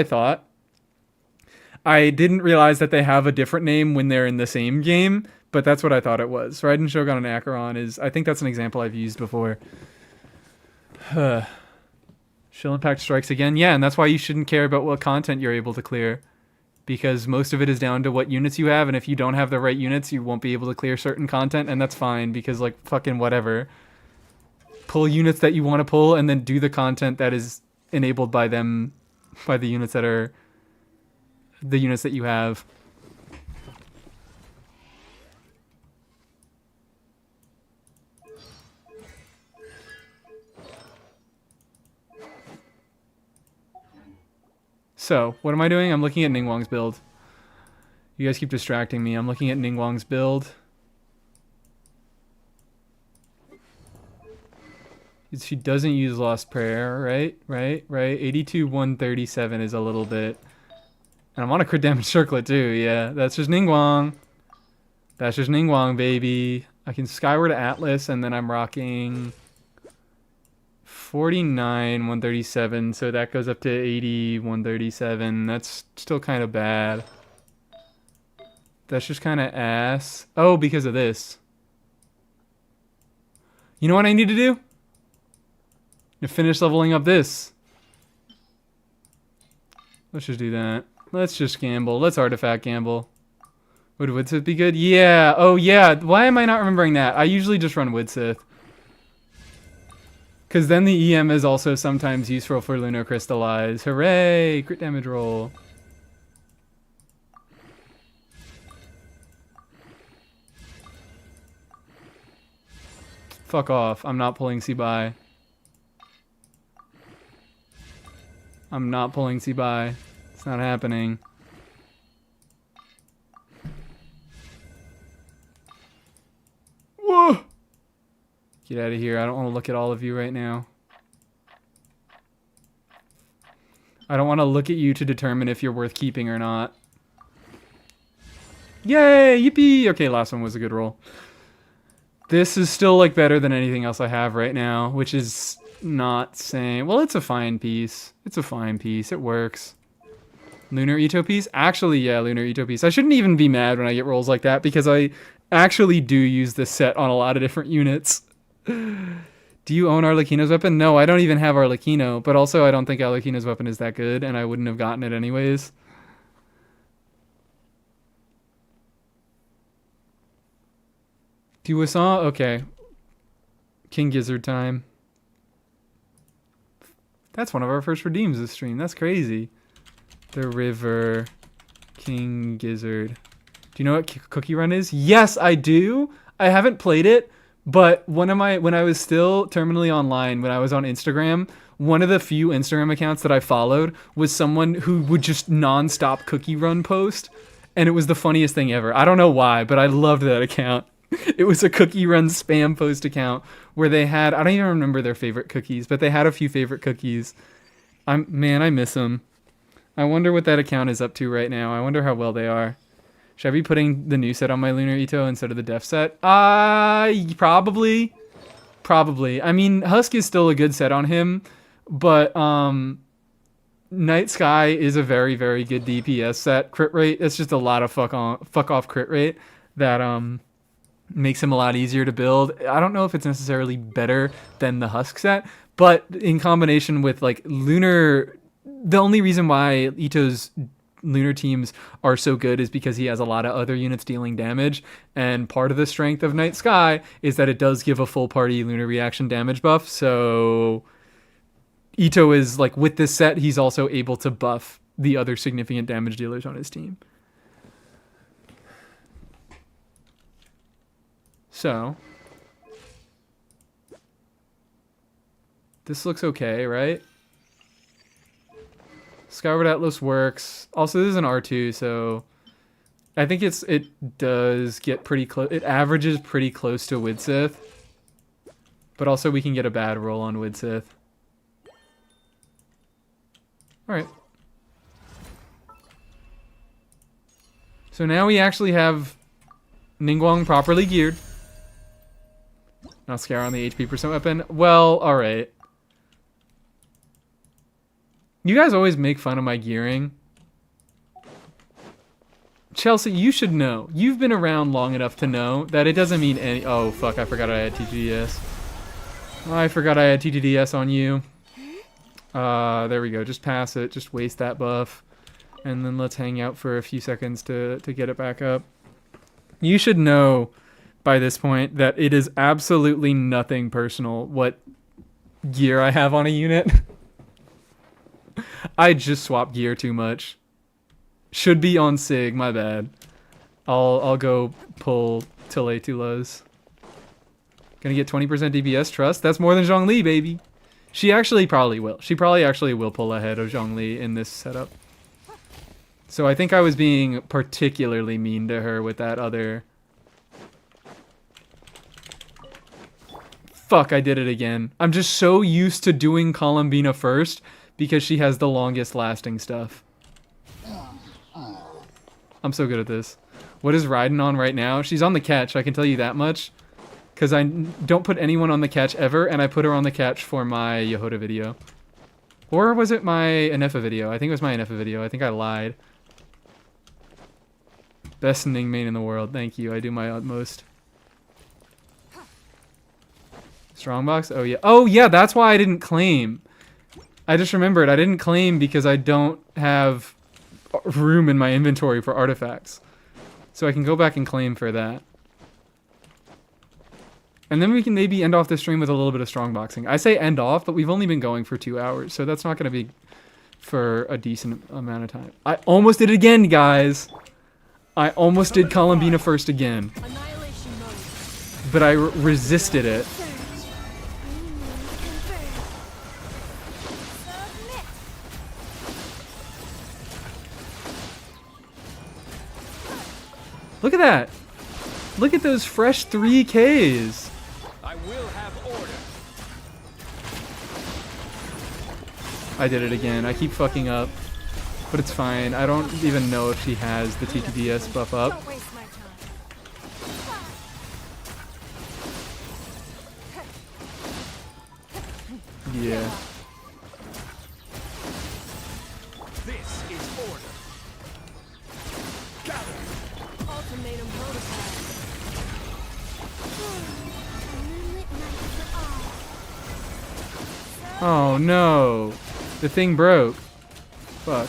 thought. I didn't realize that they have a different name when they're in the same game, but that's what I thought it was. Raiden Shogun and Acheron is, I think that's an example I've used before. Chill Impact strikes again. Yeah, and that's why you shouldn't care about what content you're able to clear. Because most of it is down to what units you have, and if you don't have the right units, you won't be able to clear certain content, and that's fine, because, like, fucking whatever. Pull units that you want to pull, and then do the content that is enabled by them, by the units that are the units that you have. So, what am I doing? I'm looking at Ningguang's build. You guys keep distracting me. I'm looking at Ningguang's build. She doesn't use Lost Prayer, right? 82, 137 is a little bit. And I'm on a crit damage circlet too, yeah. That's just Ningguang. That's just Ningguang, baby. I can Skyward Atlas, and then I'm rocking 49, 137, so that goes up to 80, 137. That's still kind of bad. That's just kind of ass. Oh, because of this. You know what I need to do? To finish leveling up this. Let's just do that. Let's just gamble. Let's artifact gamble. Would Widsith be good? Yeah. Oh, yeah. Why am I not remembering that? I usually just run Widsith. Because then the EM is also sometimes useful for Lunar Crystallize. Hooray! Crit damage roll. Fuck off. I'm not pulling C-Buy. I'm not pulling C-Buy. It's not happening. Whoa! Get out of here. I don't want to look at all of you right now. I don't want to look at you to determine if you're worth keeping or not. Yay! Yippee! Okay, last one was a good roll. This is still like better than anything else I have right now, which is not saying... Well, it's a fine piece. It's a fine piece. It works. Lunar Ito piece? Actually, yeah, Lunar Ito piece. I shouldn't even be mad when I get rolls like that because I actually do use this set on a lot of different units. Do you own Arlecchino's weapon? No, I don't even have Arlecchino, but also I don't think Arlecchino's weapon is that good, and I wouldn't have gotten it anyways. Duosan? Okay. King Gizzard time. That's one of our first redeems this stream. That's crazy. The River. King Gizzard. Do you know what Cookie Run is? Yes, I do. I haven't played it. But when I was still terminally online, when I was on Instagram, one of the few Instagram accounts that I followed was someone who would just non-stop Cookie Run post, and it was the funniest thing ever. I don't know why, but I loved that account. It was a Cookie Run spam post account where they had, I don't even remember their favorite cookies, but they had a few favorite cookies. Man, I miss them. I wonder what that account is up to right now. I wonder how well they are. Should I be putting the new set on my Lunar Ito instead of the Def set? Probably. Probably. I mean, Husk is still a good set on him, but Night Sky is a very, very good DPS set. Crit rate, it's just a lot of fuck off crit rate that makes him a lot easier to build. I don't know if it's necessarily better than the Husk set, but in combination with like Lunar, the only reason why Ito's Lunar teams are so good is because he has a lot of other units dealing damage, and part of the strength of Night Sky is that it does give a full party Lunar reaction damage buff. So Ito is like, with this set, he's also able to buff the other significant damage dealers on his team. So this looks okay, right? Skyward Atlas works. Also, this is an R2, so I think it does get pretty close. It averages pretty close to Widsith, but also we can get a bad roll on Widsith. All right. So now we actually have Ningguang properly geared. Now Scar on the HP percent weapon. Well, all right. You guys always make fun of my gearing. Chelsea, you should know. You've been around long enough to know that it doesn't mean any... Oh, fuck, I forgot I had TTDS. I forgot I had TTDS on you. There we go. Just pass it. Just waste that buff. And then let's hang out for a few seconds to get it back up. You should know by this point that it is absolutely nothing personal what gear I have on a unit. I just swap gear too much. Should be on Sig, my bad. I'll go pull Tile Tulos. Gonna get 20% DPS trust. That's more than Zhongli, baby. She actually probably will. She probably actually will pull ahead of Zhongli in this setup. So I think I was being particularly mean to her with that other... Fuck, I did it again. I'm just so used to doing Columbina first because she has the longest lasting stuff. I'm so good at this. What is Raiden on right now? She's on the catch, I can tell you that much. Because I don't put anyone on the catch ever, and I put her on the catch for my Yehoda video. Or was it my Anefa video? I think it was my Anefa video. I think I lied. Best Ning main in the world. Thank you. I do my utmost. Strongbox? Oh, yeah. Oh, yeah, that's why I didn't claim. I just remembered. I didn't claim because I don't have room in my inventory for artifacts. So I can go back and claim for that. And then we can maybe end off the stream with a little bit of strongboxing. I say end off, but we've only been going for 2 hours, so that's not going to be for a decent amount of time. I almost did it again, guys. I almost did Columbina first again. But I resisted it. Look at that. Look at those fresh 3Ks. I will have order. I did it again. I keep fucking up. But it's fine. I don't even know if she has the TTDS buff up. Don't waste my time. Yeah. This is order. Gather. Ultimatum protocol. Moonlit night for all. Oh no. The thing broke. Fuck.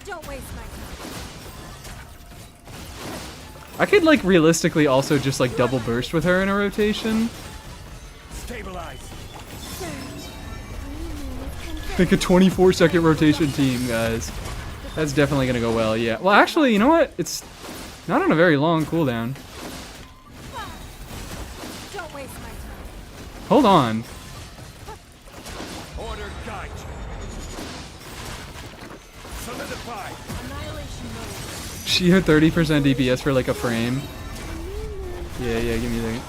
Don't waste my time. I could like realistically also just like double burst with her in a rotation. Stabilize. Like a 24-second rotation team, guys. That's definitely gonna go well, yeah. Well, actually, you know what? It's not on a very long cooldown. Don't waste my time. Hold on. Order guide. Solidify. Annihilation mode. She had 30% DPS for like a frame. Yeah, give me that.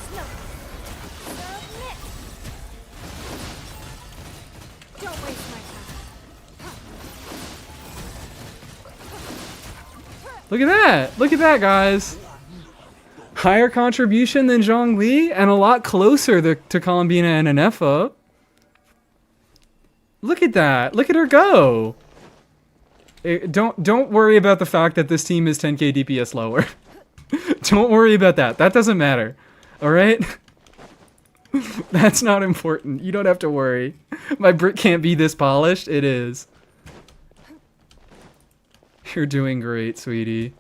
Don't waste my time. Look at that. Look at that, guys. Higher contribution than Zhongli and a lot closer to Colombina and Anefa. Look at that. Look at her go. Don't worry about the fact that this team is 10k DPS lower. Don't worry about that. That doesn't matter. All right? That's not important. You don't have to worry. My brick can't be this polished. It is. You're doing great, sweetie.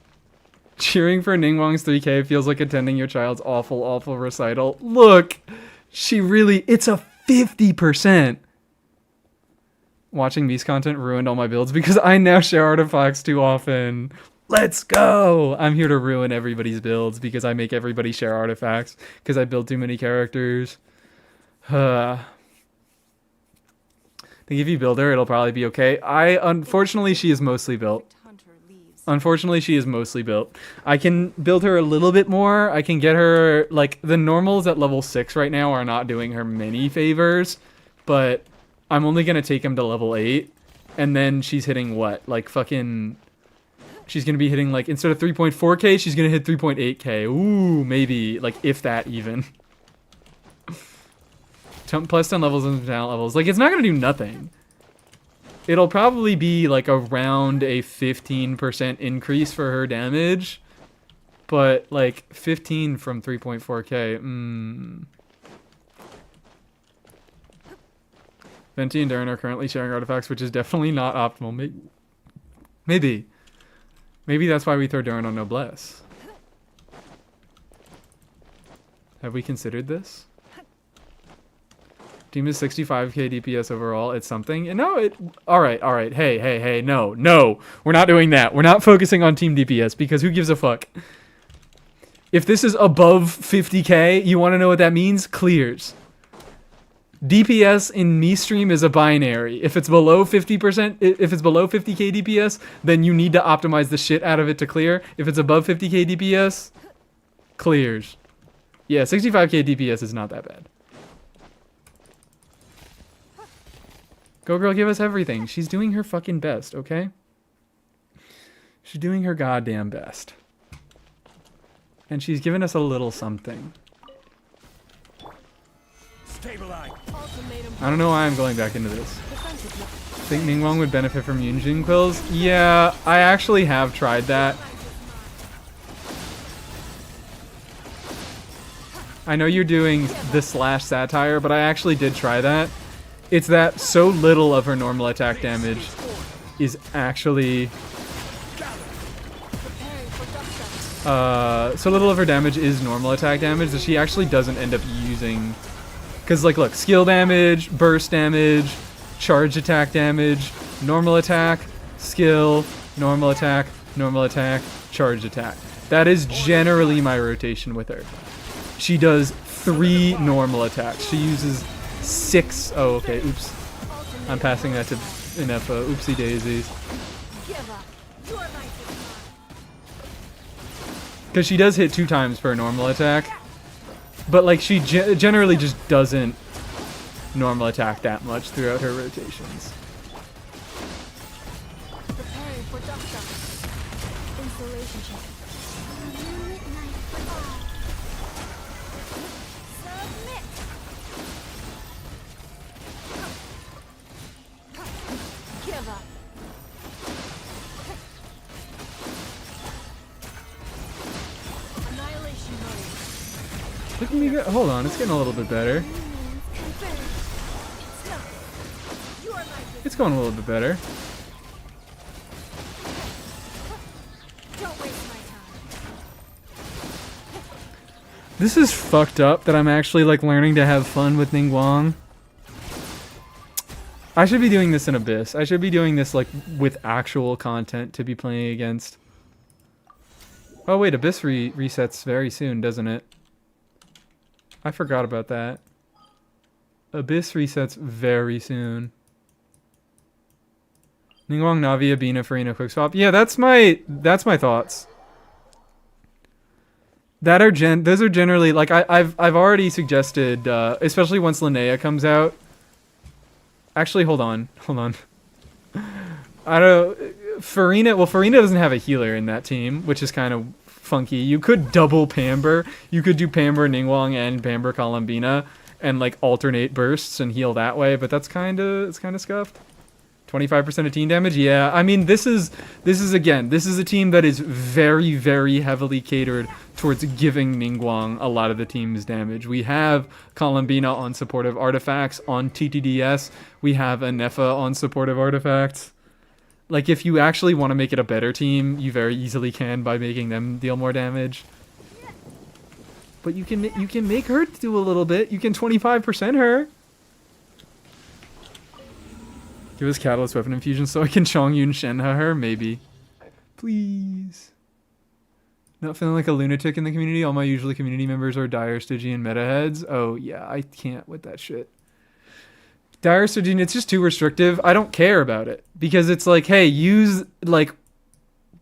Cheering for Ningguang's 3k feels like attending your child's awful, awful recital. Look! She really... It's a 50%. Watching Mies content ruined all my builds because I now share artifacts too often. Let's go! I'm here to ruin everybody's builds because I make everybody share artifacts because I build too many characters. I think if you build her, it'll probably be okay. Unfortunately, she is mostly built. Hunter leaves. Unfortunately, she is mostly built. I can build her a little bit more. I can get her, like, the normals at level 6 right now are not doing her many favors, but I'm only going to take him to level 8, and then she's hitting what? Like, fucking... She's going to be hitting, like, instead of 3.4k, she's going to hit 3.8k. Ooh, maybe, like, if that even. Plus 10 levels and talent levels. Like, it's not going to do nothing. It'll probably be, like, around a 15% increase for her damage. But, like, 15 from 3.4k. Venti and Darren are currently sharing artifacts, which is definitely not optimal. Maybe. Maybe that's why we throw Darren on Noblesse. Have we considered this? Team is 65k DPS overall. It's something. And no, it... Alright. Hey. No. We're not doing that. We're not focusing on team DPS because who gives a fuck? If this is above 50k, you want to know what that means? Clears. DPS in me stream is a binary. If it's below 50%, if it's below 50k DPS, then you need to optimize the shit out of it to clear. If it's above 50k DPS, clears. Yeah, 65k DPS is not that bad. Go girl, give us everything. She's doing her fucking best, okay? She's doing her goddamn best. And she's given us a little something. Stabilize. I don't know why I'm going back into this. Think Ningguang would benefit from Yunjin quills? Yeah, I actually have tried that. I know you're doing the slash satire, but I actually did try that. It's that so little of her normal attack damage is actually... so little of her damage is normal attack damage that she actually doesn't end up using... Because, like, look, skill damage, burst damage, charge attack damage, normal attack, skill, normal attack, charge attack. That is generally my rotation with her. She does 3 normal attacks. She uses 6... Oh, okay, oops. I'm passing that to Inefa. Oopsie daisies. Because she does hit 2 times per normal attack. But, like, she generally just doesn't normal attack that much throughout her rotations. Preparing for duck. Installation check. Moonlit night for all. Submit. Give up. Annihilation mode. Look at me go. Hold on, it's getting a little bit better. It's going a little bit better. Don't waste my time. This is fucked up that I'm actually, like, learning to have fun with Ningguang. I should be doing this in Abyss. I should be doing this, like, with actual content to be playing against. Oh, wait, Abyss resets very soon, doesn't it? I forgot about that. Abyss resets very soon. Ningguang, Navia, Bina, Farina, quick swap. Yeah, that's my thoughts. Those are generally, like, I've already suggested, especially once Linnea comes out. Actually, hold on. Farina, well, Farina doesn't have a healer in that team, which is kind of funky. You could double Pamber. You could do Pamber Ningguang and Pamber Columbina and like alternate bursts and heal that way, but it's kind of scuffed. 25% of team damage. Yeah, I mean this is a team that is very, very heavily catered towards giving Ningguang a lot of the team's damage. We have Columbina on supportive artifacts on TTDS. We have Anefa on supportive artifacts. Like, if you actually want to make it a better team, you very easily can by making them deal more damage. But you can make her do a little bit. You can 25% her. Give us Catalyst Weapon Infusion so I can Chongyun Shenhe her? Maybe. Please. Not feeling like a lunatic in the community. All my usual community members are dire, Stygian meta heads. Oh, yeah, I can't with that shit. Dire Stygian, it's just too restrictive. I don't care about it. Because it's like, hey, use like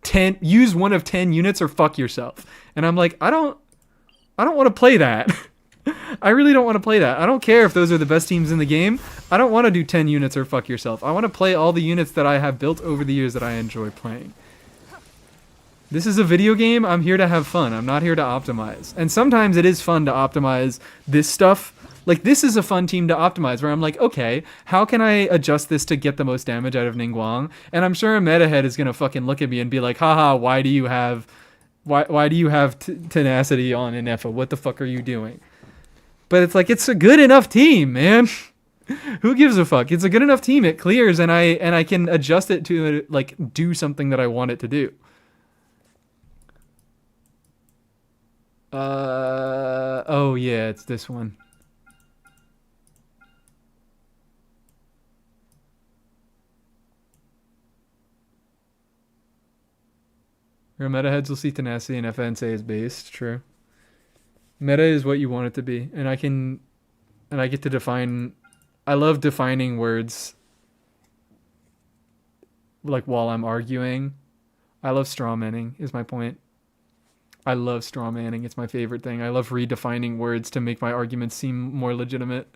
10, use one of 10 units or fuck yourself. And I'm like, I don't want to play that. I really don't want to play that. I don't care if those are the best teams in the game. I don't want to do 10 units or fuck yourself. I want to play all the units that I have built over the years that I enjoy playing. This is a video game. I'm here to have fun. I'm not here to optimize. And sometimes it is fun to optimize this stuff. Like, this is a fun team to optimize where I'm like, okay, how can I adjust this to get the most damage out of Ningguang? And I'm sure a meta head is going to fucking look at me and be like, haha, why do you have tenacity on Anefa? What the fuck are you doing? But it's like, it's a good enough team, man. Who gives a fuck? It's a good enough team. It clears, and I can adjust it to like do something that I want it to do. Oh yeah, it's this one. Your meta heads will see tenacity and FNSA is based. True. Meta is what you want it to be, and I get to define. I love defining words. Like while I'm arguing, I love strawmanning. Is my point. I love strawmanning. It's my favorite thing. I love redefining words to make my arguments seem more legitimate.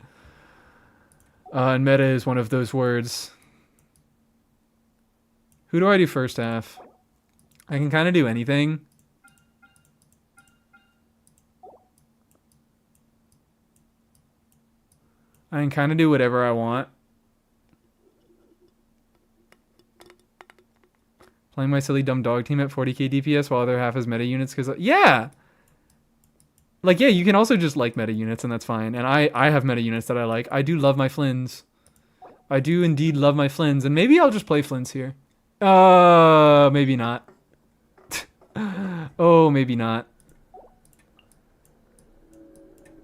And meta is one of those words. Who do I do first half? I can kind of do anything. I can kind of do whatever I want. Playing my silly dumb dog team at 40k DPS while other half is meta units because, yeah! Like, yeah, you can also just like meta units and that's fine. And I have meta units that I like. I do love my Flins. I do indeed love my Flins. And maybe I'll just play Flins here. Maybe not. Oh, maybe not.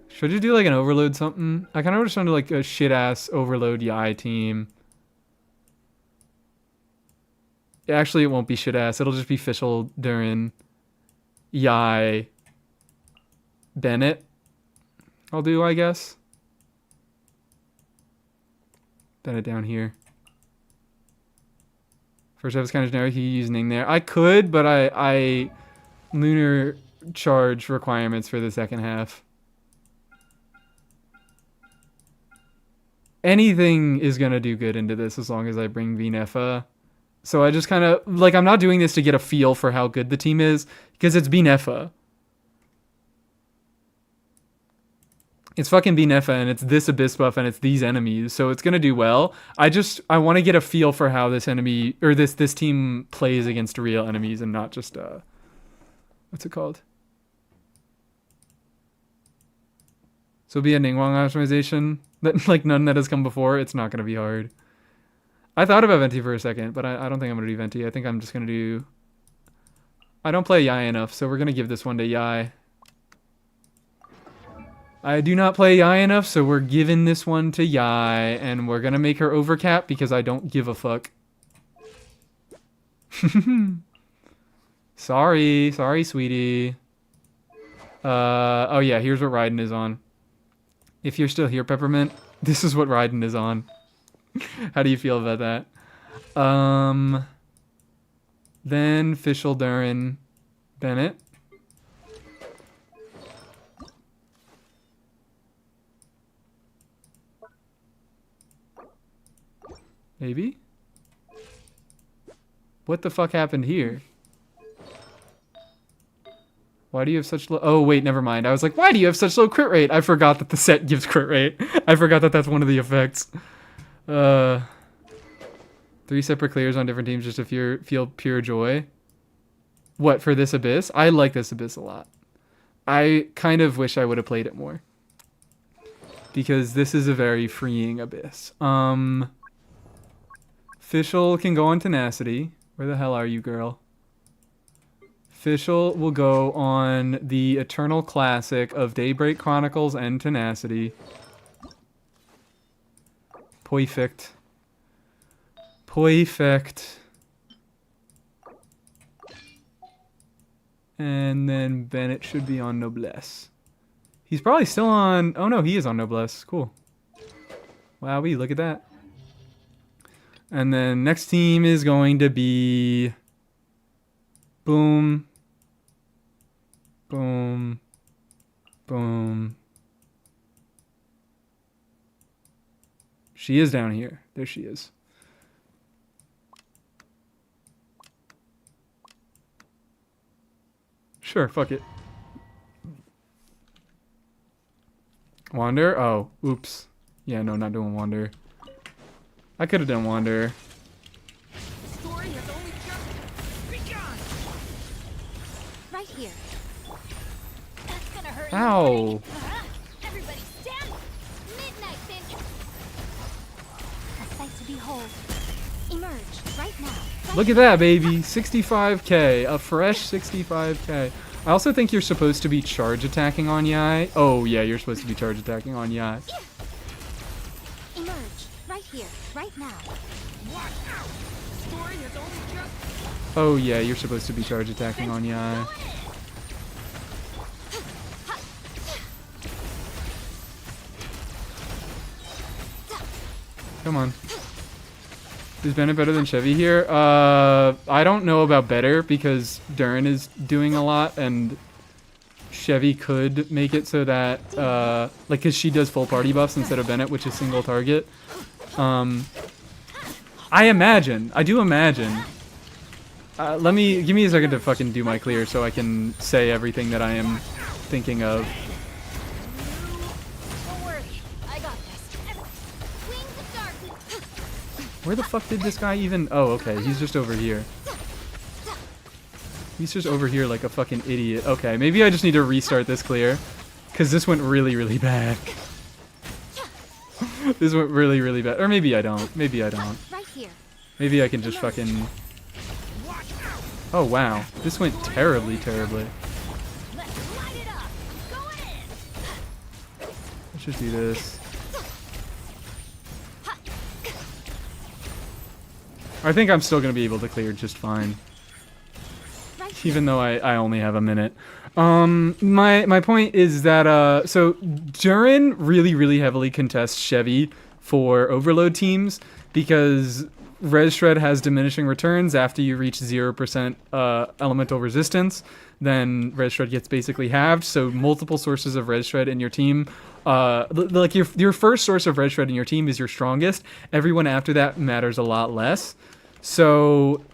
Should I just do like an overload something? I kind of just want to do like a shit ass overload Yai team. Actually, it won't be shit ass. It'll just be Fischl, Durin, Yai, Bennett. I'll do, I guess. Bennett down here. First half is kind of generic. You use Ning there. I could, but I lunar charge requirements for the second half. Anything is going to do good into this as long as I bring Vnefa. So I just kind of, like, I'm not doing this to get a feel for how good the team is, because it's Vnefa. It's fucking Vnefa, and it's this Abyss buff, and it's these enemies, so it's going to do well. I want to get a feel for how this enemy, or this team plays against real enemies, and not just, what's it called? So be a Ningguang optimization, that, like, none that has come before. It's not going to be hard. I thought about Venti for a second, but I don't think I'm going to do Venti. I think I'm just going to do... I don't play Yai enough, so we're going to give this one to Yai. I do not play Yai enough, so we're giving this one to Yai, and we're going to make her overcap because I don't give a fuck. Sorry, sweetie. Oh yeah, here's what Raiden is on. If you're still here, Peppermint, this is what Raiden is on. How do you feel about that? Then Fischl, Durin, Bennett. Maybe? What the fuck happened here? Why do you have such low... Oh, wait, never mind. I was like, why do you have such low crit rate? I forgot that the set gives crit rate. I forgot that that's one of the effects. 3 separate clears on different teams just to feel pure joy. What, for this Abyss? I like this Abyss a lot. I kind of wish I would have played it more. Because this is a very freeing Abyss. Fischl can go on Tenacity. Where the hell are you, girl? Fischl will go on the Eternal Classic of Daybreak Chronicles and Tenacity. Perfect. Perfect. And then Bennett should be on Noblesse. He's probably still on... Oh no, he is on Noblesse. Cool. Wowee, look at that. And then next team is going to be... Boom. Boom. Boom. She is down here. There she is. Sure, fuck it. Wander? Oh, oops. Yeah, no, not doing Wander. I could have done Wander. Story has only just begun. Right here. That's gonna hurt. Ow. Everybody stand. Midnight Finch. A sight to behold. Emerge right now. Look at that, baby. 65k. A fresh 65k. I also think you're supposed to be charge attacking on Yai. Oh, yeah, you're supposed to be charge attacking on Yai. Emerge right here, right now. Watch out! Story has only just... Oh, yeah, you're supposed to be charge attacking on Yai. Come on. Is Bennett better than Chevy here? I don't know about better because Durin is doing a lot and Chevy could make it so that, like, because she does full party buffs instead of Bennett, which is single target. I do imagine. Give me a second to fucking do my clear so I can say everything that I am thinking of. Don't worry, I got this. Wings of darkness. Where the fuck did this guy even... Oh, okay. He's just over here. He's just over here like a fucking idiot. Okay, maybe I just need to restart this clear. Because this went really, really bad. This went really, really bad. Or maybe I don't. Maybe I don't. Right here. Maybe I can just fucking... Oh, wow. This went terribly, terribly. Let's light it up. Going in. Let's just do this. I think I'm still going to be able to clear just fine. Even though I only have a minute. My point is that, so Durin really, really heavily contests Chevy for overload teams because Res Shred has diminishing returns after you reach 0% elemental resistance. Then Res Shred gets basically halved, so multiple sources of Res Shred in your team. Like your first source of Res Shred in your team is your strongest. Everyone after that matters a lot less. So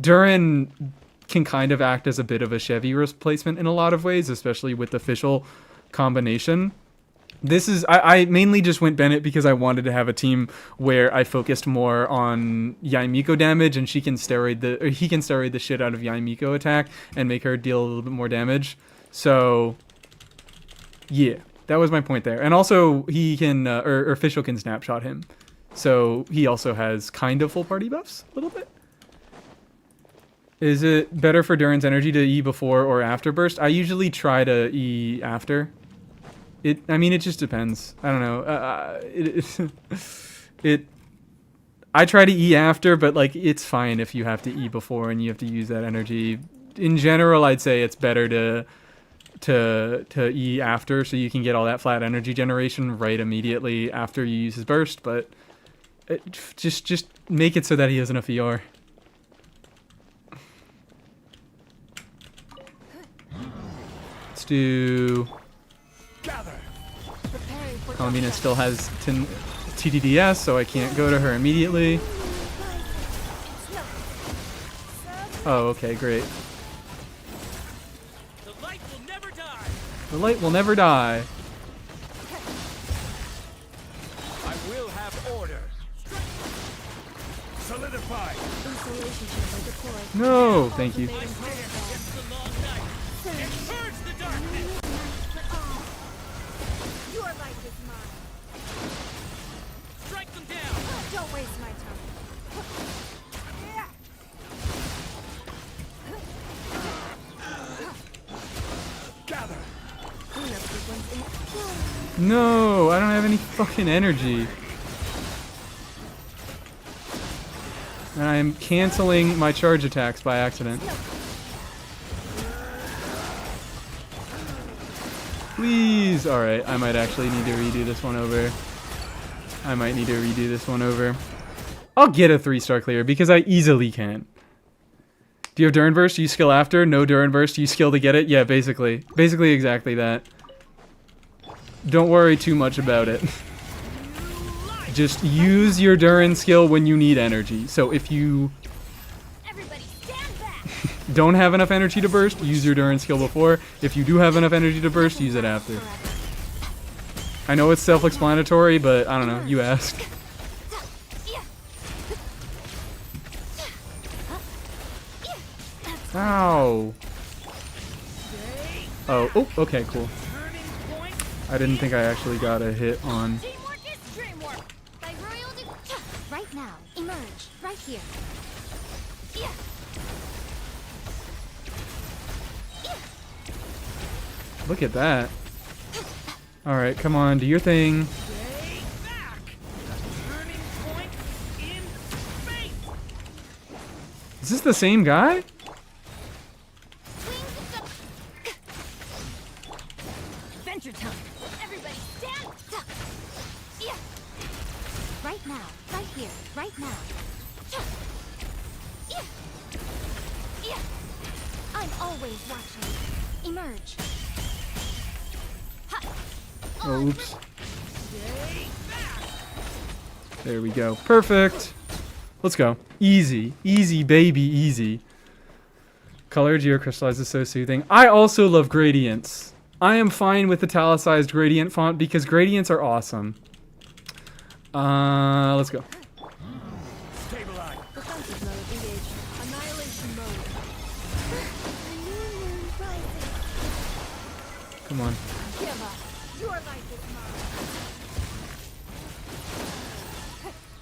Durin can kind of act as a bit of a Chevy replacement in a lot of ways, especially with the Fischl combination. This is I mainly just went Bennett because I wanted to have a team where I focused more on Yai Miko damage and he can steroid the shit out of Yai Miko attack and make her deal a little bit more damage. So yeah, that was my point there. And also he can or Fischl can snapshot him. So he also has kind of full party buffs a little bit. Is it better for Durin's energy to E before or after burst? I usually try to E after. I mean, it just depends. I don't know. I try to E after, but like it's fine if you have to E before and you have to use that energy. In general, I'd say it's better to E after, so you can get all that flat energy generation right immediately after you use his burst. But just make it so that he has enough ER. Let's do... Almina still has TDDS, so I can't go to her immediately. Oh, okay, great. The light will never die. The light will never die. I will have order. Solidify. Insulation chamber deployed. No, thank you. I stand against the long night and purge the darkness. Your life is mine. Strike them down. Don't waste my time. Gather. Cleanup sequence in. No, I don't have any fucking energy. And I'm canceling my charge attacks by accident. Please. Alright, I might actually need to redo this one over. I'll get a 3-star clear because I easily can. Do you have Durin Burst? Do you skill after? No Durin Burst. Do you skill to get it? Yeah, basically. Basically exactly that. Don't worry too much about it. Just use your Durin skill when you need energy. So if you Everybody stand back! don't have enough energy to burst, use your Durin skill before. If you do have enough energy to burst, use it after. I know it's self-explanatory, but I don't know. You ask. Ow. Oh, okay, cool. Turning point. I didn't think I actually got a hit on... Teamwork is dreamwork! By royal right now, emerge, right here. Yeah. Look at that. Alright, come on, do your thing. Stay back. Turning point in space. Is this the same guy? Adventure time! Everybody stand up! Yeah. Right now, right here, right now. Yeah. Yeah. I'm always watching. Emerge. Ha. Oh, oops. Stay back. There we go. Perfect. Let's go. Easy. Easy, baby, easy. Color geocrystallize is so soothing. I also love gradients. I am fine with italicized gradient font because gradients are awesome. Let's go. Stabilize. Defensive mode engaged. Annihilation mode. A new moon rises. Come on. Give up. Your life is mine.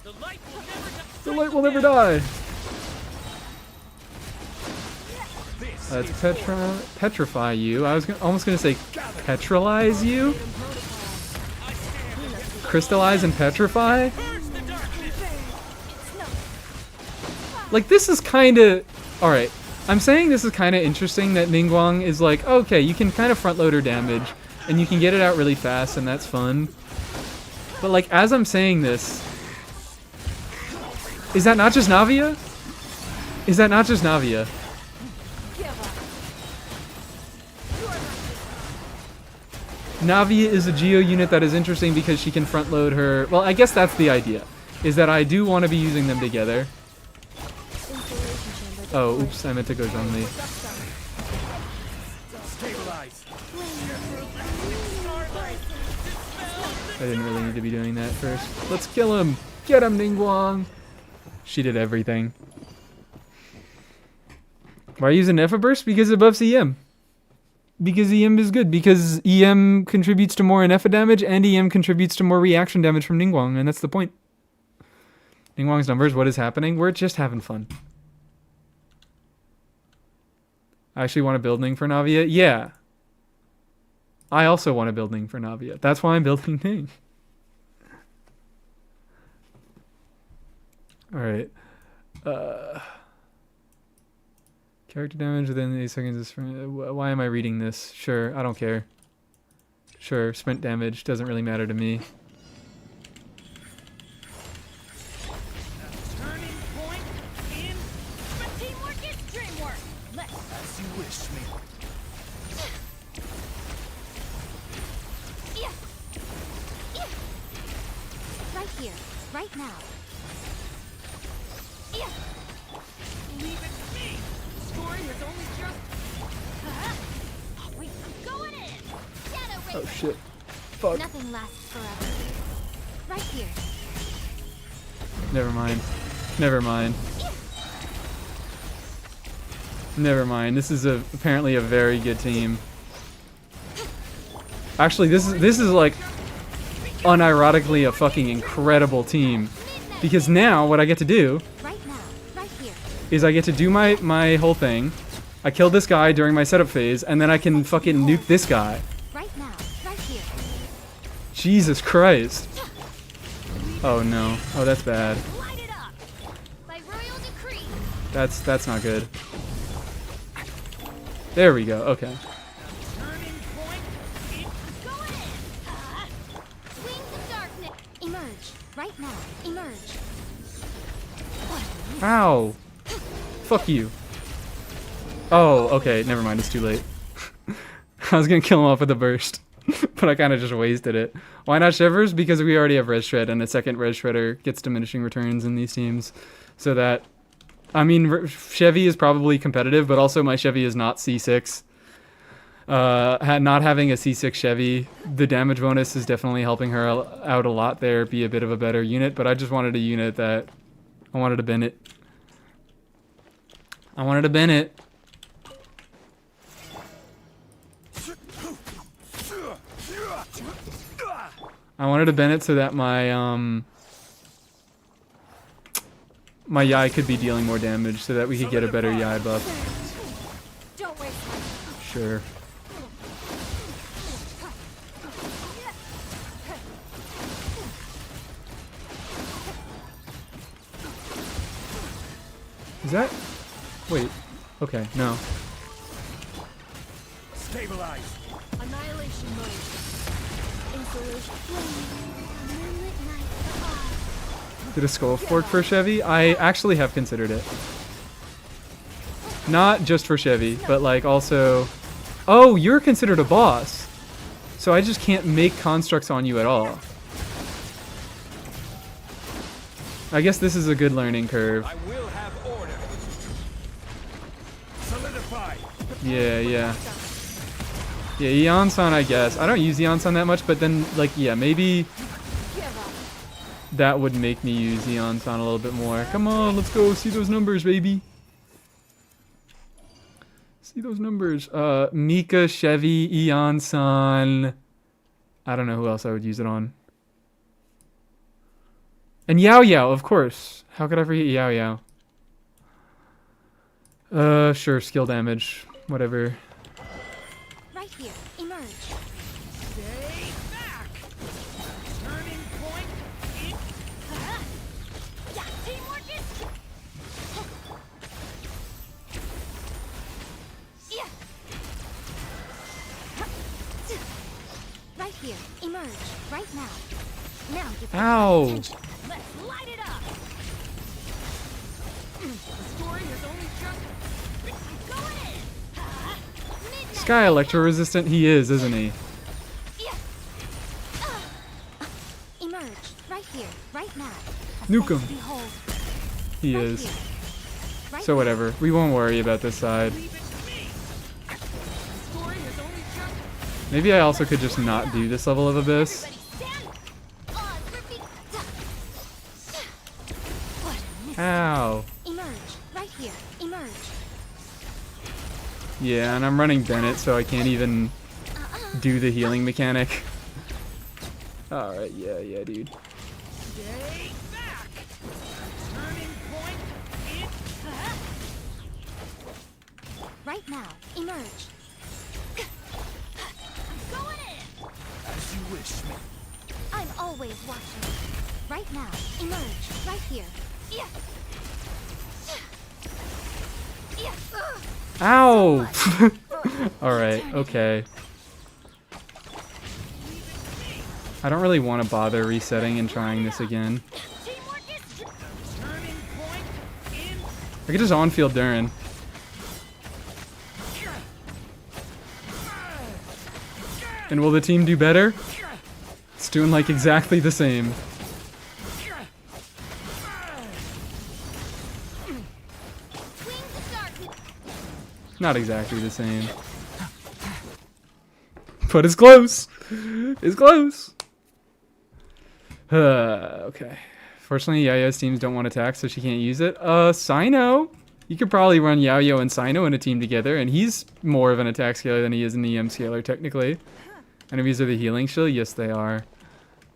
The light will never die. The light will never die. This Let's is petrify you. I was almost gonna say petrolize you. I stand against Crystallize and petrify. purge the darkness. Like, this is kind of... Alright, I'm saying this is kind of interesting that Ningguang is like, okay, you can kind of front load her damage, and you can get it out really fast, and that's fun. But, like, as I'm saying this... Is that not just Navia? Is that not just Navia? Give up. Navia is a geo unit that is interesting because she can front load her... Well, I guess that's the idea, is that I do want to be using them together. Insulation chamber. Oh, oops, I meant to go Zhongli. Stabilize. I didn't really need to be doing that first. Let's kill him! Get him, Ningguang! She did everything. Why use an Nepha burst? Because it buffs EM. Because EM is good. Because EM contributes to more Nepha damage, and EM contributes to more reaction damage from Ningguang, and that's the point. Ningguang's numbers, what is happening? We're just having fun. I actually want to build Ning for Navia? Yeah. I also want to build Ning for Navia. That's why I'm building Ning. Alright. Character damage within 8 seconds is... Why am I reading this? Sure, I don't care. Sure, sprint damage doesn't really matter to me. Turning point in But teamwork is dreamwork! Let's as you wish me. yeah. Yeah. Right here, right now. Yeah. Leave it to me. Oh shit. Fuck. Nothing lasts forever. Right here. Never mind. Never mind. Never mind. This is apparently a very good team. Actually, this is like unironically a fucking incredible team, because now what I get to do Right now. Right here. is I get to do my whole thing. I kill this guy during my setup phase, and then I can fucking nuke this guy. Right now. Right here. Jesus Christ. Oh no. Oh, that's bad. Light it up. By royal decree. That's not good. There we go. Okay. Turning point. Going in. Wings of darkness. Emerge. Right now. Emerge. Ow. Fuck you. Oh, okay. Never mind. It's too late. I was gonna kill him off with a burst, but I kind of just wasted it. Why not Shivers? Because we already have Red Shred, and a second Red Shredder gets diminishing returns in these teams. So that, I mean, Chevy is probably competitive, but also my Chevy is not C6. Not having a C6 Chevy, the damage bonus is definitely helping her out a lot there, be a bit of a better unit, but I just wanted a unit that, I wanted a Bennett. I wanted a Bennett. I wanted a Bennett so that my my Yai could be dealing more damage, so that we could get a better Yai buff. Don't waste time. Sure. Is that? Wait. Okay, no. Stabilize. Annihilation mode. Insulation. Moonlit night. Did a skull fork for Chevy? I actually have considered it. Not just for Chevy, but like also... Oh, you're considered a boss. So I just can't make constructs on you at all. I guess this is a good learning curve. I will have order. Solidify. Yeah, yeah. Yeah, Eon-san, I guess. I don't use Eon-san that much, but then, like, yeah, maybe that would make me use Eon-san a little bit more. Come on, let's go. See those numbers, baby. See those numbers. Mika, Chevy, Eon-san. I don't know who else I would use it on. And Yao Yao, of course. How could I forget Yao Yao? Sure, skill damage. Whatever. Right here. Emerge. Stay back. Turning point. Yeah, teamwork is. Yeah. Right here. Emerge. Right now. Now get the Ow. attention. Let's light it up. The story has only just. Going in. Midnight. Sky Electro resistant he is, isn't he? Yeah. Emerge. Right here. Right now. A Nuke sight him. to behold. He Right is. here. Right So now. whatever. We won't worry about this side. Leave it to me. The story has only just. Maybe I also could just not do this level of Abyss. Everybody stand. On, repeat. What a miss. Ow. Emerge. Right here. Emerge. Yeah, and I'm running Bennett, so I can't even do the healing mechanic. Alright, yeah, dude. Stay back. Turning point. Right now. Emerge. Going in. As you wish. I'm always watching. Right now. Emerge. Right here. Yeah. Yeah. Ow! Alright, okay. I don't really want to bother resetting and trying this again. Teamwork is. Turning point. I could just on-field Durin. And will the team do better? It's doing like exactly the same. Wings of darkness. Not exactly the same. But it's close! It's close. Okay. Fortunately, Yaya's teams don't want attack, so she can't use it. Sino. You could probably run Yaoyo and Sino in a team together, and he's more of an attack scaler than he is an EM scaler, technically. Enemies are the healing shield? Yes, they are.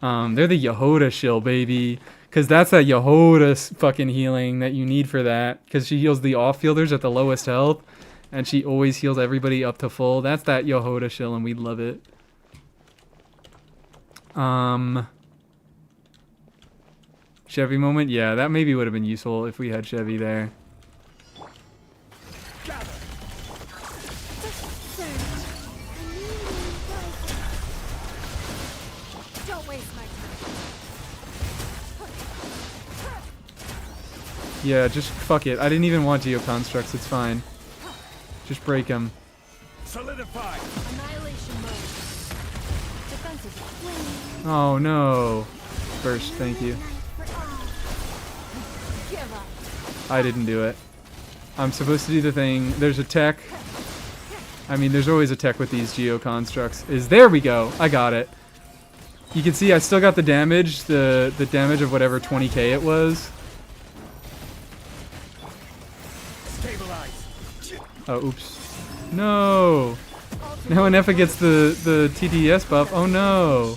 They're the Yehoda shield, baby. Because that's that Yehoda fucking healing that you need for that. Because she heals the off-fielders at the lowest health. And she always heals everybody up to full. That's that Yehoda shield, and we love it. Chevy moment? Yeah, that maybe would have been useful if we had Chevy there. Don't waste my time. Yeah, just fuck it. I didn't even want Geoconstructs. It's fine. Just break them. Solidify. Annihilation mode. Defensive flame. Oh no. Burst, thank you. Give up. I didn't do it. I'm supposed to do the thing. There's a tech. I mean, there's always a tech with these Geoconstructs. There we go. I got it. You can see I still got the damage. The damage of whatever 20k it was. Stabilize. Oh, oops. No. Now Inefa gets the TDS buff. Oh no.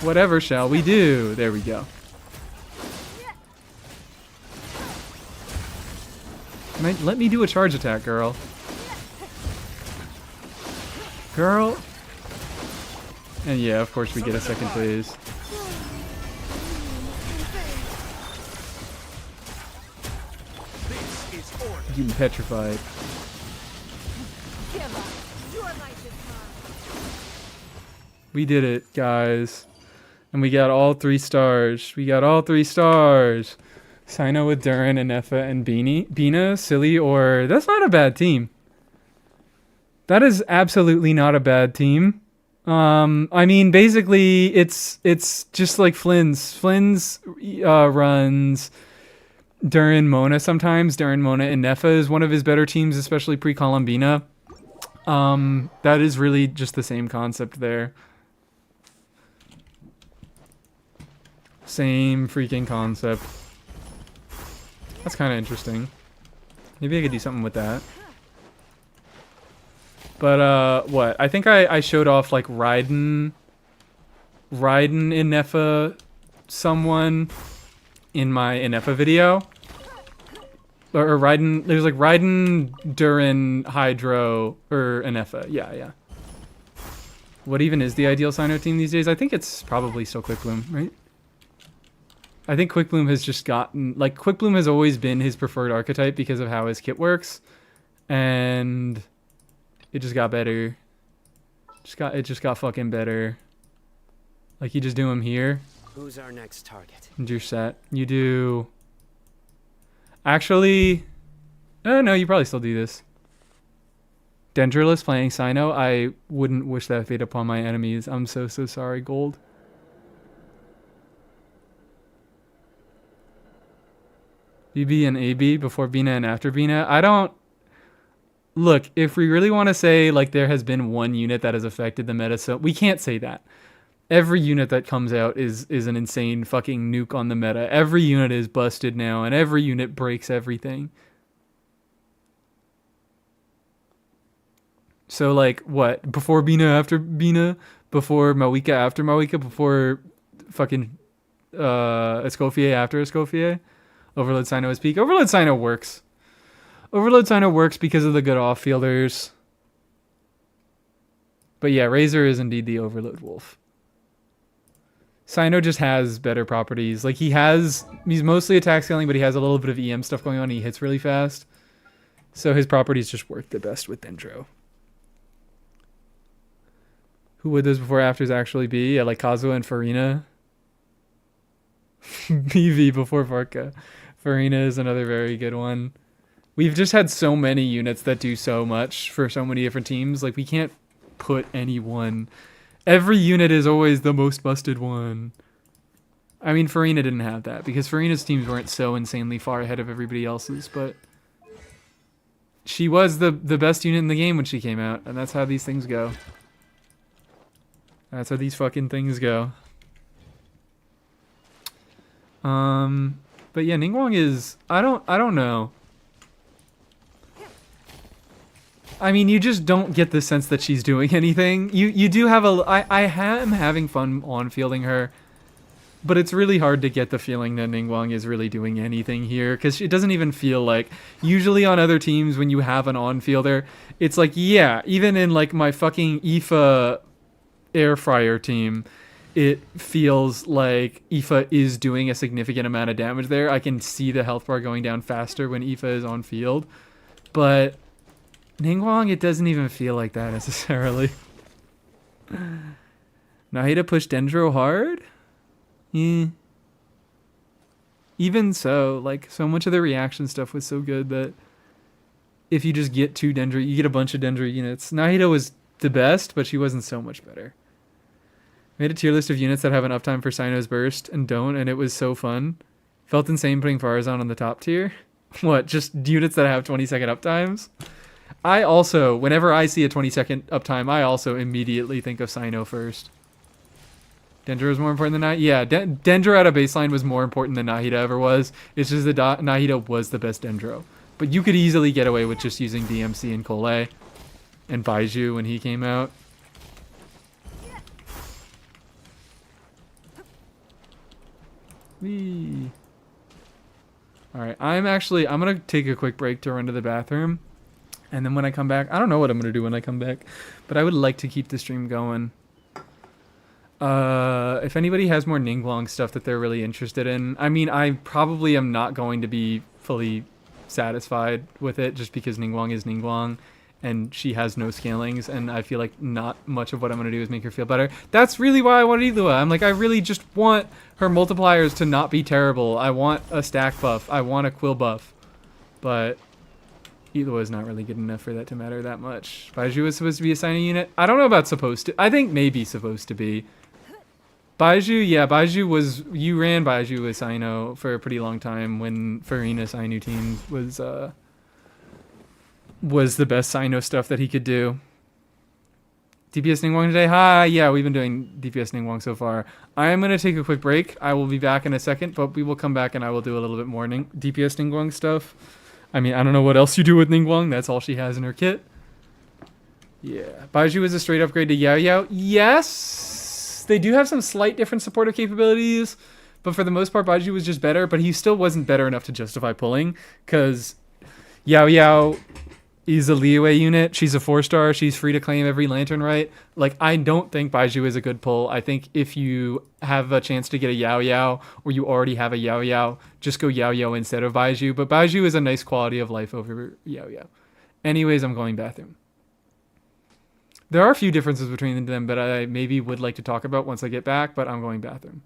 Whatever shall we do? There we go. Let me do a charge attack, girl. Girl. And yeah, of course we get a second phase. This is order. Getting petrified. Give up. Your life is mine. We did it, guys. And we got all 3 stars. We got all 3 stars. Sino with Durin, Inefa, and Bina, Silly, or... That's not a bad team. That is absolutely not a bad team. I mean, basically, it's just like Flynn's. Flynn's runs Durin, Mona sometimes. Durin, Mona, Inefa is one of his better teams, especially pre-Columbina. That is really just the same concept there. Same freaking concept. That's kind of interesting. Maybe I could do something with that. But, what? I think I showed off, like, Raiden Inefa someone in my Inefa video. Or Raiden, there's like Raiden, Durin, Hydro, or Inefa. Yeah. What even is the ideal Sino team these days? I think it's probably still Quick Bloom, right? I think Quick Bloom has just gotten, like, Quick Bloom has always been his preferred archetype because of how his kit works. And it just got better. It just got fucking better. Like, you just do him here. Who's our next target? And you're set. You do... Actually... no, you probably still do this. Dendrolus playing Sino. I wouldn't wish that fate upon my enemies. I'm so sorry, Gold. BB and AB before Bina and after Bina. I don't... Look, if we really want to say, like, there has been one unit that has affected the meta, so we can't say that. Every unit that comes out is an insane fucking nuke on the meta. Every unit is busted now, and every unit breaks everything. So, like, what? Before Bina, after Bina? Before Mawika, after Mawika? Before fucking Escoffier, after Escoffier? Overload Sino is peak. Overload Sino works. Overload Sino works because of the good off-fielders. But yeah, Razor is indeed the Overload Wolf. Sino just has better properties. Like, he's mostly attack scaling, but he has a little bit of EM stuff going on. He hits really fast. So his properties just work the best with Dendro. Who would those before afters actually be? Yeah, like Kazuha and Farina. BV before Varka. Farina is another very good one. We've just had so many units that do so much for so many different teams. Like, we can't put any one. Every unit is always the most busted one. I mean, Farina didn't have that because Farina's teams weren't so insanely far ahead of everybody else's, but she was the best unit in the game when she came out, and that's how these things go. That's how these fucking things go. But yeah, Ningguang is I don't know. I mean, you just don't get the sense that she's doing anything. You do have I am having fun on fielding her, but it's really hard to get the feeling that Ningguang is really doing anything here because it doesn't even feel like. Usually on other teams when you have an on fielder, it's like yeah, even in like my fucking Aoife air fryer team, it feels like Aoife is doing a significant amount of damage there. I can see the health bar going down faster when Aoife is on field, but Ningguang, it doesn't even feel like that necessarily. Nahida pushed Dendro hard? Yeah. Even so, like, so much of the reaction stuff was so good that if you just get two Dendro, you get a bunch of Dendro units. Nahida was the best, but she wasn't so much better. Made a tier list of units that have an uptime for Sino's Burst and don't, and it was so fun. Felt insane putting Farazan on the top tier. What, just units that have 20-second uptimes? I also, whenever I see a 20-second uptime, I also immediately think of Sino first. Dendro is more important than Nahida? Yeah, Dendro at a baseline was more important than Nahida ever was. It's just that Nahida was the best Dendro. But you could easily get away with just using DMC and Cole and Baiju when he came out. Whee. Alright, I'm going to take a quick break to run to the bathroom. And then when I come back, I don't know what I'm going to do when I come back. But I would like to keep the stream going. If anybody has more Ningguang stuff that they're really interested in. I mean, I probably am not going to be fully satisfied with it just because Ningguang is Ningguang. And she has no scalings, and I feel like not much of what I'm going to do is make her feel better. That's really why I want Ilua. I'm like, I really just want her multipliers to not be terrible. I want a stack buff. I want a quill buff. But Ilua is not really good enough for that to matter that much. Baiju was supposed to be a signing unit. I don't know about supposed to. I think maybe supposed to be. Baiju, yeah, Baiju was... You ran Baiju with Sino for a pretty long time when Farina's Ainu team was the best Sino stuff that he could do. DPS Ningguang today? Hi, yeah, we've been doing DPS Ningguang so far. I am going to take a quick break. I will be back in a second, but we will come back and I will do a little bit more DPS Ningguang stuff. I mean, I don't know what else you do with Ningguang. That's all she has in her kit. Yeah. Baiju is a straight upgrade to Yao Yao. Yes! They do have some slight different supportive capabilities, but for the most part, Baiju was just better, but he still wasn't better enough to justify pulling, because Yao Yao is a Liyue unit. She's a 4-star. She's free to claim every lantern right. Like, I don't think Baiju is a good pull. I think if you have a chance to get a Yao Yao, or you already have a Yao Yao, just go Yao Yao instead of Baiju. But Baiju is a nice quality of life over Yao Yao. Anyways, I'm going bathroom. There are a few differences between them that I maybe would like to talk about once I get back, but I'm going bathroom.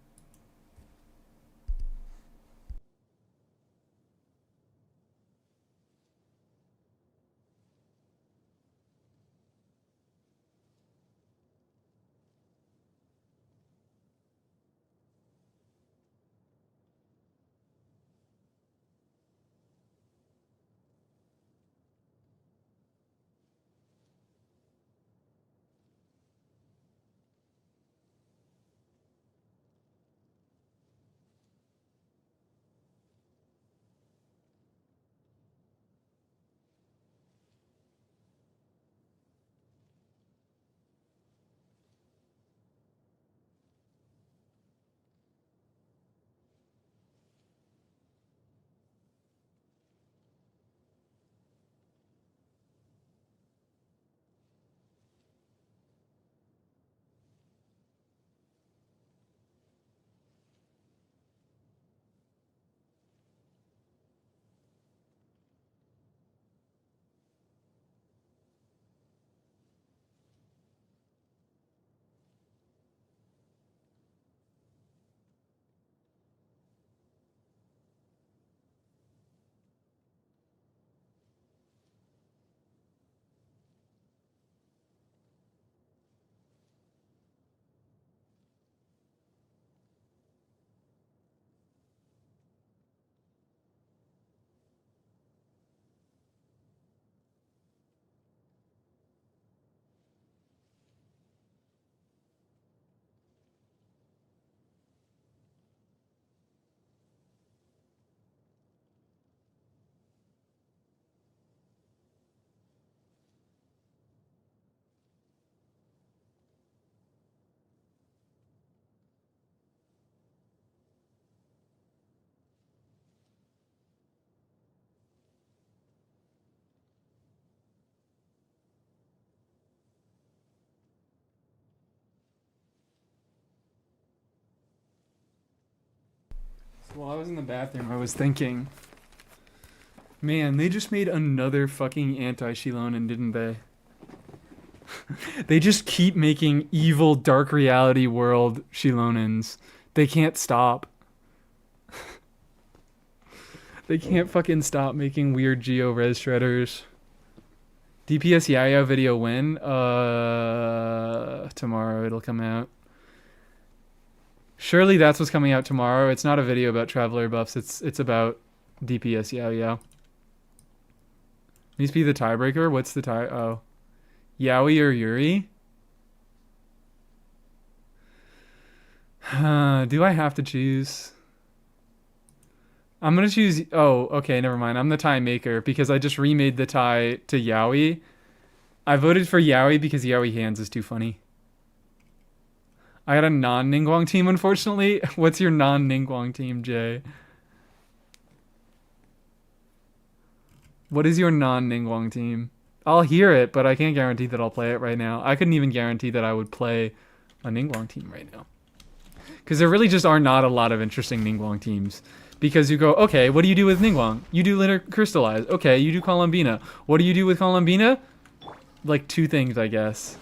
While I was in the bathroom, I was thinking, man, they just made another fucking anti-Shilonen, didn't they? They just keep making evil dark reality world Shilonens. They can't stop. They can't fucking stop making weird geo-res shredders. DPS Yaya video when? Tomorrow it'll come out. Surely that's what's coming out tomorrow. It's not a video about Traveler buffs. It's about DPS Yao. Needs to be the tiebreaker. What's the tie? Oh, Yaoi or Yuri? Do I have to choose? I'm gonna choose. Oh, okay. Never mind. I'm the tie maker because I just remade the tie to Yaoi. I voted for Yaoi because Yaoi hands is too funny. I got a non-Ningguang team, unfortunately. What's your non-Ningguang team, Jay? What is your non-Ningguang team? I'll hear it, but I can't guarantee that I'll play it right now. I couldn't even guarantee that I would play a Ningguang team right now. Because there really just are not a lot of interesting Ningguang teams. Because you go, okay, what do you do with Ningguang? You do Linear Crystallize. Okay, you do Columbina. What do you do with Columbina? Like 2 things, I guess.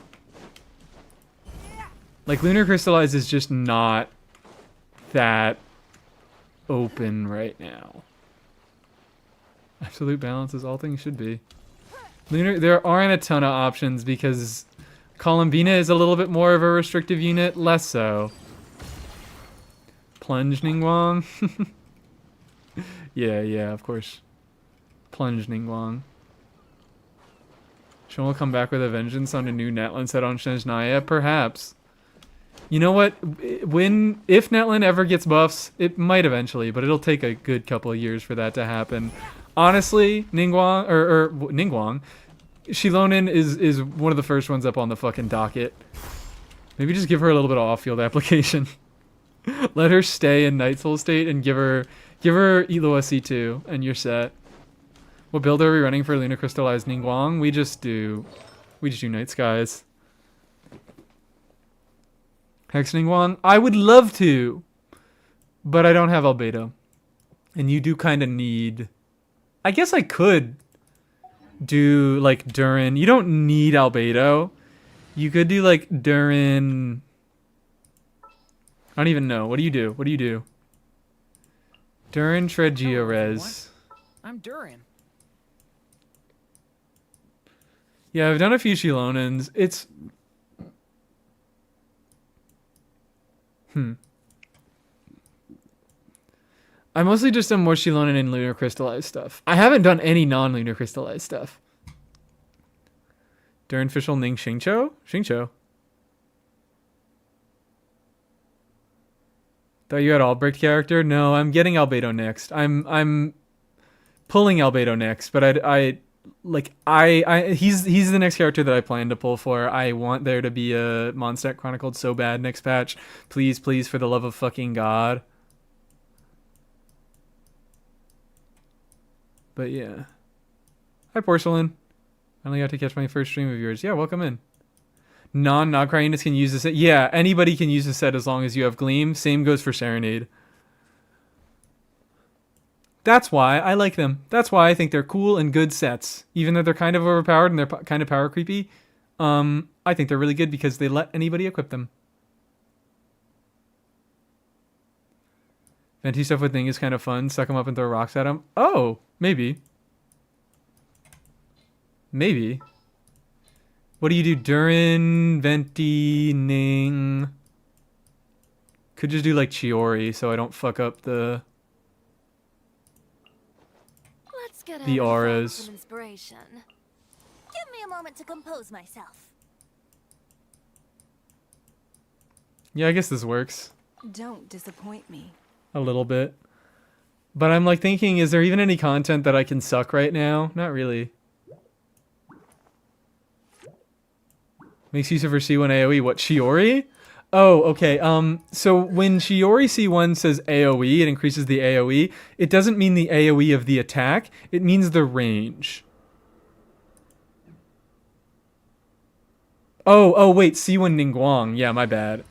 Like, Lunar Crystallize is just not that open right now. Absolute balance is all things should be. Lunar, there aren't a ton of options because Columbina is a little bit more of a restrictive unit, less so. Plunge Ningguang. yeah, of course. Plunge Ningguang. Sean will come back with a vengeance on a new Netlin set on Snezhnaya? Perhaps. You know what? If Netlin ever gets buffs, it might eventually, but it'll take a good couple of years for that to happen. Honestly, Ningguang, or Ningguang, Shilonen is one of the first ones up on the fucking docket. Maybe just give her a little bit of off-field application. Let her stay in Night Soul state and give her Eloa C2, and you're set. What build are we running for Lunar Crystallized Ningguang? We just do Night Skies. Hex Ningguang? I would love to, but I don't have Albedo. And you do kind of need... I guess I could do, like, Durin. You don't need Albedo. You could do, like, Durin... I don't even know. What do you do? What do you do? Durin, Shred, Georez. I'm Durin. Yeah, I've done a few Shilonens. It's... I mostly just done more Shilonen and Lunar Crystallized stuff. I haven't done any non-Lunar Crystallized stuff. Durin Fischl Ning Xingqiu? Xingqiu. Thought you had Albrecht character? No, I'm getting Albedo next. I'm pulling Albedo next, but he's the next character that I plan to pull for. I want there to be a Mondstadt Chronicled so bad next patch. Please, please, for the love of fucking God. But yeah. Hi, Porcelain. I only got to catch my first stream of yours. Yeah, welcome in. Non-Nogcry units can use this set. Yeah, anybody can use this set as long as you have Gleam. Same goes for Serenade. That's why I like them. That's why I think they're cool and good sets. Even though they're kind of overpowered and they're kind of power creepy. I think they're really good because they let anybody equip them. Venti stuff with Thing is kind of fun. Suck them up and throw rocks at them. Oh, maybe. Maybe. What do you do? Durin, Venti, Ning. Could just do like Chiori so I don't fuck up the auras. Some inspiration. Give me a moment to compose myself. Yeah, I guess this works. Don't disappoint me. A little bit. But I'm like thinking, is there even any content that I can suck right now? Not really. Makes use of her C1 AoE. What, Shiori? Oh, okay. So when Shiori C1 says AoE, it increases the AoE. It doesn't mean the AoE of the attack. It means the range. Oh, wait. C1 Ningguang. Yeah, my bad.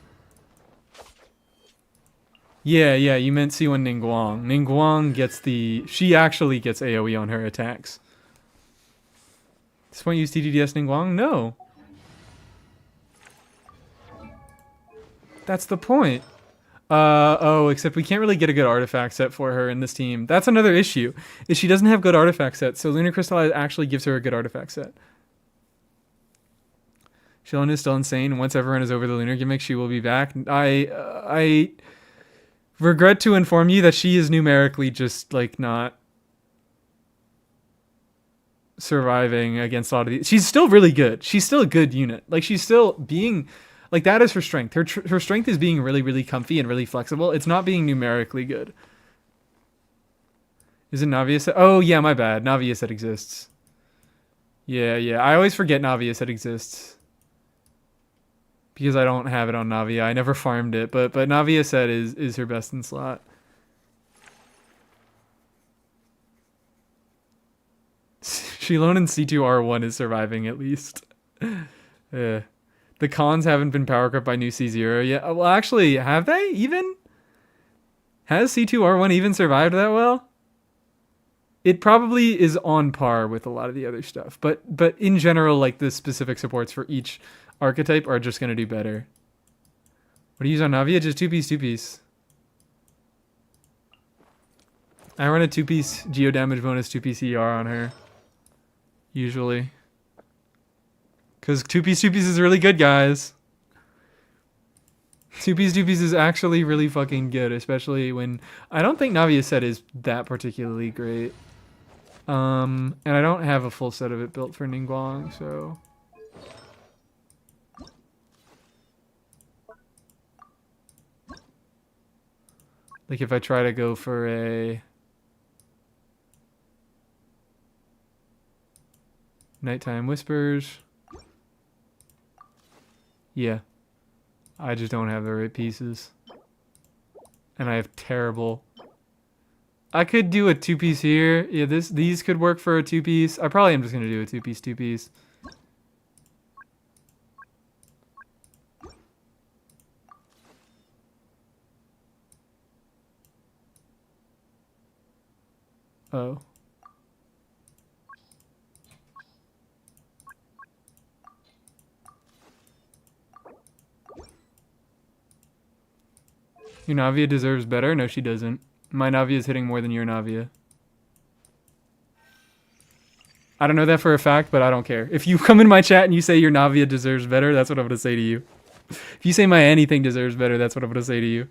Yeah, you meant C1 Ningguang. Ningguang gets the... She actually gets AoE on her attacks. This one use TTDS Ningguang? No. That's the point. Oh, except we can't really get a good artifact set for her in this team. That's another issue, is she doesn't have good artifact sets, so Lunar Crystal actually gives her a good artifact set. Shilin is still insane. Once everyone is over the lunar gimmick, she will be back. I regret to inform you that she is numerically just, like, not surviving against a lot of these. She's still really good. She's still a good unit. Like, she's still being... Like, that is her strength. Her strength is being really, really comfy and really flexible. It's not being numerically good. Is it Navia set? Oh, yeah, my bad. Navia set exists. Yeah. I always forget Navia set exists. Because I don't have it on Navia. I never farmed it. But Navia set is her best in slot. Shilon and C2R1 is surviving at least. Yeah. The cons haven't been power crept by new C0 yet. Well, actually, have they even? Has C2R1 even survived that well? It probably is on par with a lot of the other stuff. But in general, like, the specific supports for each archetype are just going to do better. What do you use on Navia? Just 2-piece. I run a 2-piece geo damage bonus, 2-piece ER on her. Usually. Because 2-piece is really good, guys. 2-piece is actually really fucking good, especially when... I don't think Navia set is that particularly great. And I don't have a full set of it built for Ningguang, so... Like, if I try to go for a... Nighttime Whispers... Yeah. I just don't have the right pieces. And I have terrible... I could do a 2-piece here. Yeah, these could work for a 2-piece. I probably am just going to do a 2-piece. Oh. Your Navia deserves better? No, she doesn't. My Navia is hitting more than your Navia. I don't know that for a fact, but I don't care. If you come in my chat and you say your Navia deserves better, that's what I'm going to say to you. If you say my anything deserves better, that's what I'm going to say to you.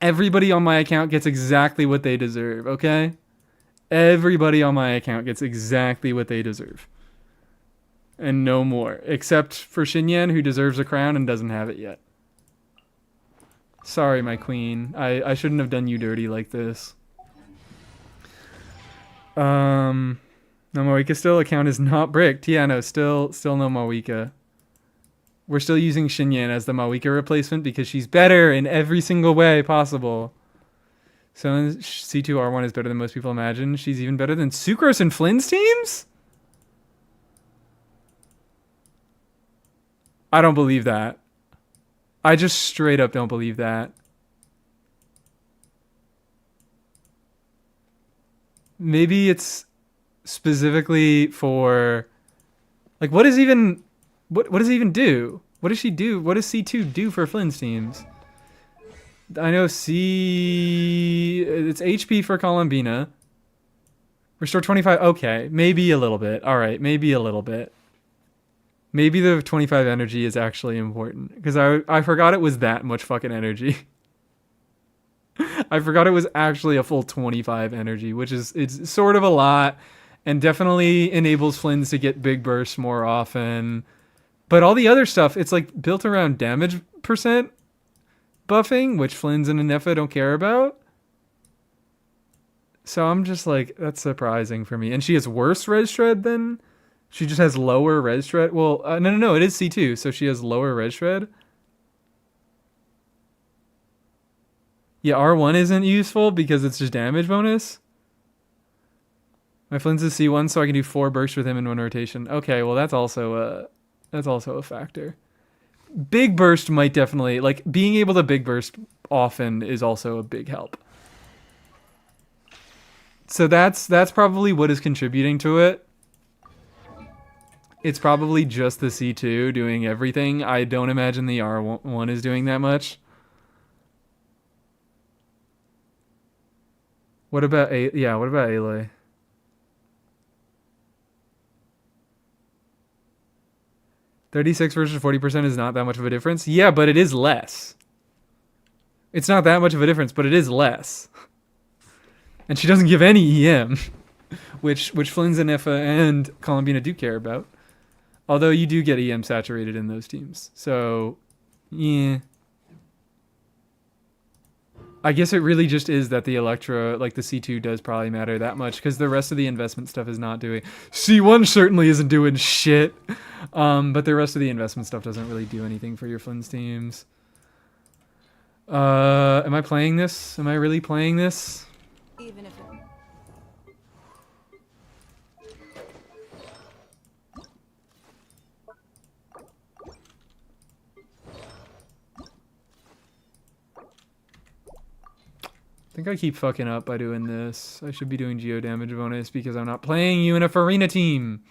Everybody on my account gets exactly what they deserve, okay? Everybody on my account gets exactly what they deserve. And no more. Except for Xinyan, who deserves a crown and doesn't have it yet. Sorry, my queen. I shouldn't have done you dirty like this. No Mawika still. Account is not bricked. Yeah, no, still no Mawika. We're still using Xinyan as the Mawika replacement because she's better in every single way possible. So C2R1 is better than most people imagine. She's even better than Sucrose and Flynn's teams? I don't believe that. I just straight up don't believe that. Maybe it's specifically for... Like, what does even... What does it even do? What does she do? What does C2 do for Flynn's teams? I know it's HP for Columbina. Restore 25. Okay, maybe a little bit. All right, maybe a little bit. Maybe the 25 energy is actually important. Because I forgot it was that much fucking energy. I forgot it was actually a full 25 energy, which is it's sort of a lot. And definitely enables Flynn's to get big bursts more often. But all the other stuff, it's like built around damage percent buffing, which Flynn's and Anefa don't care about. So I'm just like, that's surprising for me. And she has worse res shred than... She just has lower res shred. Well, no, it is C2, so she has lower res shred. Yeah, R1 isn't useful because it's just damage bonus. My Flynn's is C1, so I can do 4 bursts with him in one rotation. Okay, well that's also a factor. big burst might definitely, like, being able to big burst often is also a big help. So that's probably what is contributing to it. It's probably just the C2 doing everything. I don't imagine the R1 is doing that much. What about what about Aloy? $36 versus 40% is not that much of a difference. Yeah, but it is less. It's not that much of a difference, but it is less. And she doesn't give any EM, which Flynn's and Niffa and Columbina do care about. Although you do get EM saturated in those teams. So, yeah. I guess it really just is that the Electra, like the C2 does probably matter that much because the rest of the investment stuff is not doing. C1 certainly isn't doing shit. But the rest of the investment stuff doesn't really do anything for your Flynn's teams. Am I playing this? Am I really playing this? Even if it... I think I keep fucking up by doing this. I should be doing geo damage bonus because I'm not playing you in a Farina team.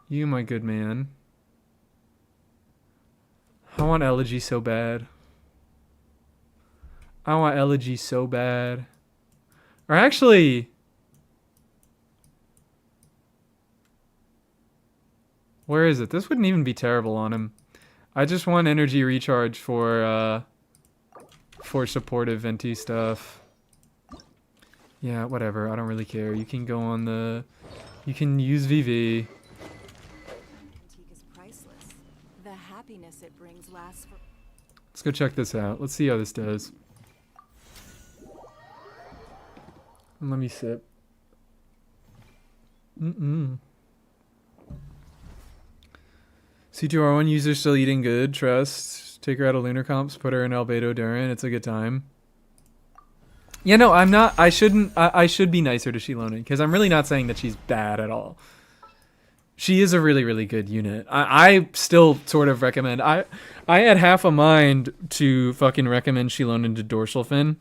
You, my good man. I want Elegy so bad. I want Elegy so bad. Or actually... Where is it? This wouldn't even be terrible on him. I just want energy recharge for supportive venti stuff. Yeah, whatever. I don't really care. You can go on the... You can use VV. Antique is priceless. The happiness it brings lasts for... Let's go check this out. Let's see how this does. And let me sip. C2R1 user still eating good. Trust. Take her out of lunar comps. Put her in Albedo Durin. It's a good time. Yeah, no, I'm not. I shouldn't. I should be nicer to Shilona because I'm really not saying that she's bad at all. She is a really, really good unit. I still sort of recommend. I had half a mind to fucking recommend Shilona to Dorsal Fin.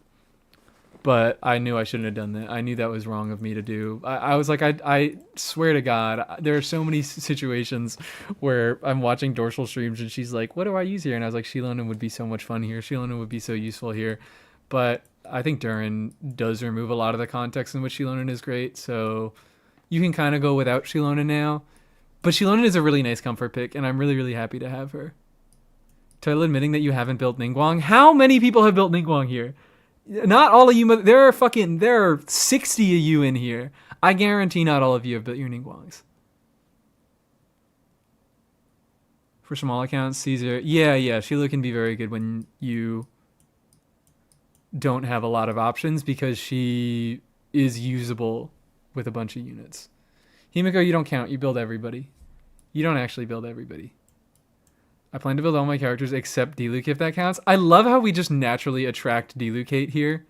But I knew I shouldn't have done that. I knew that was wrong of me to do. I was like, I swear to God, there are so many situations where I'm watching dorsal streams and she's like, what do I use here? And I was like, Shilona would be so much fun here. Shilona would be so useful here. But I think Durin does remove a lot of the context in which Shilona is great. So you can kind of go without Shilona now. But Shilona is a really nice comfort pick, and I'm really, really happy to have her. Total admitting that you haven't built Ningguang. How many people have built Ningguang here? Not all of you. There are 60 of you in here. I guarantee not all of you have built your Ningguangs. For small accounts, Caesar. Yeah. Sheila can be very good when you don't have a lot of options because she is usable with a bunch of units. Himiko, you don't count. You build everybody. You don't actually build everybody. I plan to build all my characters except Diluc if that counts. I love how we just naturally attract Dilucate here.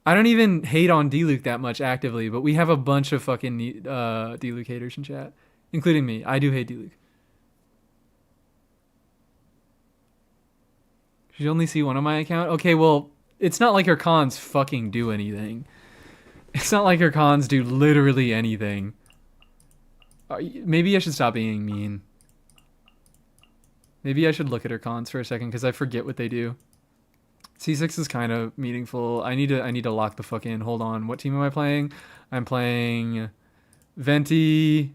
I don't even hate on Diluc that much actively, but we have a bunch of fucking Diluc haters in chat, including me. I do hate Diluc. You only see one on my account? Okay, well, it's not like her cons fucking do anything. It's not like her cons do literally anything. Maybe I should stop being mean. Maybe I should look at her cons for a second because I forget what they do. C6 is kind of meaningful. I need to lock the fuck in. Hold on. What team am I playing? I'm playing Venti,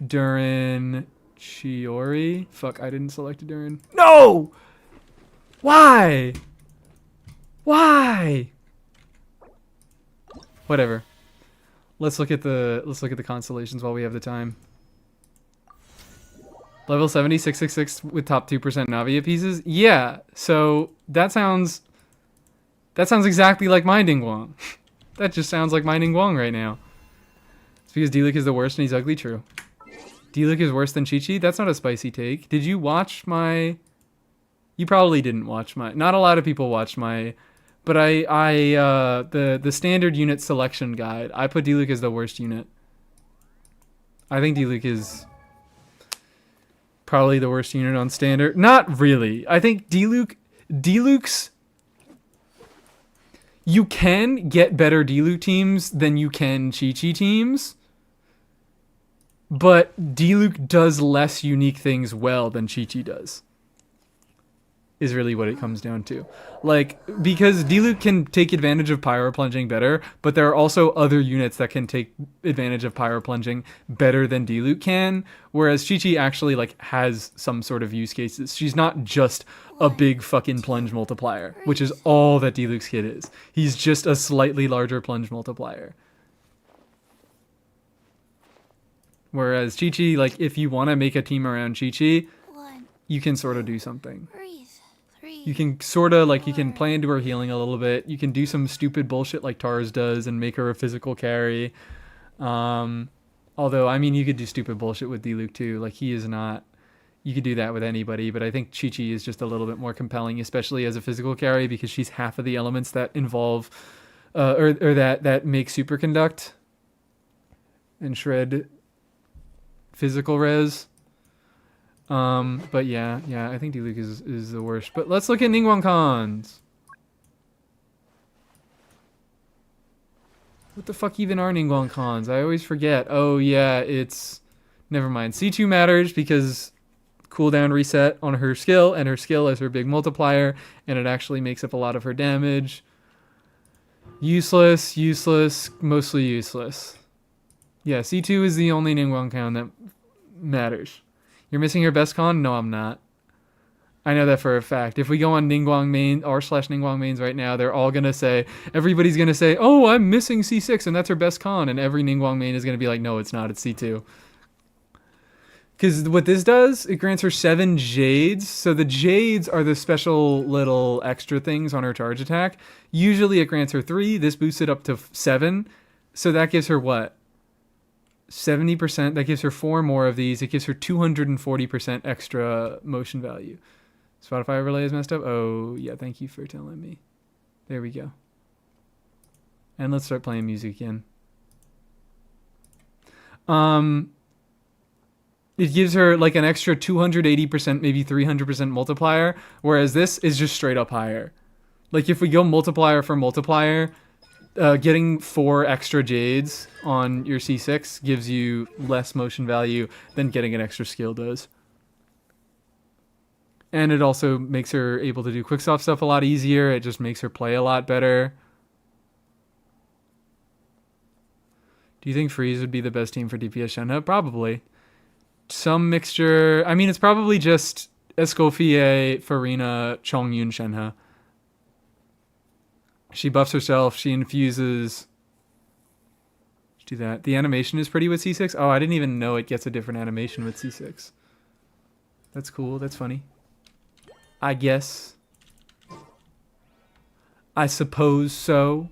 Durin, Chiori. Fuck, I didn't select a Durin. No! Why? Why? Whatever. Let's look at the constellations while we have the time. Level 70, 666 with top 2% Navia pieces. Yeah, so that sounds exactly like my Ningguang. That just sounds like my Ningguang right now. It's because Diluc is the worst and he's ugly. True. Diluc is worse than Chi-Chi? That's not a spicy take. Did you watch my... You probably didn't watch my... Not a lot of people watched my But the standard unit selection guide, I put Diluc as the worst unit. I think Diluc is probably the worst unit on standard. Not really. I think Diluc's... You can get better Diluc teams than you can Chi-Chi teams. But Diluc does less unique things well than Chi-Chi does. Is really what it comes down to. Like, because Diluc can take advantage of pyro plunging better, but there are also other units that can take advantage of pyro plunging better than Diluc can, whereas Chi-Chi actually, like, has some sort of use cases. She's not just a big fucking plunge multiplier, which is all that Diluc's kit is. He's just a slightly larger plunge multiplier. Whereas Chi-Chi, like, if you want to make a team around Chi-Chi, you can sort of do something. You can sort of, like, you can play into her healing a little bit. You can do some stupid bullshit like Tars does and make her a physical carry. Although, I mean, you could do stupid bullshit with Diluc too. Like, he is not... You could do that with anybody, but I think Chi-Chi is just a little bit more compelling, especially as a physical carry, because she's half of the elements that involve... or that make superconduct and shred physical res. But yeah, I think Diluc is the worst. But let's look at Ningguang cons. What the fuck even are Ningguang cons? I always forget. Oh yeah, it's... Never mind. C2 matters because cooldown reset on her skill, and her skill is her big multiplier, and it actually makes up a lot of her damage. Useless, mostly useless. Yeah, C2 is the only Ningguang con that matters. You're missing your best con? No, I'm not. I know that for a fact. If we go on Ningguang main r/Ningguang mains right now, they're all gonna say, everybody's gonna say, oh, I'm missing C6 and that's her best con, and every Ningguang main is gonna be like, no, it's not, it's C2. Because what this does, it grants her 7 Jades. So the Jades are the special little extra things on her charge attack. Usually it grants her 3. This boosts it up to 7. So that gives her what? 70%. That gives her 4 more of these. It gives her 240% extra motion value. Spotify overlay is messed up. Oh, yeah. Thank you for telling me. There we go. And let's start playing music again. It gives her like an extra 280%, maybe 300% multiplier, whereas this is just straight up higher. Like if we go multiplier for multiplier, getting 4 extra Jades on your C6 gives you less motion value than getting an extra skill does. And it also makes her able to do quickstop stuff a lot easier. It just makes her play a lot better. Do you think Freeze would be the best team for DPS Shenhe? Probably. Some mixture. I mean, it's probably just Escoffier, Farina, Chongyun, Shenhe. She buffs herself. She infuses. Let's do that. The animation is pretty with C6. Oh, I didn't even know it gets a different animation with C6. That's cool. That's funny. I guess. I suppose so.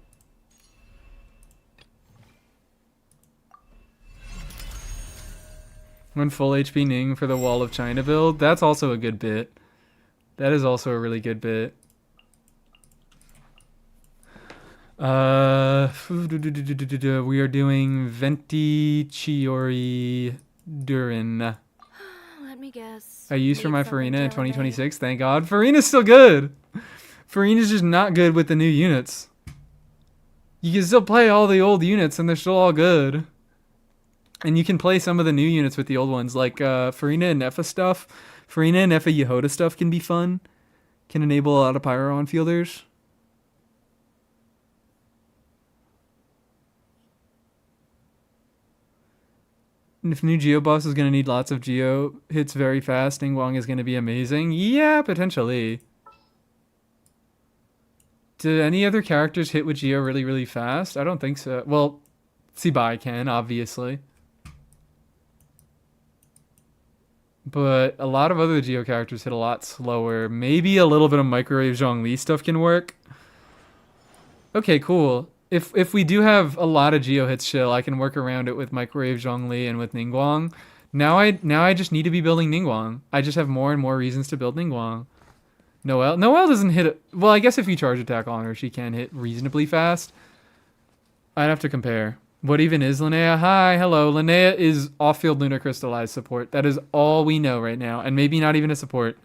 When full HP Ning for the Wall of China build. That's also a good bit. That is also a really good bit. We are doing Venti Chiori Durin. Let me guess. I used for my Farina in 2026. Thank God. Farina's still good. Farina's just not good with the new units. You can still play all the old units and they're still all good. And you can play some of the new units with the old ones, like Farina and Neffa stuff. Farina and Neffa Yehoda stuff can be fun. Can enable a lot of pyro on fielders. And if new Geo boss is going to need lots of Geo hits very fast, Ningguang is going to be amazing. Yeah, potentially. Do any other characters hit with Geo really, really fast? I don't think so. Well, Sibai can, obviously. But a lot of other Geo characters hit a lot slower. Maybe a little bit of Microwave Zhongli stuff can work. Okay, cool. If we do have a lot of Geo hits chill, I can work around it with Microwave Zhongli and with Ningguang. Now I just need to be building Ningguang. I just have more and more reasons to build Ningguang. Noelle doesn't hit it. Well, I guess if you charge attack on her, she can hit reasonably fast. I'd have to compare. What even is Linnea? Hi, hello. Linnea is off-field lunar crystallized support. That is all we know right now, and maybe not even a support.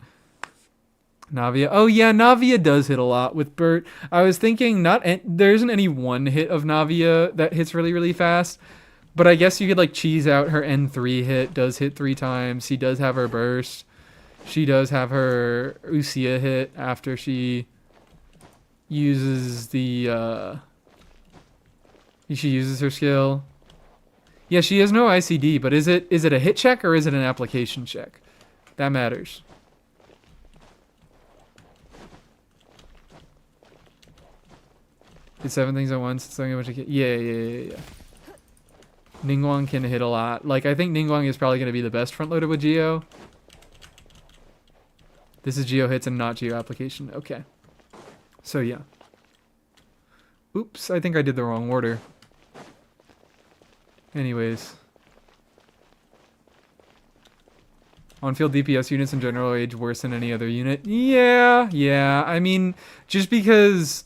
Navia. Oh yeah, Navia does hit a lot with Bert. I was thinking there isn't any one hit of Navia that hits really, really fast. But I guess you could like cheese out her N3 hit. Does hit 3 times. She does have her burst. She does have her Usia hit after she uses she uses her skill. Yeah, she has no ICD, but is it a hit check or is it an application check? That matters. Did 7 things at once. It's something much. Yeah. Ningguang can hit a lot. Like, I think Ningguang is probably going to be the best front loader with Geo. This is Geo hits and not Geo application. Okay. So, yeah. Oops, I think I did the wrong order. Anyways. On-field DPS units in general age worse than any other unit. Yeah. I mean, just because...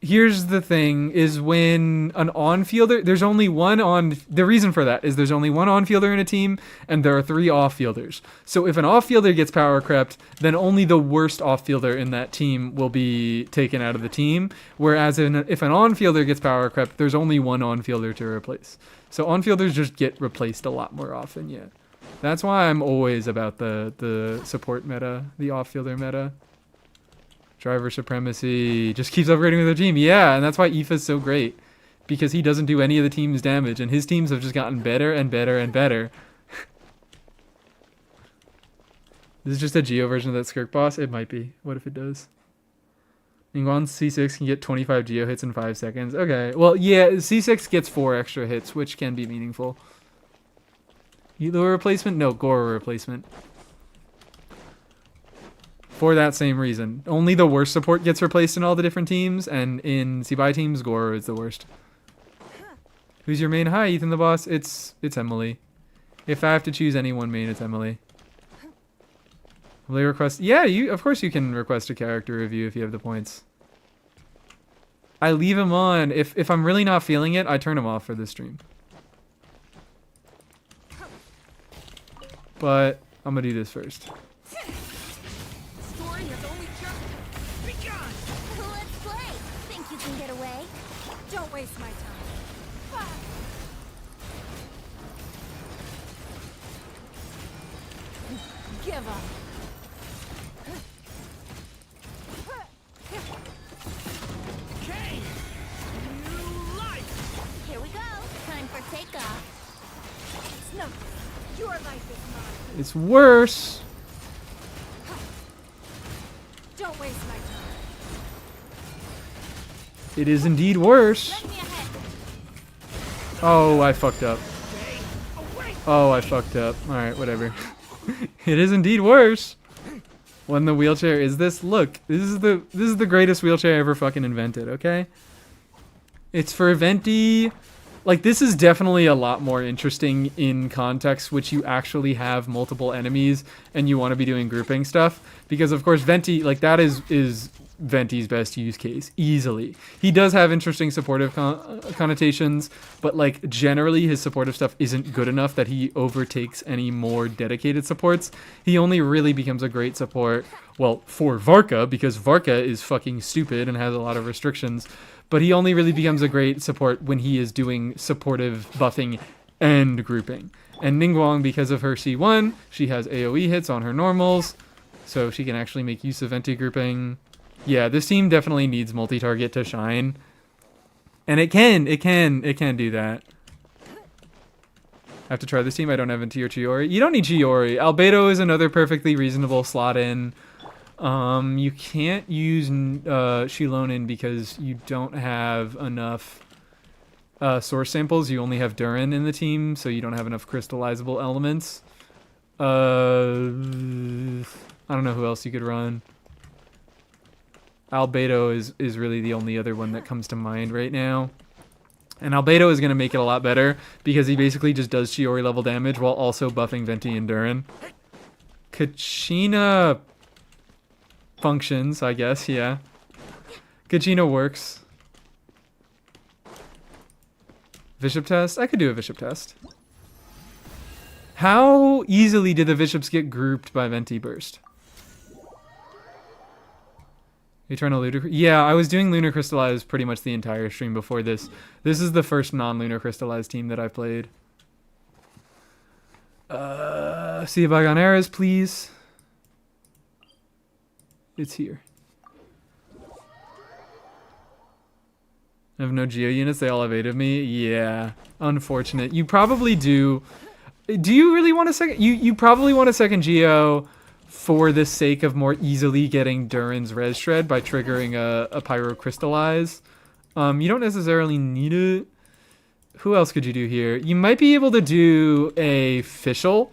Here's the thing, is when an on-fielder... There's only one on... The reason for that is there's only one on-fielder in a team, and there are 3 off-fielders. So if an off-fielder gets power crept, then only the worst off-fielder in that team will be taken out of the team. Whereas if an on-fielder gets power crept, there's only one on-fielder to replace. So on-fielders just get replaced a lot more often, yeah. That's why I'm always about the support meta, the off-fielder meta. Driver supremacy just keeps upgrading with their team. Yeah, and that's why Aoife's so great. Because he doesn't do any of the team's damage, and his teams have just gotten better and better and better. This is just a Geo version of that Skirk boss? It might be. What if it does? Ningguang C6 can get 25 Geo hits in 5 seconds. Okay, well, yeah, C6 gets 4 extra hits, which can be meaningful. Elo replacement? No, Goro replacement. For that same reason. Only the worst support gets replaced in all the different teams, and in Sibai teams, Goro is the worst. Who's your main? Hi, Ethan the boss. It's Emily. If I have to choose any one main, it's Emily. Will they request? Yeah, of course you can request a character review if you have the points. I leave him on. If I'm really not feeling it, I turn him off for this stream. But I'm gonna do this first. Let's play. Think you can get away? Don't waste my time. Give up. Okay. New life. Here we go. Time for takeoff. It's nothing. Your life is mine. It's worse. Don't waste my time. It is indeed worse. Let me ahead. Oh, I fucked up. Oh, I fucked up. Alright, whatever. It is indeed worse. When the wheelchair is this. Look, this is the greatest wheelchair ever fucking invented, okay? It's for Venti. Like, this is definitely a lot more interesting in context which you actually have multiple enemies and you want to be doing grouping stuff. Because, of course, Venti, like, that is Venti's best use case, easily. He does have interesting supportive connotations, but, like, generally his supportive stuff isn't good enough that he overtakes any more dedicated supports. He only really becomes a great support, well, for Varka, because Varka is fucking stupid and has a lot of restrictions. But he only really becomes a great support when he is doing supportive buffing and grouping. And Ningguang, because of her C1, she has AoE hits on her normals, so she can actually make use of Venti grouping. Yeah, this team definitely needs multi-target to shine. And it can do that. I have to try this team. I don't have Venti or Chiori. You don't need Chiori. Albedo is another perfectly reasonable slot in. You can't use Shilonin because you don't have enough source samples. You only have Durin in the team, so you don't have enough crystallizable elements. I don't know who else you could run. Albedo is really the only other one that comes to mind right now. And Albedo is going to make it a lot better because he basically just does Chiori level damage while also buffing Venti and Durin. Kachina... functions, I guess, yeah. Gugino works. Bishop test? I could do a bishop test. How easily did the bishops get grouped by Venti Burst? Eternal Lunar... Yeah, I was doing Lunar Crystallized pretty much the entire stream before this. This is the first non-Lunar Crystallized team that I've played. See a Bygone Eras, please. It's here. I have no Geo units. They all have 8 of me. Yeah, unfortunate. You probably do. Do you really want a second? You probably want a second Geo for the sake of more easily getting Durin's Res Shred by triggering a Pyro Crystallize. You don't necessarily need it. Who else could you do here? You might be able to do a Fischl.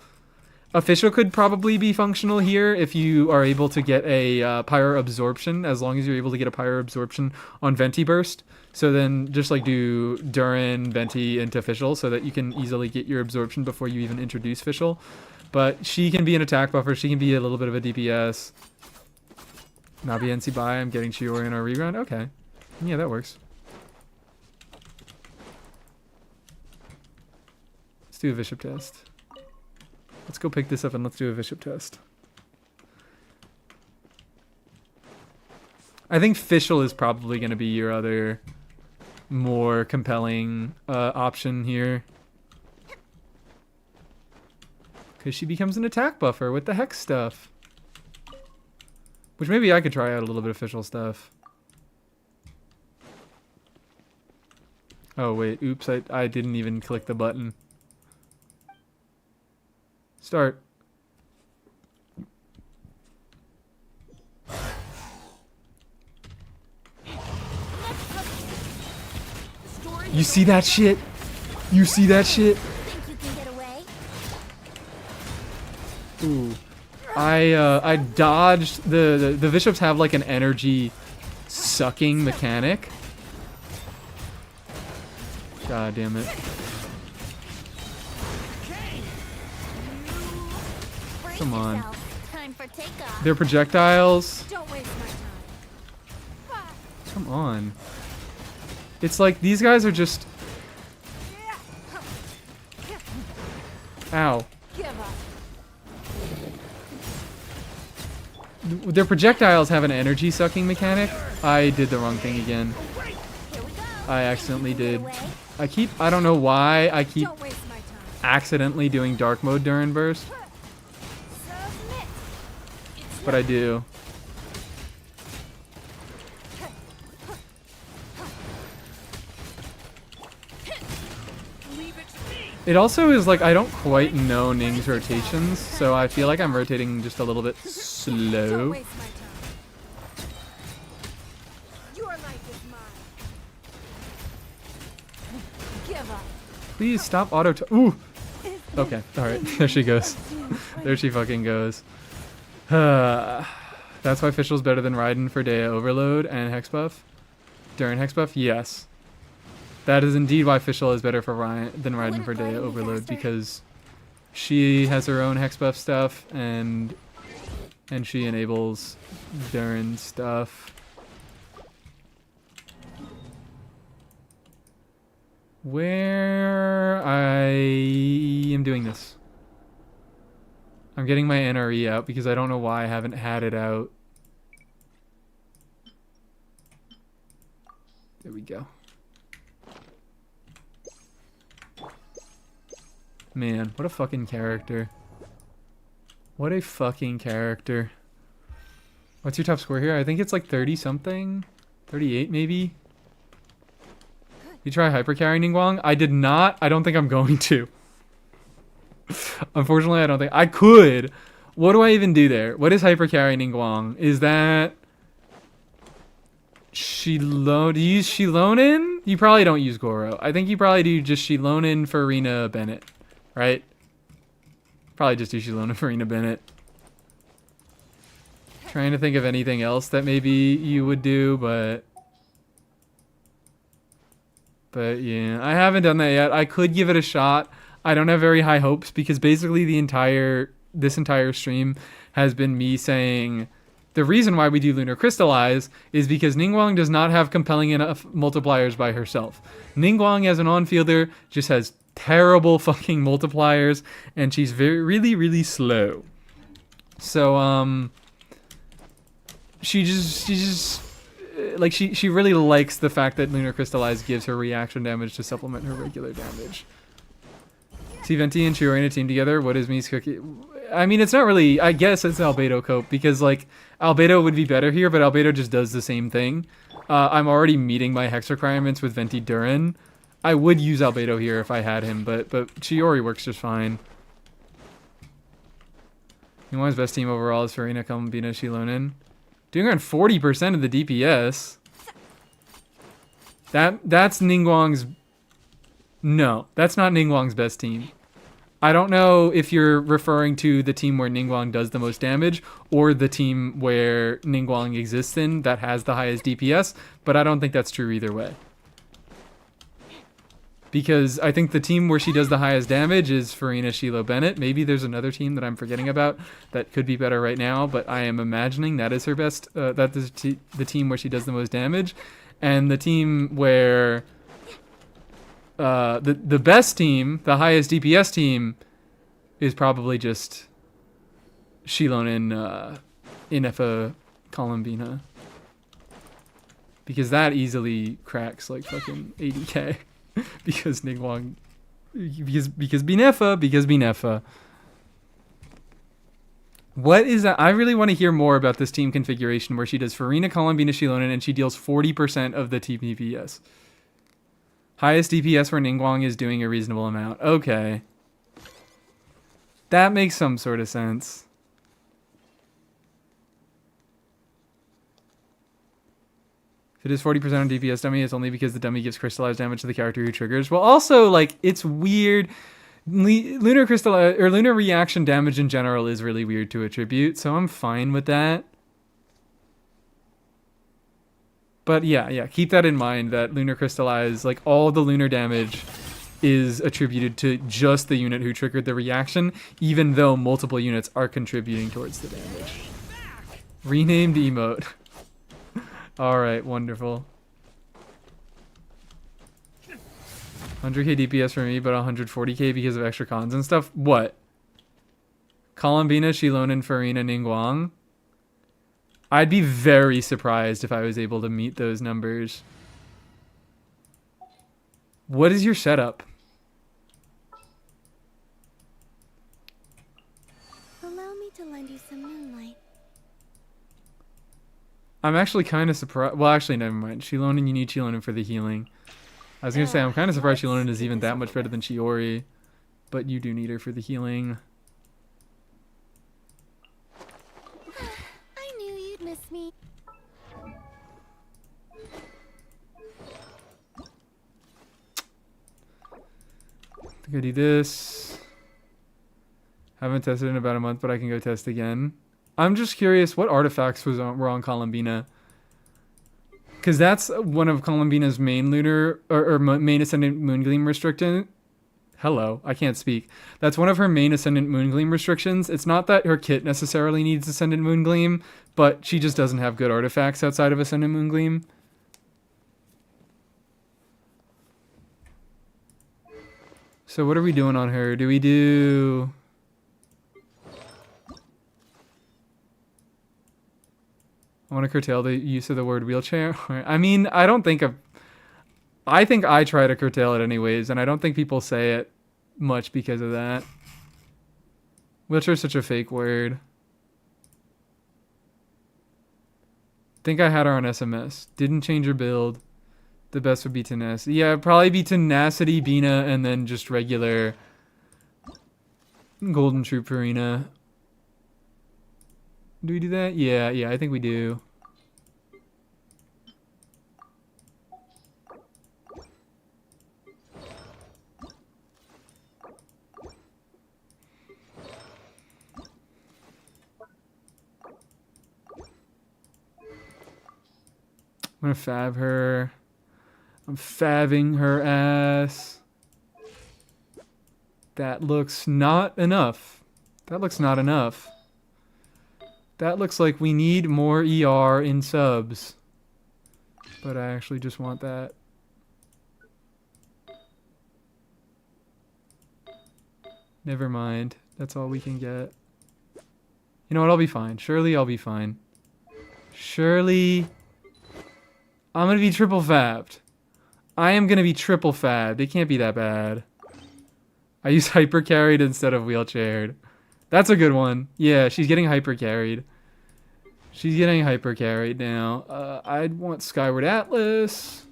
A Fischl could probably be functional here if you are able to get a Pyro Absorption, as long as you're able to get a Pyro Absorption on Venti Burst. So then just like do Durin, Venti into Fischl so that you can easily get your absorption before you even introduce Fischl. But she can be an attack buffer. She can be a little bit of a DPS. Nabi NC by. I'm getting Shiori in our rerun. Okay. Yeah, that works. Let's do a bishop test. Let's go pick this up and let's do a bishop test. I think Fischl is probably going to be your other more compelling option here. Because she becomes an attack buffer with the Hex stuff. Which maybe I could try out a little bit of Fischl stuff. Oh wait, oops, I didn't even click the button. Start. You see that shit? You see that shit? Think you can get away? Ooh. I dodged the bishops have like an energy sucking mechanic. God damn it. Brace Come on. yourself. Time for takeoff. They're projectiles. Don't waste my time. Come on. It's like these guys are just... Ow. Give up. Their projectiles have an energy sucking mechanic. I did the wrong thing again. Here we go. I accidentally did. Away. I don't know why I keep Don't waste my time. accidentally doing dark mode during burst, Submit. but I do. Leave it to me. It also is like I don't quite know Ning's rotations, so I feel like I'm rotating just a little bit Don't slow. waste my time. Your life is mine. Give up. Please stop auto. Ooh. Okay. All right. There she goes. There she fucking goes. That's why Fischl's better than Raiden for Dea Overload and Hex Buff. During Hex Buff, yes. That is indeed why Fischl is better for than Raiden for Dea Overload, because she has her own Hex Buff stuff and she enables Durin stuff. Where I am doing this. I'm getting my NRE out because I don't know why I haven't had it out. There we go. Man, what a fucking character. What a fucking character. What's your top score here? I think it's like 30 something. 38 maybe. You try hypercarry Ningguang? I did not. I don't think I'm going to. Unfortunately, I don't think I could. What do I even do there? What is hypercarry Ningguang? Is that Shilon? Do you use Shilonin? You probably don't use Goro. I think you probably do just Shilonin for Arena Bennett, right? Probably just do Shilonin for Arena Bennett. Trying to think of anything else that maybe you would do, but yeah, I haven't done that yet. I could give it a shot. I don't have very high hopes because basically this entire stream has been me saying The reason why we do Lunar Crystallize is because Ningguang does not have compelling enough multipliers by herself. Ningguang as an on-fielder just has terrible fucking multipliers, and she's really slow. So she really likes the fact that Lunar Crystallize gives her reaction damage to supplement her regular damage. See Venti and Chiori in a team together. What is Mi's cookie? I mean, it's not really. I guess it's Albedo Cope because like Albedo would be better here, but Albedo just does the same thing. I'm already meeting my hex requirements with Venti Durin. I would use Albedo here if I had him, but Chiori works just fine. Ningguang's best team overall is Farina, Kalambina, Shilonen. Doing around 40% of the DPS. That's Ningguang's... No, that's not Ningguang's best team. I don't know if you're referring to the team where Ningguang does the most damage or the team where Ningguang exists in that has the highest DPS, but I don't think that's true either way. Because I think the team where she does the highest damage is Farina, Shiloh, Bennett. Maybe there's another team that I'm forgetting about that could be better right now, but I am imagining that is her best. That is the team where she does the most damage, and the team where the best team, the highest DPS team, is probably just Shilon and Inefa Columbina, because that easily cracks like fucking 80k. Because Ningguang, because Binefa. What is that? I really want to hear more about this team configuration where she does Farina, Columbina, Shilonen, and she deals 40% of the team DPS. Highest DPS where Ningguang is doing a reasonable amount. Okay. That makes some sort of sense. If it is 40% on DPS dummy, it's only because the dummy gives crystallized damage to the character who triggers. Well, also, like, it's weird. Lunar crystallize or lunar reaction damage in general is really weird to attribute, so I'm fine with that. But yeah, keep that in mind that lunar crystallize, like all the lunar damage is attributed to just the unit who triggered the reaction, even though multiple units are contributing towards the damage. Renamed emote. Alright, wonderful. 100k DPS for me, but 140k because of extra cons and stuff. What? Columbina, Shilonen, Farina, Ningguang? I'd be very surprised if I was able to meet those numbers. What is your setup? Allow me to lend you some moonlight. I'm actually kind of surprised. Well, actually, never mind. Shilonen, you need Shilonen for the healing. I was going to say, I'm kind of surprised Shilonen is even that much better than Chiori. But you do need her for the healing. I knew you'd miss me. I think I do this. Haven't tested in about a month, but I can go test again. I'm just curious, what artifacts were on Columbina? Because that's one of Columbina's main lunar or main ascendant moongleam restrictions. Hello, I can't speak. That's one of her main ascendant moongleam restrictions. It's not that her kit necessarily needs ascendant moongleam, but she just doesn't have good artifacts outside of ascendant moongleam. So what are we doing on her? Do we do... I want to curtail the use of the word wheelchair. I mean, I think I try to curtail it anyways, and I don't think people say it much because of that. Wheelchair is such a fake word. Think I had her on SMS. Didn't change her build. The best would be tenacity. Yeah, it'd probably be tenacity, Bina, and then just regular Golden Troop Arena. Do we do that? Yeah, I think we do. I'm gonna fab her. I'm fabbing her ass. That looks not enough. That looks not enough. That looks like we need more ER in subs. But I actually just want that. Never mind. That's all we can get. You know what? I'll be fine. Surely I'll be fine. Surely I'm going to be triple fabbed. I am going to be triple fabbed. It can't be that bad. I use hyper carried instead of wheelchaired. That's a good one. Yeah, she's getting hyper carried. She's getting hyper carried now. I'd want Skyward Atlas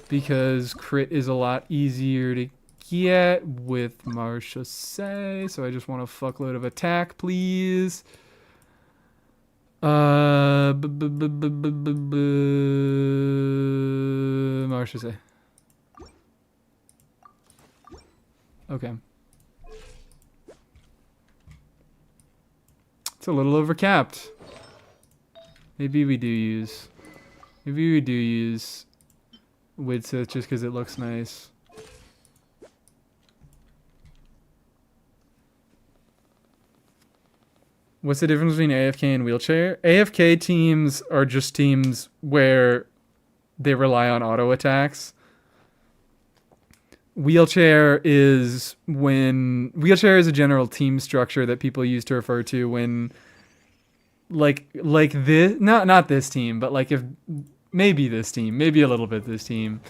because crit is a lot easier to get with Marcia Say. So I just want a fuckload of attack, please. Marcia Say. Okay. It's a little overcapped. Maybe we do use Widsith just because it looks nice. What's the difference between AFK and wheelchair? AFK teams are just teams where they rely on auto attacks. Wheelchair is a general team structure that people use to refer to when like this, not this team, but like if maybe this team, maybe a little bit this team.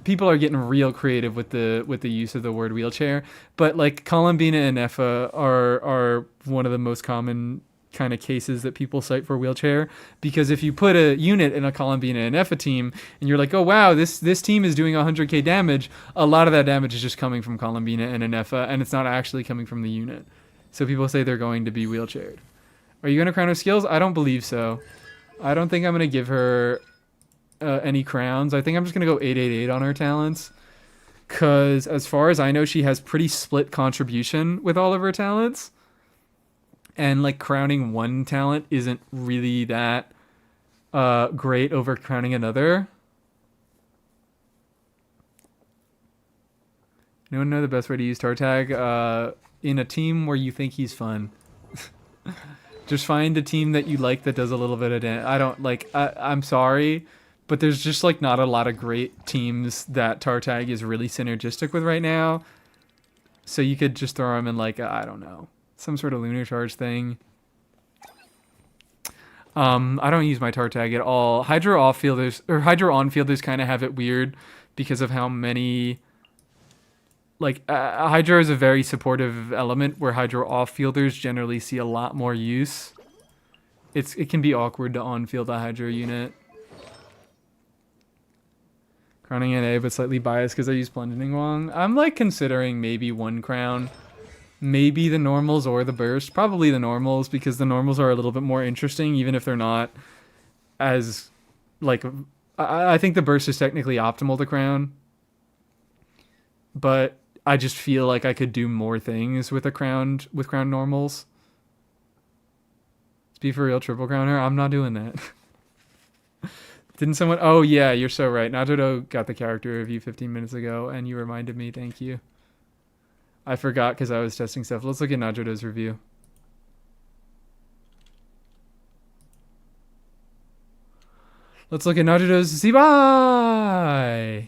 People are getting real creative with the use of the word wheelchair, but like Columbina and Effa are one of the most common kind of cases that people cite for wheelchair, because if you put a unit in a Columbina and Effa team and you're like, oh wow, this team is doing 100k damage, a lot of that damage is just coming from Columbina and Effa, and it's not actually coming from the unit. So people say they're going to be wheelchaired. Are you going to crown her skills? I don't believe so. I don't think I'm going to give her any crowns. I think I'm just going to go 888 on her talents, because as far as I know, she has pretty split contribution with all of her talents. And like crowning one talent isn't really that great over crowning another. Anyone know the best way to use Tartag? In a team where you think he's fun. Just find a team that you like that does a little bit of damage. I'm sorry, but there's just like not a lot of great teams that Tartag is really synergistic with right now. So you could just throw him in like, I don't know, some sort of lunar charge thing. I don't use my Tartag at all. Hydro off-fielders, or Hydro on-fielders kind of have it weird because of how many... Like, Hydro is a very supportive element where Hydro off-fielders generally see a lot more use. It can be awkward to on-field a Hydro unit. Crowning an A, but slightly biased because I use Plunge Ningguang. I'm, like, considering maybe one crown. Maybe the normals or the burst. Probably the normals, because the normals are a little bit more interesting, even if they're not as, like... I think the burst is technically optimal to crown. But I just feel like I could do more things with crown normals. Let's be for real, triple crown her. I'm not doing that. Didn't someone... Oh, yeah, you're so right. Najodo got the character review 15 minutes ago, and you reminded me. Thank you. I forgot because I was testing stuff. Let's look at Najodo's review. Let's look at Najodo's Zibai!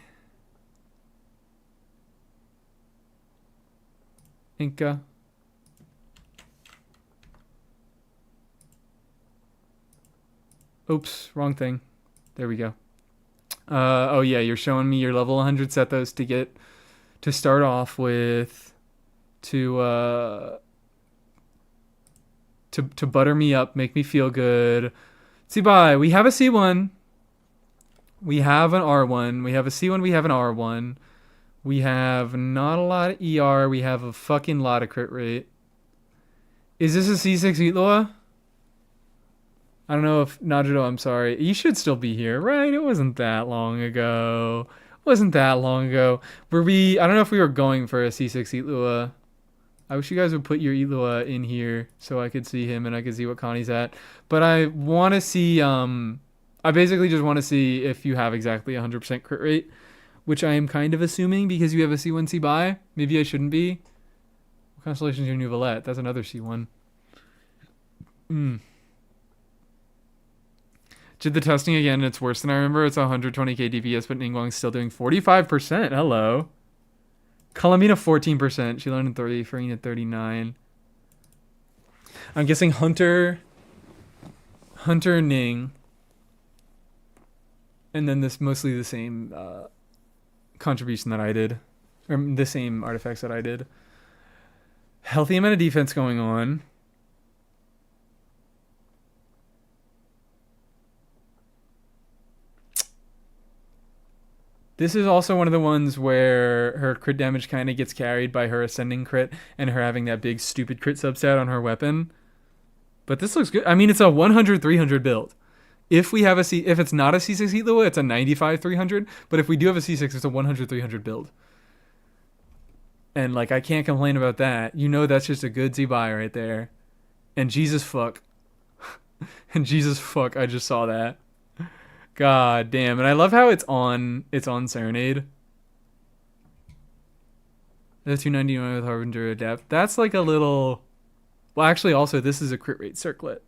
Inca. Oops, wrong thing. There we go. Oh yeah, you're showing me your level 100 Sethos to start off with to butter me up, make me feel good. Zibai, we have a C1. We have an R1. We have a C1, we have an R1. We have not a lot of ER. We have a fucking lot of crit rate. Is this a C6 Itlua? I don't know if... Najudo, I'm sorry. You should still be here, right? It wasn't that long ago. Wasn't that long ago. Were we... I don't know if we were going for a C6 Itlua. I wish you guys would put your Itlua in here so I could see him and I could see what Connie's at. But I want to see... I basically just want to see if you have exactly 100% crit rate, which I am kind of assuming because you have a C1 C-Buy. Maybe I shouldn't be. What constellation is your new Valette? That's another C1. Mm. Did the testing again, and it's worse than I remember. It's 120k DPS, but Ningguang's still doing 45%. Hello. Columbina 14%. She learned in 30. Farina 39. I'm guessing Hunter Ning. And then this mostly the same contribution that I did. Or the same artifacts that I did. Healthy amount of defense going on. This is also one of the ones where her crit damage kind of gets carried by her ascending crit and her having that big stupid crit substat on her weapon. But this looks good. I mean, it's a 100-300 build. If it's not a C6 heat level, it's a 95-300. But if we do have a C6, it's a 100-300 build. And like, I can't complain about that. You know, that's just a good Z-buy right there. And Jesus fuck. And Jesus fuck, I just saw that. God damn. And I love how it's on Serenade. The 299 with Harbinger Adept. That's like a little... Well, actually, also, this is a crit rate circlet.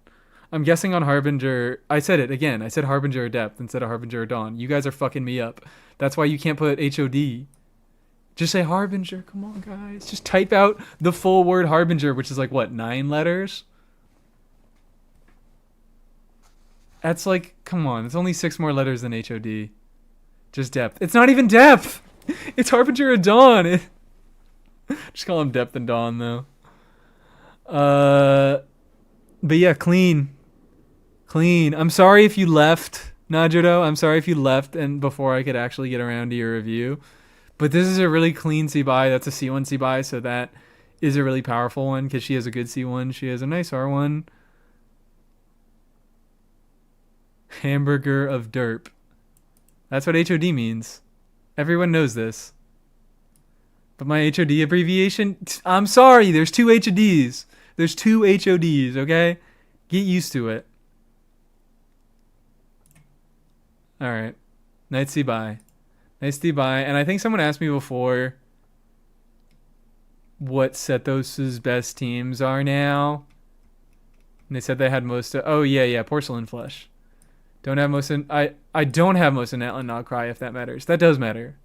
I'm guessing on Harbinger... I said it again. I said Harbinger Adept instead of Harbinger Dawn. You guys are fucking me up. That's why you can't put HOD. Just say Harbinger. Come on, guys. Just type out the full word Harbinger, which is like, what, 9 letters? That's like, come on. It's only 6 more letters than HOD. Just depth. It's not even depth. It's Harbinger of Dawn. Just call him Depth and Dawn, though. But yeah, clean. Clean. I'm sorry if you left, Najudo. I'm sorry if you left and before I could actually get around to your review. But this is a really clean C-buy. That's a C1 C-buy, so that is a really powerful one because she has a good C1. She has a nice R1. Hamburger of Derp. That's what HOD means. Everyone knows this. But my HOD abbreviation... I'm sorry, there's 2 HODs. There's 2 HODs, okay? Get used to it. Alright. Nice C-buy. Nice C-buy. And I think someone asked me before what Sethos' best teams are now. And they said they had most of... Oh, yeah, Porcelain Flesh. Don't have most of... I don't have most of Natlan Not Cry, if that matters. That does matter.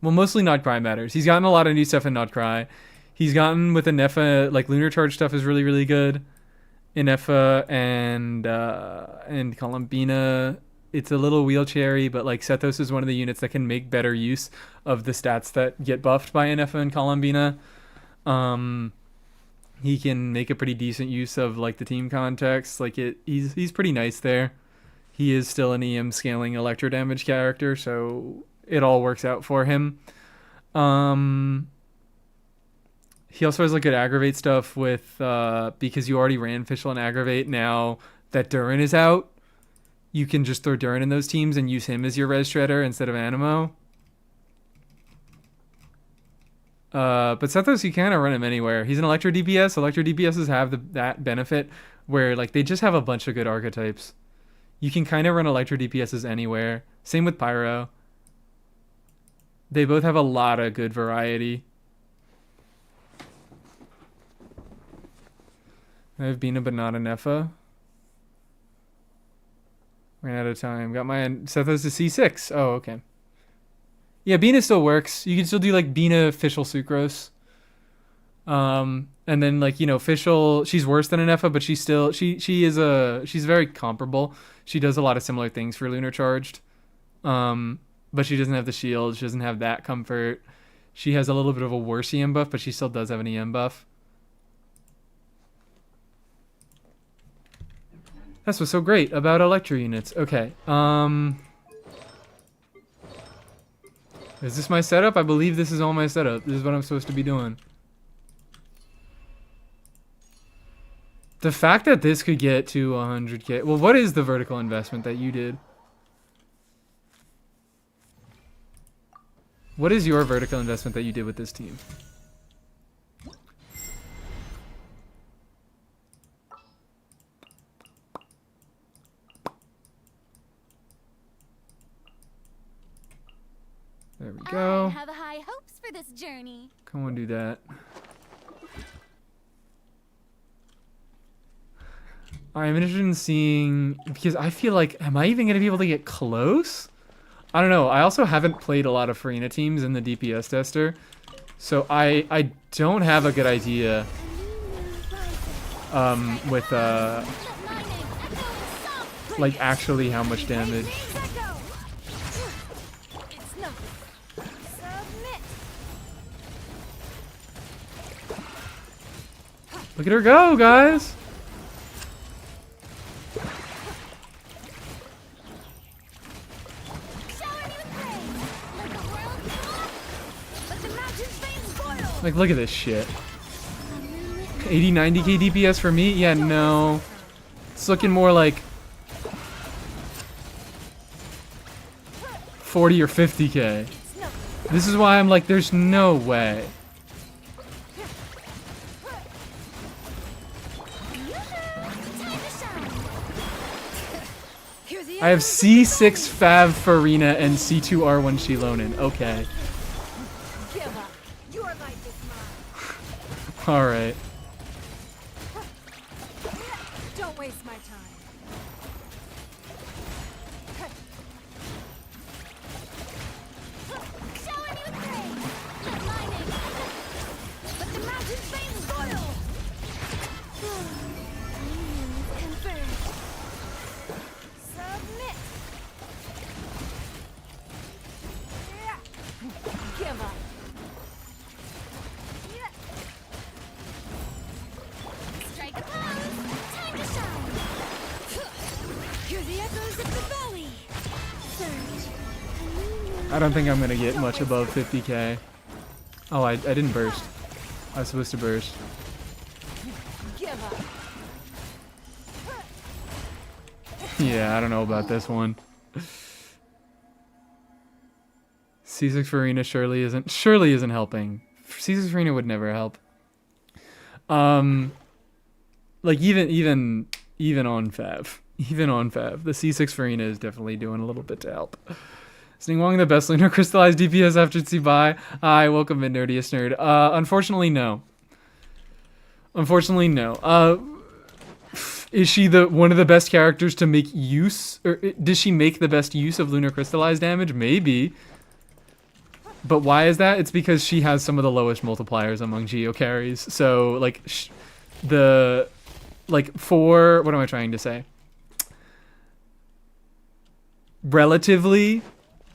Well, mostly Not Cry matters. He's gotten a lot of new stuff in Not Cry. He's gotten with Inefa, like Lunar Charge stuff is really, really good. Inefa and Columbina, it's a little wheelchairy, but like Sethos is one of the units that can make better use of the stats that get buffed by Inefa and Columbina. He can make a pretty decent use of like the team context. Like he's pretty nice there. He is still an EM scaling electro damage character, so it all works out for him. He also has like good aggravate stuff with because you already ran Fischl and aggravate. Now that Durin is out, you can just throw Durin in those teams and use him as your res shredder instead of Animo. But Sethos, you kind of run him anywhere. He's an electro DPS. Electro DPSs have that benefit where like they just have a bunch of good archetypes. You can kind of run electro DPSs anywhere. Same with Pyro. They both have a lot of good variety. I have Bina but not a Nefa. Ran out of time. Got my Sethos to C6. Oh, okay. Yeah, Bina still works. You can still do like Bina Fischl Sucrose. And then like, you know, Fischl, she's worse than an Nefa, but she's still she's very comparable. She does a lot of similar things for Lunar Charged. But she doesn't have the shield. She doesn't have that comfort. She has a little bit of a worse EM buff, but she still does have an EM buff. That's what's so great about Electro units. Okay. Is this my setup? I believe this is all my setup. This is what I'm supposed to be doing. The fact that this could get to 100k... Well, what is the vertical investment that you did? What is your vertical investment that you did with this team? There we go. I have high hopes for this journey. Come on, do that. I'm interested in seeing, because I feel like, am I even going to be able to get close? I don't know. I also haven't played a lot of Farina teams in the DPS tester, so I don't have a good idea with like actually how much damage. Look at her go, guys! Like, look at this shit. 80, 90k DPS for me? Yeah, no. It's looking more like 40 or 50k. This is why I'm like, there's no way. I have C6 Fav Farina and C2 R1 Shilonin. Okay. Alright. Don't waste my time. But the mountain's veins boil. Submit. Give up. Strike a pose. Time to shine. Hear the echoes of the valley. Surge. I don't think I'm gonna get much above 50k. Oh, I didn't burst. I was supposed to burst. Give up. Yeah, I don't know about this one. C6 Farina surely isn't helping. C6 Farina would never help. Like even on Fav. Even on Fav. The C6 Farina is definitely doing a little bit to help. Is Ningguang the best lunar crystallized DPS after Tsibai? Hi, welcome in, Nerdiest Nerd. Unfortunately, no. Unfortunately, no. Is she one of the best characters to make use, or does she make the best use of lunar crystallized damage? Maybe. But why is that? It's because she has some of the lowest multipliers among Geo carries. So, like, what am I trying to say? Relatively,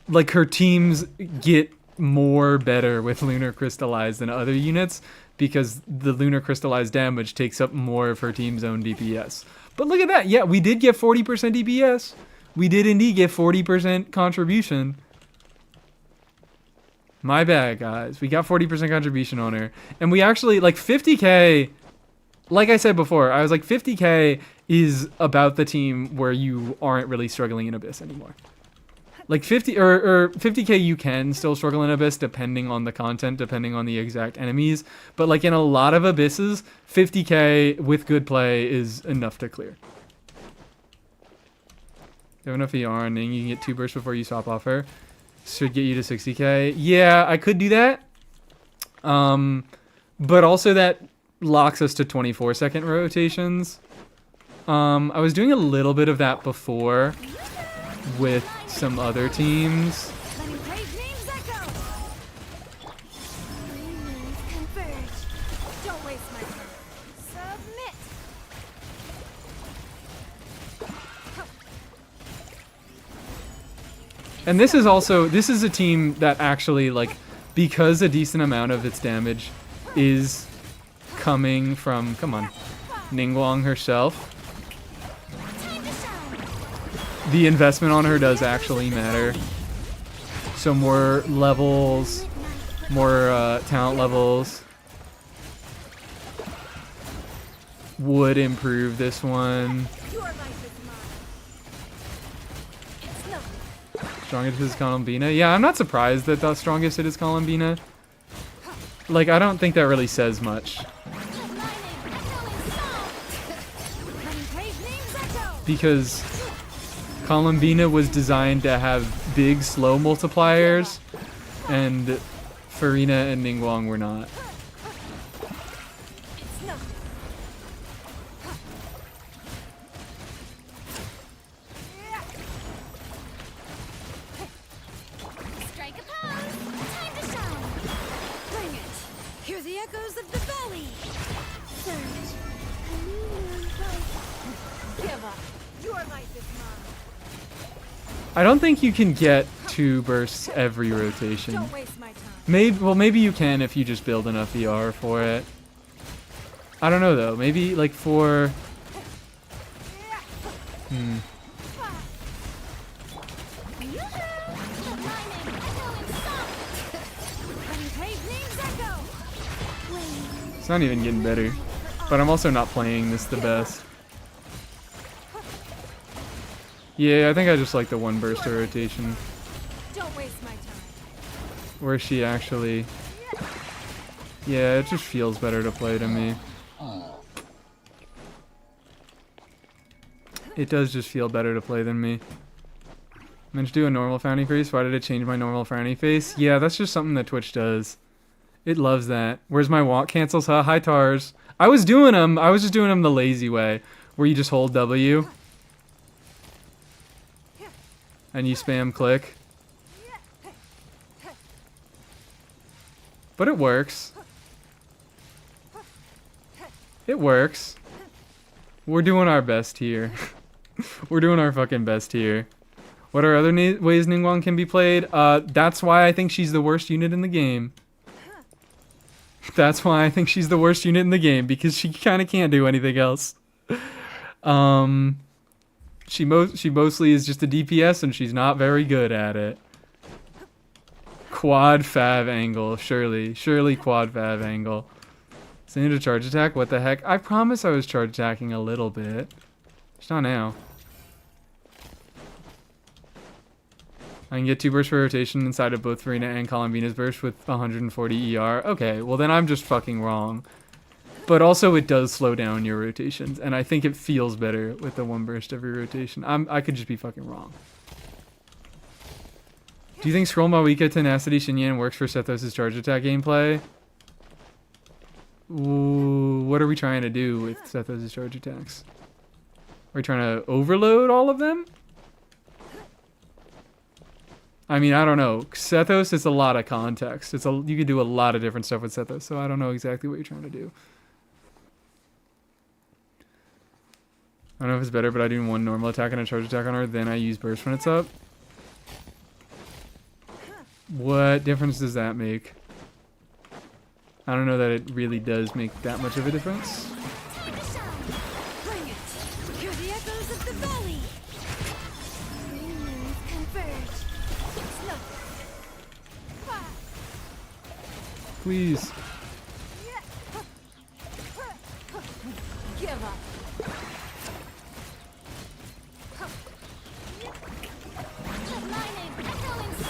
like, her teams get more better with lunar crystallized than other units because the lunar crystallized damage takes up more of her team's own DPS. But look at that. Yeah, we did get 40% DPS. We did indeed get 40% contribution. My bad, guys. We got 40% contribution on her. And we actually, like, 50k, like I said before, I was like, 50k is about the team where you aren't really struggling in Abyss anymore. Like 50k you can still struggle in Abyss depending on the content, depending on the exact enemies. But like in a lot of Abysses, 50k with good play is enough to clear. You have enough ER on Ning, you can get 2 bursts before you swap off her. Should get you to 60k. Yeah, I could do that. But also that locks us to 24-second rotations. I was doing a little bit of that before with some other teams. Letting brave names echo. Dreamers converge. Don't waste my time. Submit. And this is a team that actually, like, because a decent amount of its damage is coming from, come on, Ningguang herself. The investment on her does actually matter. So more levels, more talent levels would improve this one. Your life is mine. It's nothing. Strongest is Columbina. Yeah, I'm not surprised that the strongest hit is Columbina. Like, I don't think that really says much. Because Columbina was designed to have big, slow multipliers, and Farina and Ningguang were not. life is mine. I don't think you can get 2 bursts every rotation. Don't waste my time. Maybe you can if you just build enough ER for it. I don't know though. Maybe like for. It's not even getting better. But I'm also not playing this the best. Yeah, I think I just like the 1 burst of rotation. Don't waste my time. Where she actually... Yeah, it just feels better to play to me. It does just feel better to play than me. Meant to do a normal frowny face. Why did it change my normal frowny face? Yeah, that's just something that Twitch does. It loves that. Where's my walk cancels? Huh? Hi, Tars. I was doing them. I was just doing them the lazy way, where you just hold W and you spam click. But it works. It works. We're doing our best here. We're doing our fucking best here. What are other ways Ningguang can be played? That's why I think she's the worst unit in the game. That's why I think she's the worst unit in the game, because she kind of can't do anything else. She mostly is just a DPS, and she's not very good at it. Quad fav angle, surely quad fav angle. Send to charge attack. What the heck? I promise I was charge attacking a little bit. Just not now. I can get 2 bursts per rotation inside of both Farina and Columbina's burst with 140 ER. Okay, well then I'm just fucking wrong. But also it does slow down your rotations, and I think it feels better with the 1 burst every rotation. I could just be fucking wrong. Do you think Scroll Mawika Tenacity Shinyan works for Sethos' charge attack gameplay? Ooh, what are we trying to do with Sethos' charge attacks? Are we trying to overload all of them? I mean, I don't know. Sethos is a lot of context. You could do a lot of different stuff with Sethos, so I don't know exactly what you're trying to do. I don't know if it's better, but I do 1 normal attack and a charge attack on her, then I use burst when it's up. What difference does that make? I don't know that it really does make that much of a difference. Bring it. Hear the echoes of the valley. Unions converge. Snow. Please. Give up.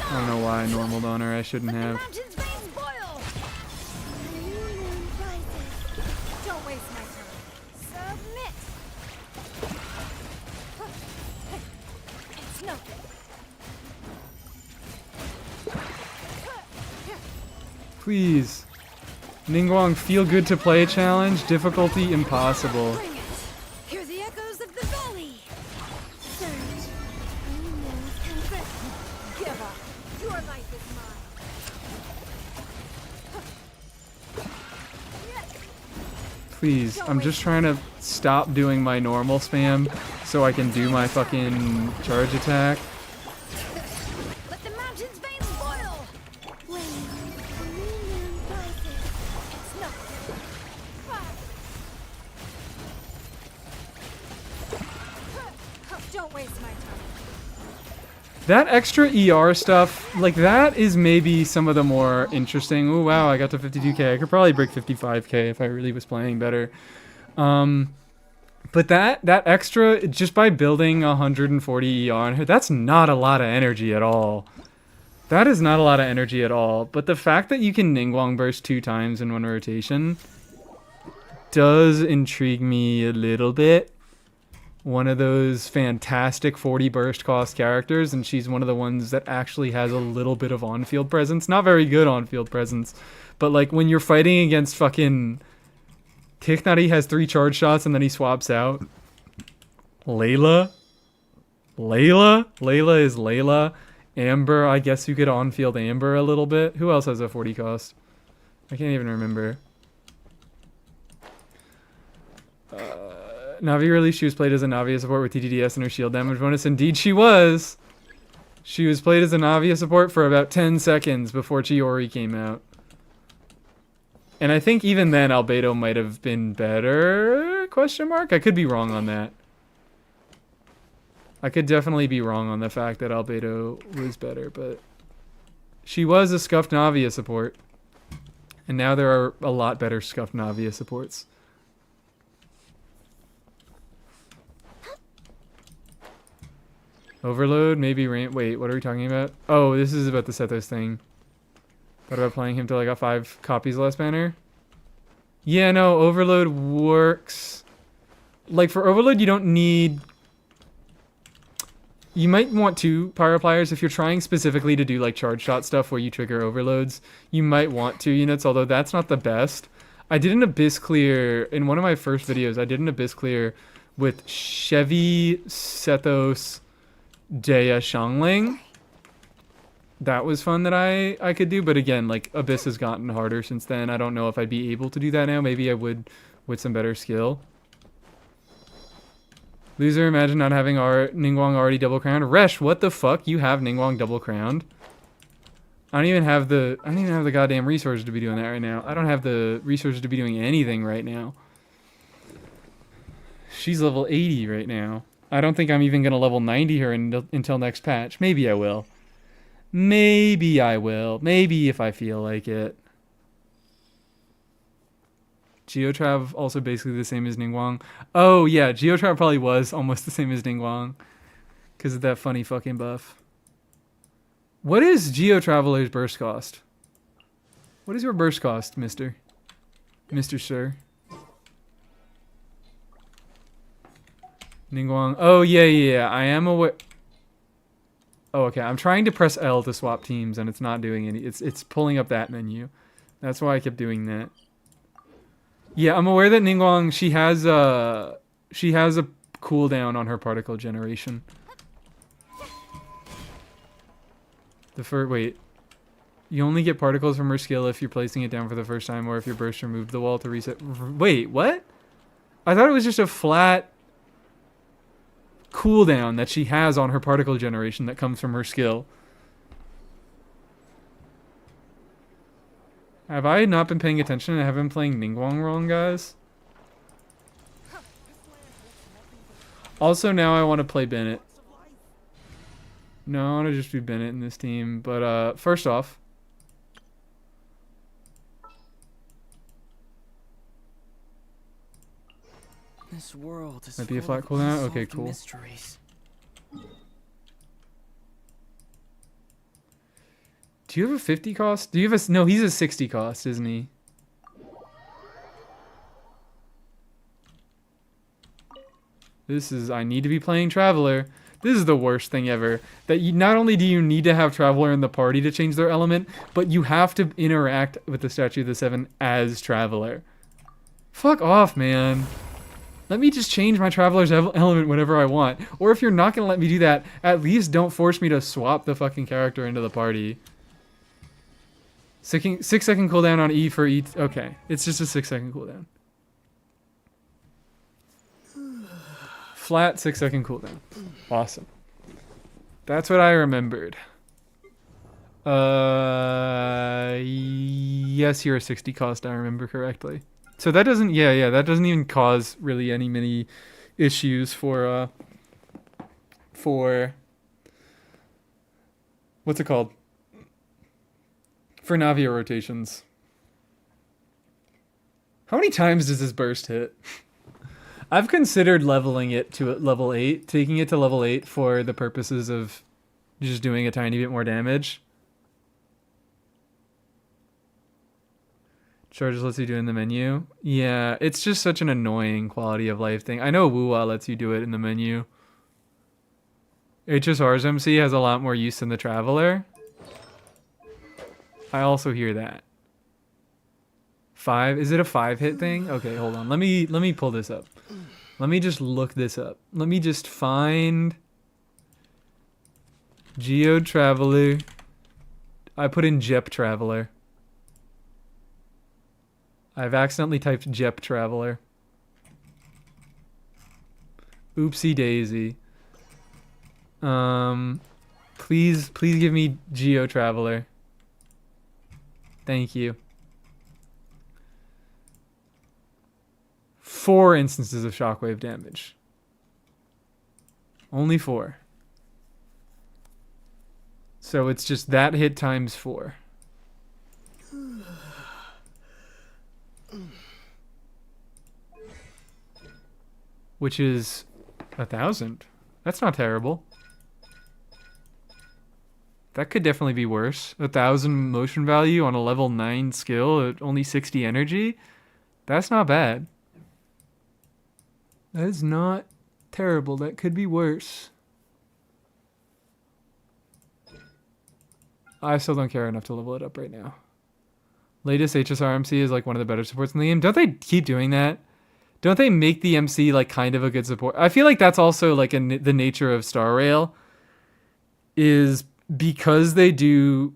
I don't know why I normaled on her. I shouldn't have. Mountain's veins boil. Union rises. Don't waste my time. Submit. It's nothing. Please. Ningguang, feel good to play challenge. Difficulty impossible. Bring it. Hear the echoes of the valley. Surge. Unions converge. Give up. Your life is mine. Please. I'm just trying to stop doing my normal spam so I can do my fucking charge attack. Let the mountain's veins boil. When the union rises. It's nothing. Don't waste my time. That extra ER stuff, like that is maybe some of the more interesting. Oh wow, I got to 52k. I could probably break 55k if I really was playing better. But that extra, just by building 140 ER on her, that's not a lot of energy at all. That is not a lot of energy at all. But the fact that you can Ningguang burst 2 times in 1 rotation does intrigue me a little bit. One of those fantastic 40 burst cost characters, and she's one of the ones that actually has a little bit of on-field presence. Not very good on-field presence, but like when you're fighting against fucking Tikhnari has 3 charge shots and then he swaps out. Layla is Layla. Amber, I guess you could on-field Amber a little bit. Who else has a 40 cost? I can't even remember. Navi released she was played as a Navia support with TTDS and her shield damage bonus. Indeed she was. She was played as a Navia support for about 10 seconds before Chiori came out. And I think even then Albedo might have been better, question mark? I could be wrong on that. I could definitely be wrong on the fact that Albedo was better, but she was a scuffed Navia support. And now there are a lot better scuffed Navia supports. Overload, maybe rain. Wait, what are we talking about? Oh, this is about the Sethos thing. What about playing him to like a 5 copies less banner? Yeah, no, Overload works. Like for Overload, you don't need. You might want 2 Pyro Pliers if you're trying specifically to do like charge shot stuff where you trigger overloads. You might want 2 units, although that's not the best. I did an Abyss clear in one of my first videos. I did an Abyss clear with Chevy, Sethos, Dea, Xiangling. That was fun that I could do, but again, like Abyss has gotten harder since then. I don't know if I'd be able to do that now. Maybe I would with some better skill. Loser, imagine not having our Ningguang already double crowned. Resh, what the fuck? You have Ningguang double crowned? I don't even have the goddamn resources to be doing that right now. I don't have the resources to be doing anything right now. She's level 80 right now. I don't think I'm even gonna level 90 her until next patch. Maybe I will. Maybe I will. Maybe if I feel like it. Geotrav also basically the same as Ningguang. Oh yeah, Geotrav probably was almost the same as Ningguang. Because of that funny fucking buff. What is Geotraveler's burst cost? What is your burst cost, Mr. Sir? Ningguang. Oh yeah. I am aware. Oh, okay. I'm trying to press L to swap teams, and it's not doing any. It's pulling up that menu. That's why I kept doing that. Yeah, I'm aware that Ningguang she has a cooldown on her particle generation. Wait, you only get particles from her skill if you're placing it down for the first time, or if your burst removed the wall to reset. Wait, what? I thought it was just a flat cooldown that she has on her particle generation that comes from her skill. Have I not been paying attention? I have been playing Ningguang wrong, guys. Also, now I want to play Bennett. No, I want to just be Bennett in this team. But first off, This world is might be a full flat of cooldown. Okay, unsolved cool. mysteries. Do you have a 50 cost? Do you have a... No, he's a 60 cost, isn't he? This is... I need to be playing Traveler. This is the worst thing ever. That you, not only do you need to have Traveler in the party to change their element, but you have to interact with the Statue of the Seven as Traveler. Fuck off, man. Let me just change my Traveler's element whenever I want. Or if you're not going to let me do that, at least don't force me to swap the fucking character into the party. 6 second cooldown on E for each. Okay, it's just a 6 second cooldown. Flat 6 second cooldown. Awesome. That's what I remembered. Yes, you're a 60 cost. I remember correctly. So that doesn't. Yeah. That doesn't even cause really any many issues for what's it called? For Navia rotations. How many times does this burst hit? I've considered leveling it to level 8, taking it to level 8 for the purposes of just doing a tiny bit more damage. Charges lets you do it in the menu. Yeah, it's just such an annoying quality of life thing. I know Wuwa lets you do it in the menu. HSR's MC has a lot more use than the Traveler. I also hear that. 5? Is it a 5-hit thing? Okay, hold on. Let me pull this up. Let me just look this up. Let me just find Geo Traveler. I put in Jep Traveler. I've accidentally typed Jep Traveler. Oopsie daisy. Please give me Geo Traveler. Thank you. 4 instances of shockwave damage. Only 4. So it's just that hit times 4. Which is 1,000. That's not terrible. That could definitely be worse. 1,000 motion value on a level 9 skill at only 60 energy. That's not bad. That is not terrible. That could be worse. I still don't care enough to level it up right now. Latest HSR-MC is like one of the better supports in the game. Don't they keep doing that? Don't they make the MC like kind of a good support? I feel like that's also like the nature of Star Rail is because they do...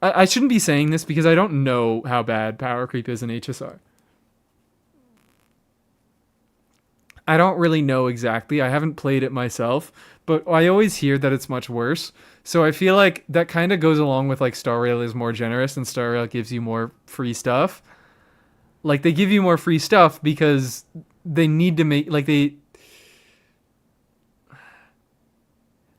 I shouldn't be saying this because I don't know how bad power creep is in HSR. I don't really know exactly. I haven't played it myself, but I always hear that it's much worse. So I feel like that kind of goes along with like Star Rail is more generous and Star Rail gives you more free stuff. Like they give you more free stuff because they need to make like they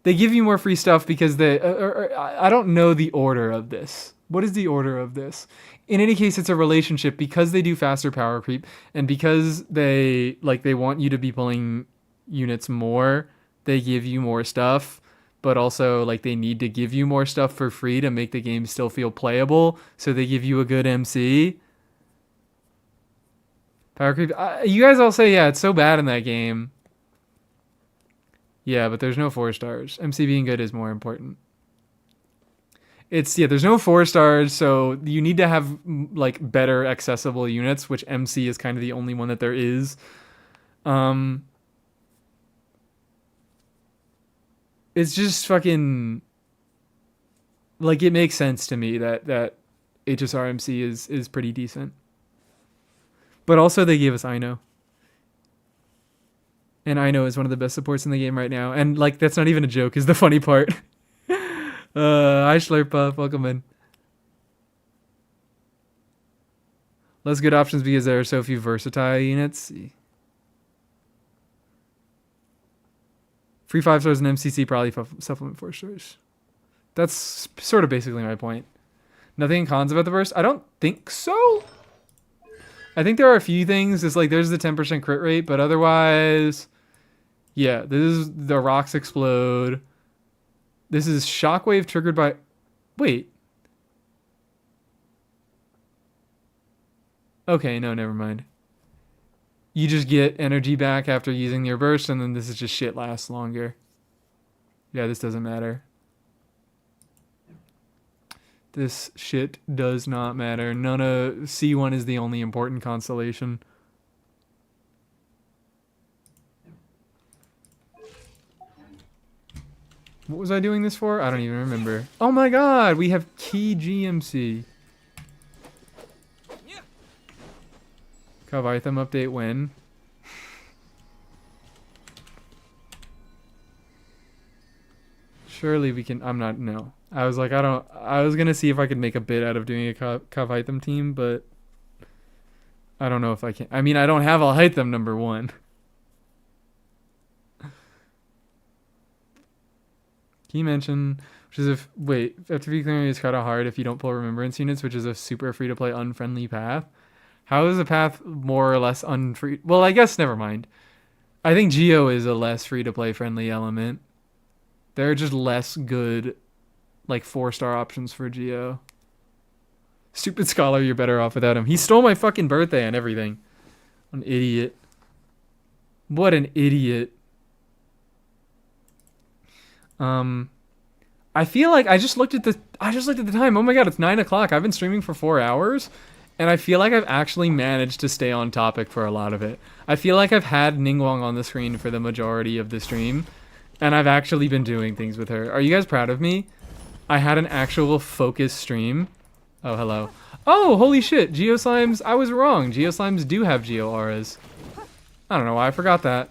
give you more free stuff because they I don't know the order of this. What is the order of this? In any case, it's a relationship because they do faster power creep and because they want you to be pulling units more, they give you more stuff, but also like they need to give you more stuff for free to make the game still feel playable, so they give you a good MC. Power creep. You guys all say, yeah, it's so bad in that game. Yeah, but there's no 4 stars. MC being good is more important. There's no 4 stars, so you need to have like better accessible units, which MC is kind of the only one that there is. It's just fucking like it makes sense to me that HSR MC is pretty decent. But also they gave us Ino. And Ino is one of the best supports in the game right now. And like that's not even a joke, is the funny part. Hi Slurpuff, welcome in. Less good options because there are so few versatile units. Free 5 stars in MCC, probably supplement 4 stars. That's sort of basically my point. Nothing cons about the burst? I don't think so. I think there are a few things. It's like there's the 10% crit rate, but otherwise, yeah, this is the rocks explode. This is shockwave triggered by... Wait. Okay, no, never mind. You just get energy back after using your burst, and then this is just shit lasts longer. Yeah, this doesn't matter. This shit does not matter. None of... C1 is the only important constellation. What was I doing this for? I don't even remember. Oh my god, we have key GMC. Kavaitham update when? Surely we can... no. I was like, I was going to see if I could make a bit out of doing a Kavaitham team, but I don't know if I can. I mean, I don't have Alhaitham number 1. Can you mention, which is FTV clearing is kind of hard if you don't pull remembrance units, which is a super free to play unfriendly path. How is the path more or less unfree? Well, I guess never mind. I think Geo is a less free to play friendly element. There are just less good, like 4-star options for Geo. Stupid Scholar, you're better off without him. He stole my fucking birthday and everything. An idiot. What an idiot. I feel like I just looked at the time. Oh my god, it's 9 o'clock. I've been streaming for 4 hours, and I feel like I've actually managed to stay on topic for a lot of it. I feel like I've had Ningguang on the screen for the majority of the stream, and I've actually been doing things with her. Are you guys proud of me? I had an actual focused stream. Oh, hello. Oh, holy shit. Geoslimes, I was wrong. Geoslimes do have Geo auras. I don't know why I forgot that.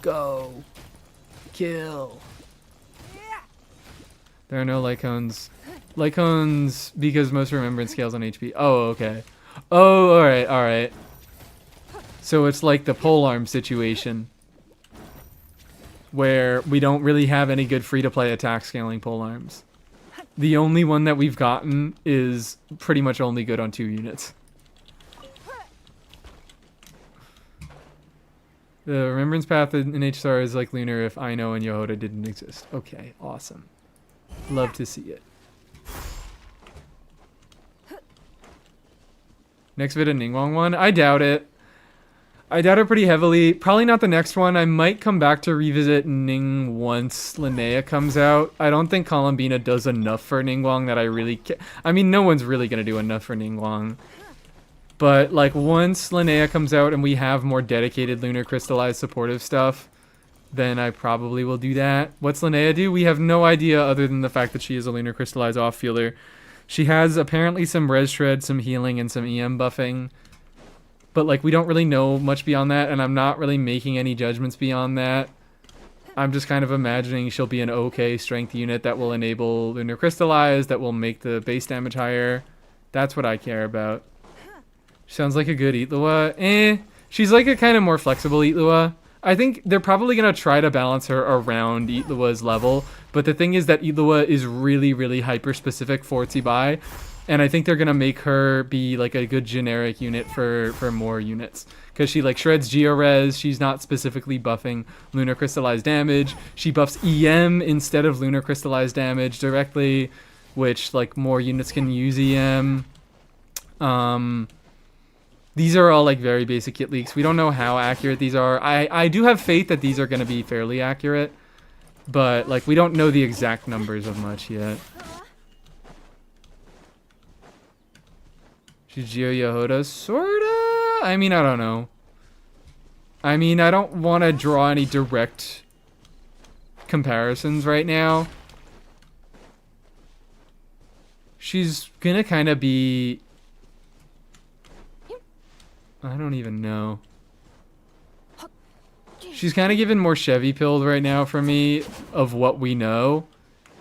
Go. Kill. There are no Lycones. Lycones, because most remembrance scales on HP. Oh, okay. Oh, alright, alright. So it's like the polearm situation, where we don't really have any good free-to-play attack scaling polearms. The only one that we've gotten is pretty much only good on 2 units. The remembrance path in HSR is like Lunar if Aino and Yohoda didn't exist. Okay, awesome. Love to see it. Next vid a Ningguang one? I doubt it. I doubt it pretty heavily. Probably not the next one. I might come back to revisit Ning once Linnea comes out. I don't think Columbina does enough for Ningguang that I really I mean, no one's really going to do enough for Ningguang. But, like, once Linnea comes out and we have more dedicated Lunar Crystallized supportive stuff, then I probably will do that. What's Linnea do? We have no idea other than the fact that she is a Lunar Crystallized off-fielder. She has apparently some res shred, some healing, and some EM buffing. But, like, we don't really know much beyond that, and I'm not really making any judgments beyond that. I'm just kind of imagining she'll be an okay strength unit that will enable Lunar Crystallized, that will make the base damage higher. That's what I care about. Sounds like a good Itlua. She's like a kind of more flexible Itlua. I think they're probably going to try to balance her around Itlua's level, but the thing is that Itlua is really, really hyper-specific for Tsibai, and I think they're going to make her be like a good generic unit for more units. Because she like shreds Geo-Res, she's not specifically buffing Lunar Crystallized damage. She buffs EM instead of Lunar Crystallized damage directly, which like more units can use EM. These are all like very basic kit leaks. We don't know how accurate these are. I do have faith that these are going to be fairly accurate, but like we don't know the exact numbers of much yet. She's Geo Yohoda, sorta? I mean, I don't know. I mean, I don't want to draw any direct comparisons right now. She's gonna kind of be... I don't even know. She's kind of given more Chevy pilled right now for me of what we know.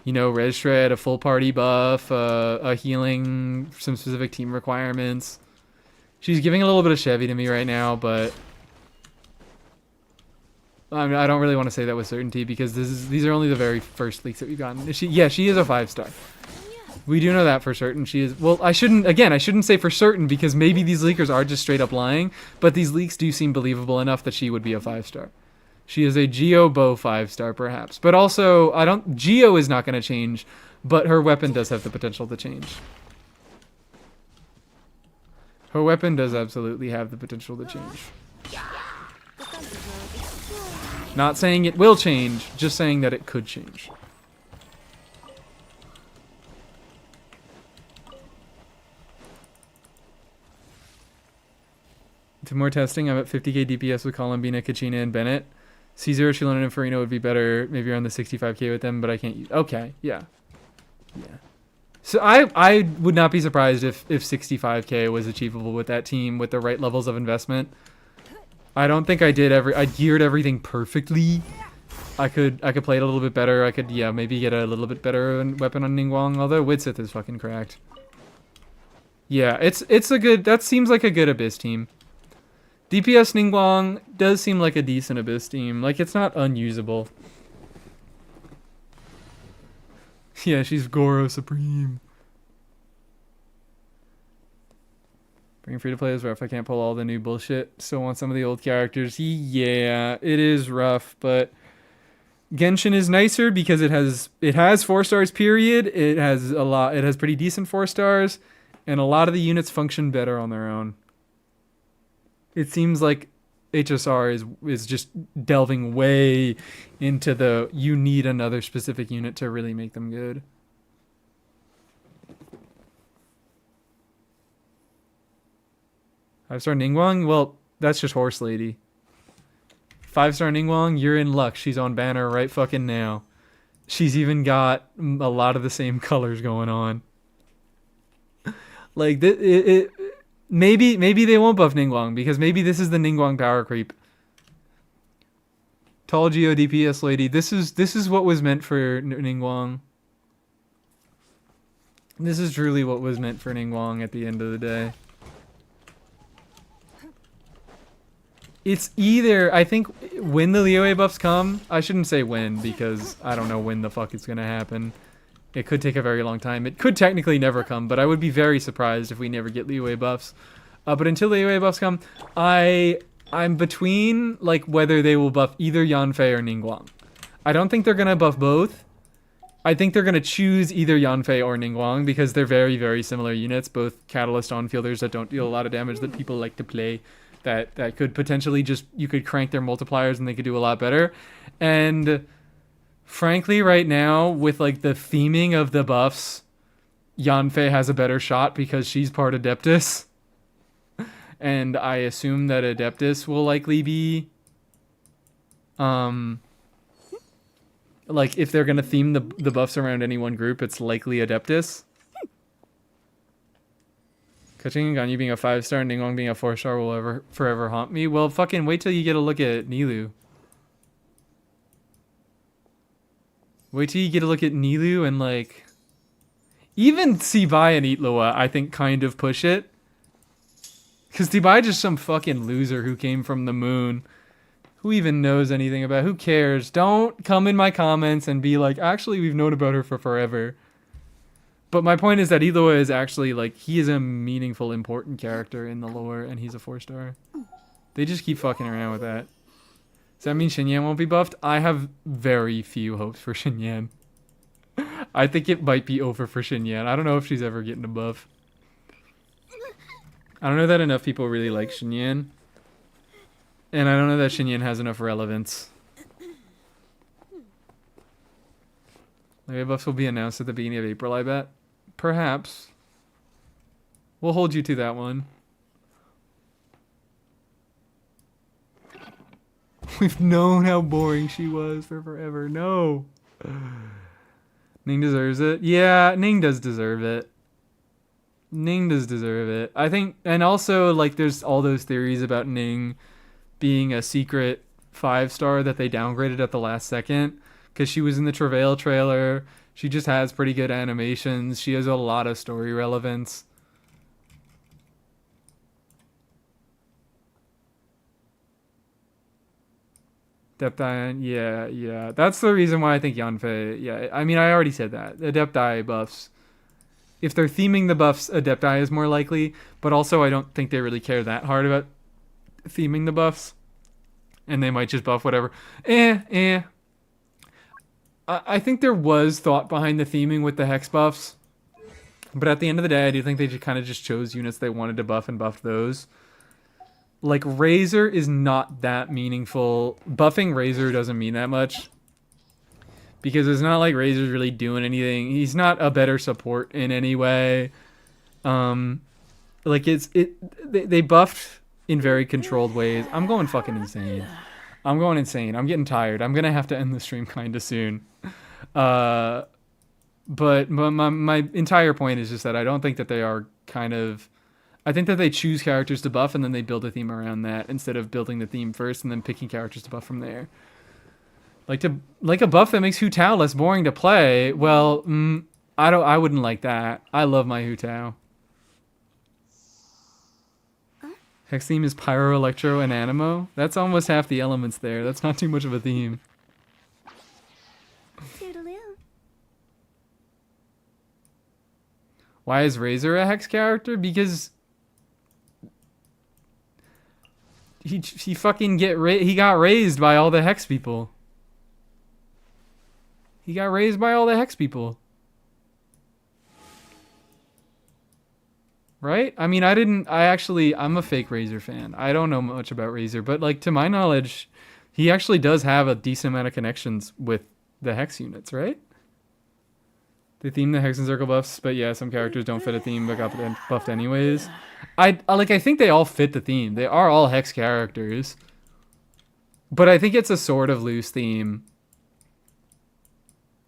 You know, res shred, a full party buff, a healing, some specific team requirements. She's giving a little bit of Chevy to me right now, but I mean, I don't really want to say that with certainty because these are only the very first leaks that we've gotten. She is a 5-star. We do know that for certain. She is. Well, I shouldn't say for certain because maybe these leakers are just straight up lying, but these leaks do seem believable enough that she would be a 5-star. She is a Geo Bow 5-star perhaps, but also Geo is not going to change, but her weapon does have the potential to change. Her weapon does absolutely have the potential to change. Not saying it will change, just saying that it could change. To more testing, I'm at 50k DPS with Columbina, Kachina, and Bennett. C0, Chilona, and Farina would be better, maybe around the 65k with them, but I can't use... Okay, yeah. Yeah. So I would not be surprised if 65k was achievable with that team with the right levels of investment. I don't think I geared everything perfectly. I could play it a little bit better. I could, yeah, maybe get a little bit better weapon on Ningguang, although Widsith is fucking cracked. Yeah, it's a good... That seems like a good Abyss team. DPS Ningguang does seem like a decent Abyss team. Like, it's not unusable. Yeah, she's Goro Supreme. Bring free-to-play is rough. I can't pull all the new bullshit. Still want some of the old characters. Yeah, it is rough, but... Genshin is nicer because it has 4 stars, period. It has pretty decent 4 stars, and a lot of the units function better on their own. It seems like HSR is just delving way into the you need another specific unit to really make them good. Five-star Ningguang? Well, that's just Horse Lady. 5-star Ningguang, you're in luck. She's on banner right fucking now. She's even got a lot of the same colors going on. Like, maybe they won't buff Ningguang because maybe this is the Ningguang power creep. Tall Geo DPS lady. This is what was meant for Ningguang. This is truly what was meant for Ningguang at the end of the day. It's either, I think, when the Liyue buffs come, I shouldn't say when because I don't know when the fuck it's gonna happen. It could take a very long time. It could technically never come, but I would be very surprised if we never get Liyue buffs. But until Liyue buffs come, I'm between like whether they will buff either Yanfei or Ningguang. I don't think they're gonna buff both. I think they're gonna choose either Yanfei or Ningguang because they're very, very similar units, both catalyst on-fielders that don't deal a lot of damage that people like to play. That could potentially just, you could crank their multipliers and they could do a lot better. And frankly, right now, with like the theming of the buffs, Yanfei has a better shot because she's part Adeptus. And I assume that Adeptus will likely be, like if they're gonna theme the buffs around any one group, it's likely Adeptus. Kaching and Ganyu being a 5-star and Ningguang being a 4-star will forever haunt me. Well, fucking wait till you get a look at Nilou. Wait till you get a look at Nilou and like... Even Sibai and Itloa, I think, kind of push it. Because Sibai just some fucking loser who came from the moon. Who even knows anything about... Who cares? Don't come in my comments and be like, actually, we've known about her for forever. But my point is that Itloa is actually, like, he is a meaningful, important character in the lore, and he's a 4-star. They just keep fucking around with that. Does that mean Xinyan won't be buffed? I have very few hopes for Xinyan. I think it might be over for Xinyan. I don't know if she's ever getting a buff. I don't know that enough people really like Xinyan. And I don't know that Xinyan has enough relevance. Maybe buffs will be announced at the beginning of April, I bet. Perhaps. We'll hold you to that one. We've known how boring she was for forever. No. Ning deserves it. Yeah, Ning does deserve it. Ning does deserve it. I think, and also, like, there's all those theories about Ning being a secret 5-star that they downgraded at the last second. Because she was in the Travail trailer. She just has pretty good animations. She has a lot of story relevance. Adepti, yeah. That's the reason why I think Yanfei, yeah. I mean, I already said that. Adepti buffs. If they're theming the buffs, Adepti is more likely. But also, I don't think they really care that hard about theming the buffs. And they might just buff whatever. I think there was thought behind the theming with the hex buffs. But at the end of the day, I do think they kind of just chose units they wanted to buff and buffed those. Like, Razor is not that meaningful. Buffing Razor doesn't mean that much. Because it's not like Razor's really doing anything. He's not a better support in any way. Like, they buffed in very controlled ways. I'm going fucking insane. I'm going insane. I'm getting tired. I'm going to have to end the stream kind of soon. But my entire point is just that I don't think that they are kind of... I think that they choose characters to buff and then they build a theme around that instead of building the theme first and then picking characters to buff from there. Like a buff that makes Hu Tao less boring to play. Well, I wouldn't like that. I love my Hu Tao. Hex theme is Pyro, Electro, and Animo. That's almost half the elements there. That's not too much of a theme. Toodaloo. Why is Razor a Hex character? Because he fucking he got raised by all the Hex people. He got raised by all the Hex people. Right? I mean, I'm a fake Razor fan. I don't know much about Razor, but like to my knowledge, he actually does have a decent amount of connections with the Hex units, right? They theme the Hex and Circle buffs, but yeah, some characters don't fit a theme but got buffed anyways. I think they all fit the theme. They are all Hex characters. But I think it's a sort of loose theme.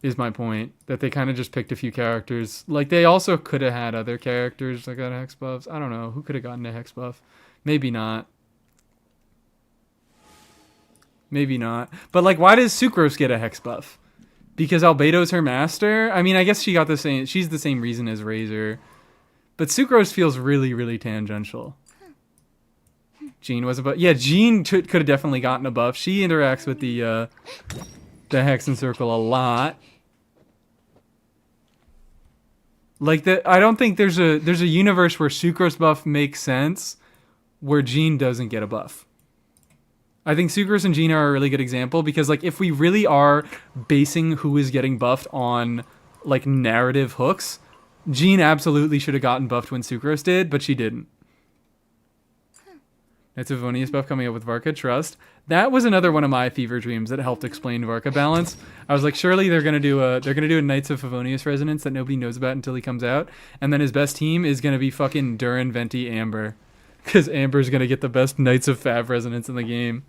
is my point. That they kind of just picked a few characters. Like, they also could have had other characters that got hex buffs. I don't know. Who could have gotten a hex buff? Maybe not. Maybe not. But, like, why does Sucrose get a hex buff? Because Albedo's her master? I mean, I guess she got the same... She's the same reason as Razor. But Sucrose feels really, really tangential. Jean was a buff. Yeah, Jean could have definitely gotten a buff. She interacts with the Hexen Circle a lot. Like, I don't think there's a universe where Sucrose buff makes sense where Jean doesn't get a buff. I think Sucrose and Jean are a really good example because, like, if we really are basing who is getting buffed on, like, narrative hooks, Jean absolutely should have gotten buffed when Sucrose did, but she didn't. It's a Favonius buff coming up with Varka Trust. That was another one of my fever dreams that helped explain Varka balance. I was like, surely they're gonna do a Knights of Favonius Resonance that nobody knows about until he comes out, and then his best team is gonna be fucking Duran, Venti, Amber, because Amber's gonna get the best Knights of Fav Resonance in the game.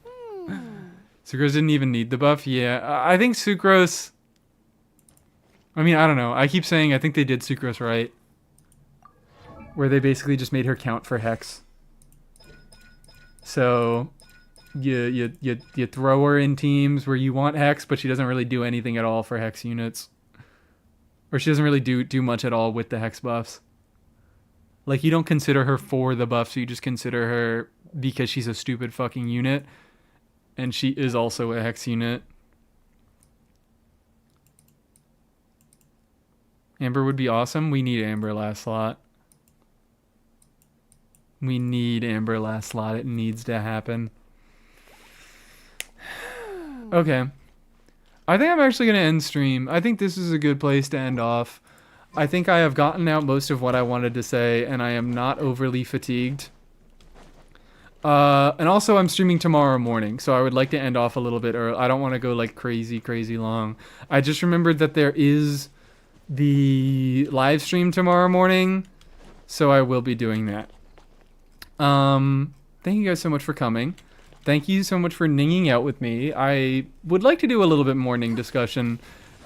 Sucrose didn't even need the buff. Yeah, I think Sucrose... I mean, I don't know. I keep saying I think they did Sucrose right. Where they basically just made her count for Hex. So, you throw her in teams where you want Hex, but she doesn't really do anything at all for Hex units. Or she doesn't really do much at all with the Hex buffs. Like, you don't consider her for the buffs, you just consider her because she's a stupid fucking unit. And she is also a Hex unit. Amber would be awesome. We need Amber last slot. We need Amber last slot. It needs to happen. Okay. I think I'm actually going to end stream. I think this is a good place to end off. I think I have gotten out most of what I wanted to say, and I am not overly fatigued. And also I'm streaming tomorrow morning, so I would like to end off a little bit early. I don't want to go like crazy long. I just remembered that there is the live stream tomorrow morning, so I will be doing that. Thank you guys so much for coming. Thank you so much for ninging out with me. I would like to do a little bit more ning discussion.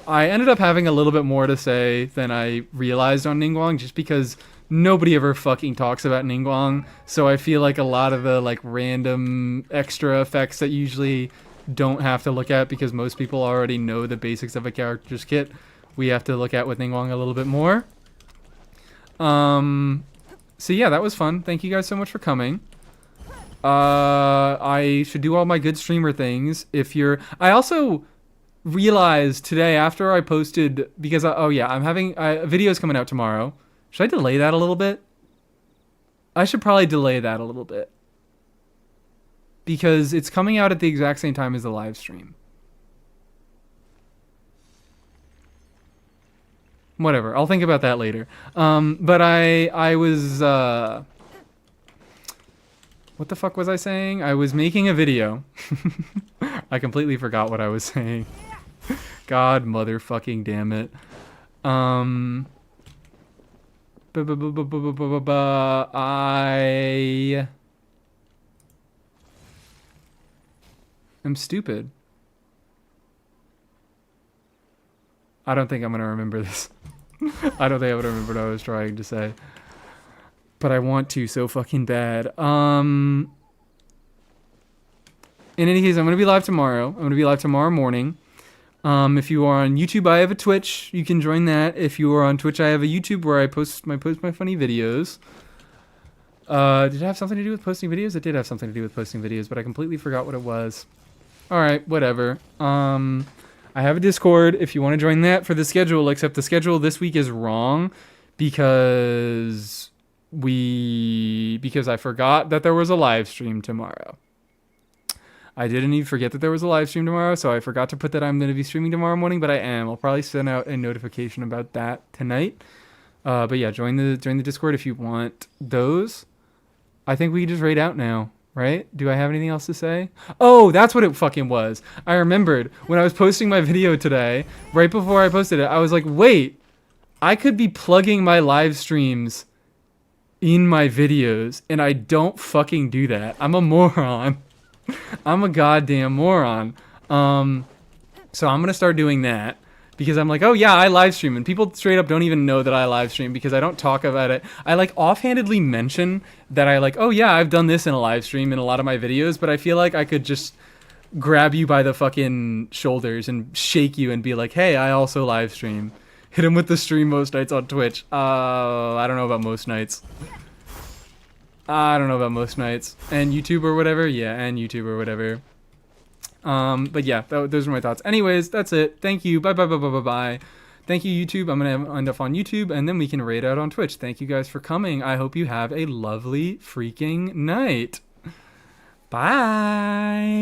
I ended up having a little bit more to say than I realized on Ningguang, just because nobody ever fucking talks about Ningguang, so I feel like a lot of the like random extra effects that usually don't have to look at because most people already know the basics of a character's kit, we have to look at with Ningguang a little bit more. So yeah, that was fun. Thank you guys so much for coming. I should do all my good streamer things. I also realized today after I posted, because I'm having videos coming out tomorrow. Should I delay that a little bit? I should probably delay that a little bit. Because it's coming out at the exact same time as the live stream. Whatever, I'll think about that later. But I was, what the fuck was I saying? I was making a video. I completely forgot what I was saying. God motherfucking damn it. I am stupid. I don't think I'm gonna remember this. I don't think I would remember what I was trying to say. But I want to so fucking bad. In any case, I'm gonna be live tomorrow. I'm gonna be live tomorrow morning. If you are on YouTube, I have a Twitch. You can join that. If you are on Twitch, I have a YouTube where I post my funny videos. Did it have something to do with posting videos? It did have something to do with posting videos, but I completely forgot what it was. Alright, whatever. I have a Discord if you want to join that for the schedule, except the schedule this week is wrong because I forgot that there was a live stream tomorrow. I didn't even forget that there was a live stream tomorrow, so I forgot to put that I'm going to be streaming tomorrow morning, but I am. I'll probably send out a notification about that tonight. But yeah, join the Discord if you want those. I think we can just raid out now, right? Do I have anything else to say? Oh, that's what it fucking was. I remembered when I was posting my video today, right before I posted it, I was like, wait, I could be plugging my live streams in my videos, and I don't fucking do that. I'm a moron. I'm a goddamn moron. So I'm going to start doing that. because I'm like, oh yeah, I live stream, and people straight up don't even know that I live stream because I don't talk about it. I like offhandedly mention that I like, oh yeah, I've done this in a live stream in a lot of my videos, but I feel like I could just grab you by the fucking shoulders and shake you and be like, hey, I also live stream. Hit him with the stream most nights on Twitch. I don't know about most nights. I don't know about most nights. And YouTube or whatever? Yeah, and YouTube or whatever. But yeah, those are my thoughts. Anyways, that's it. Thank you. Bye, bye, bye, bye, bye, bye. Thank you, YouTube. I'm going to end up on YouTube, and then we can raid out on Twitch. Thank you guys for coming. I hope you have a lovely freaking night. Bye.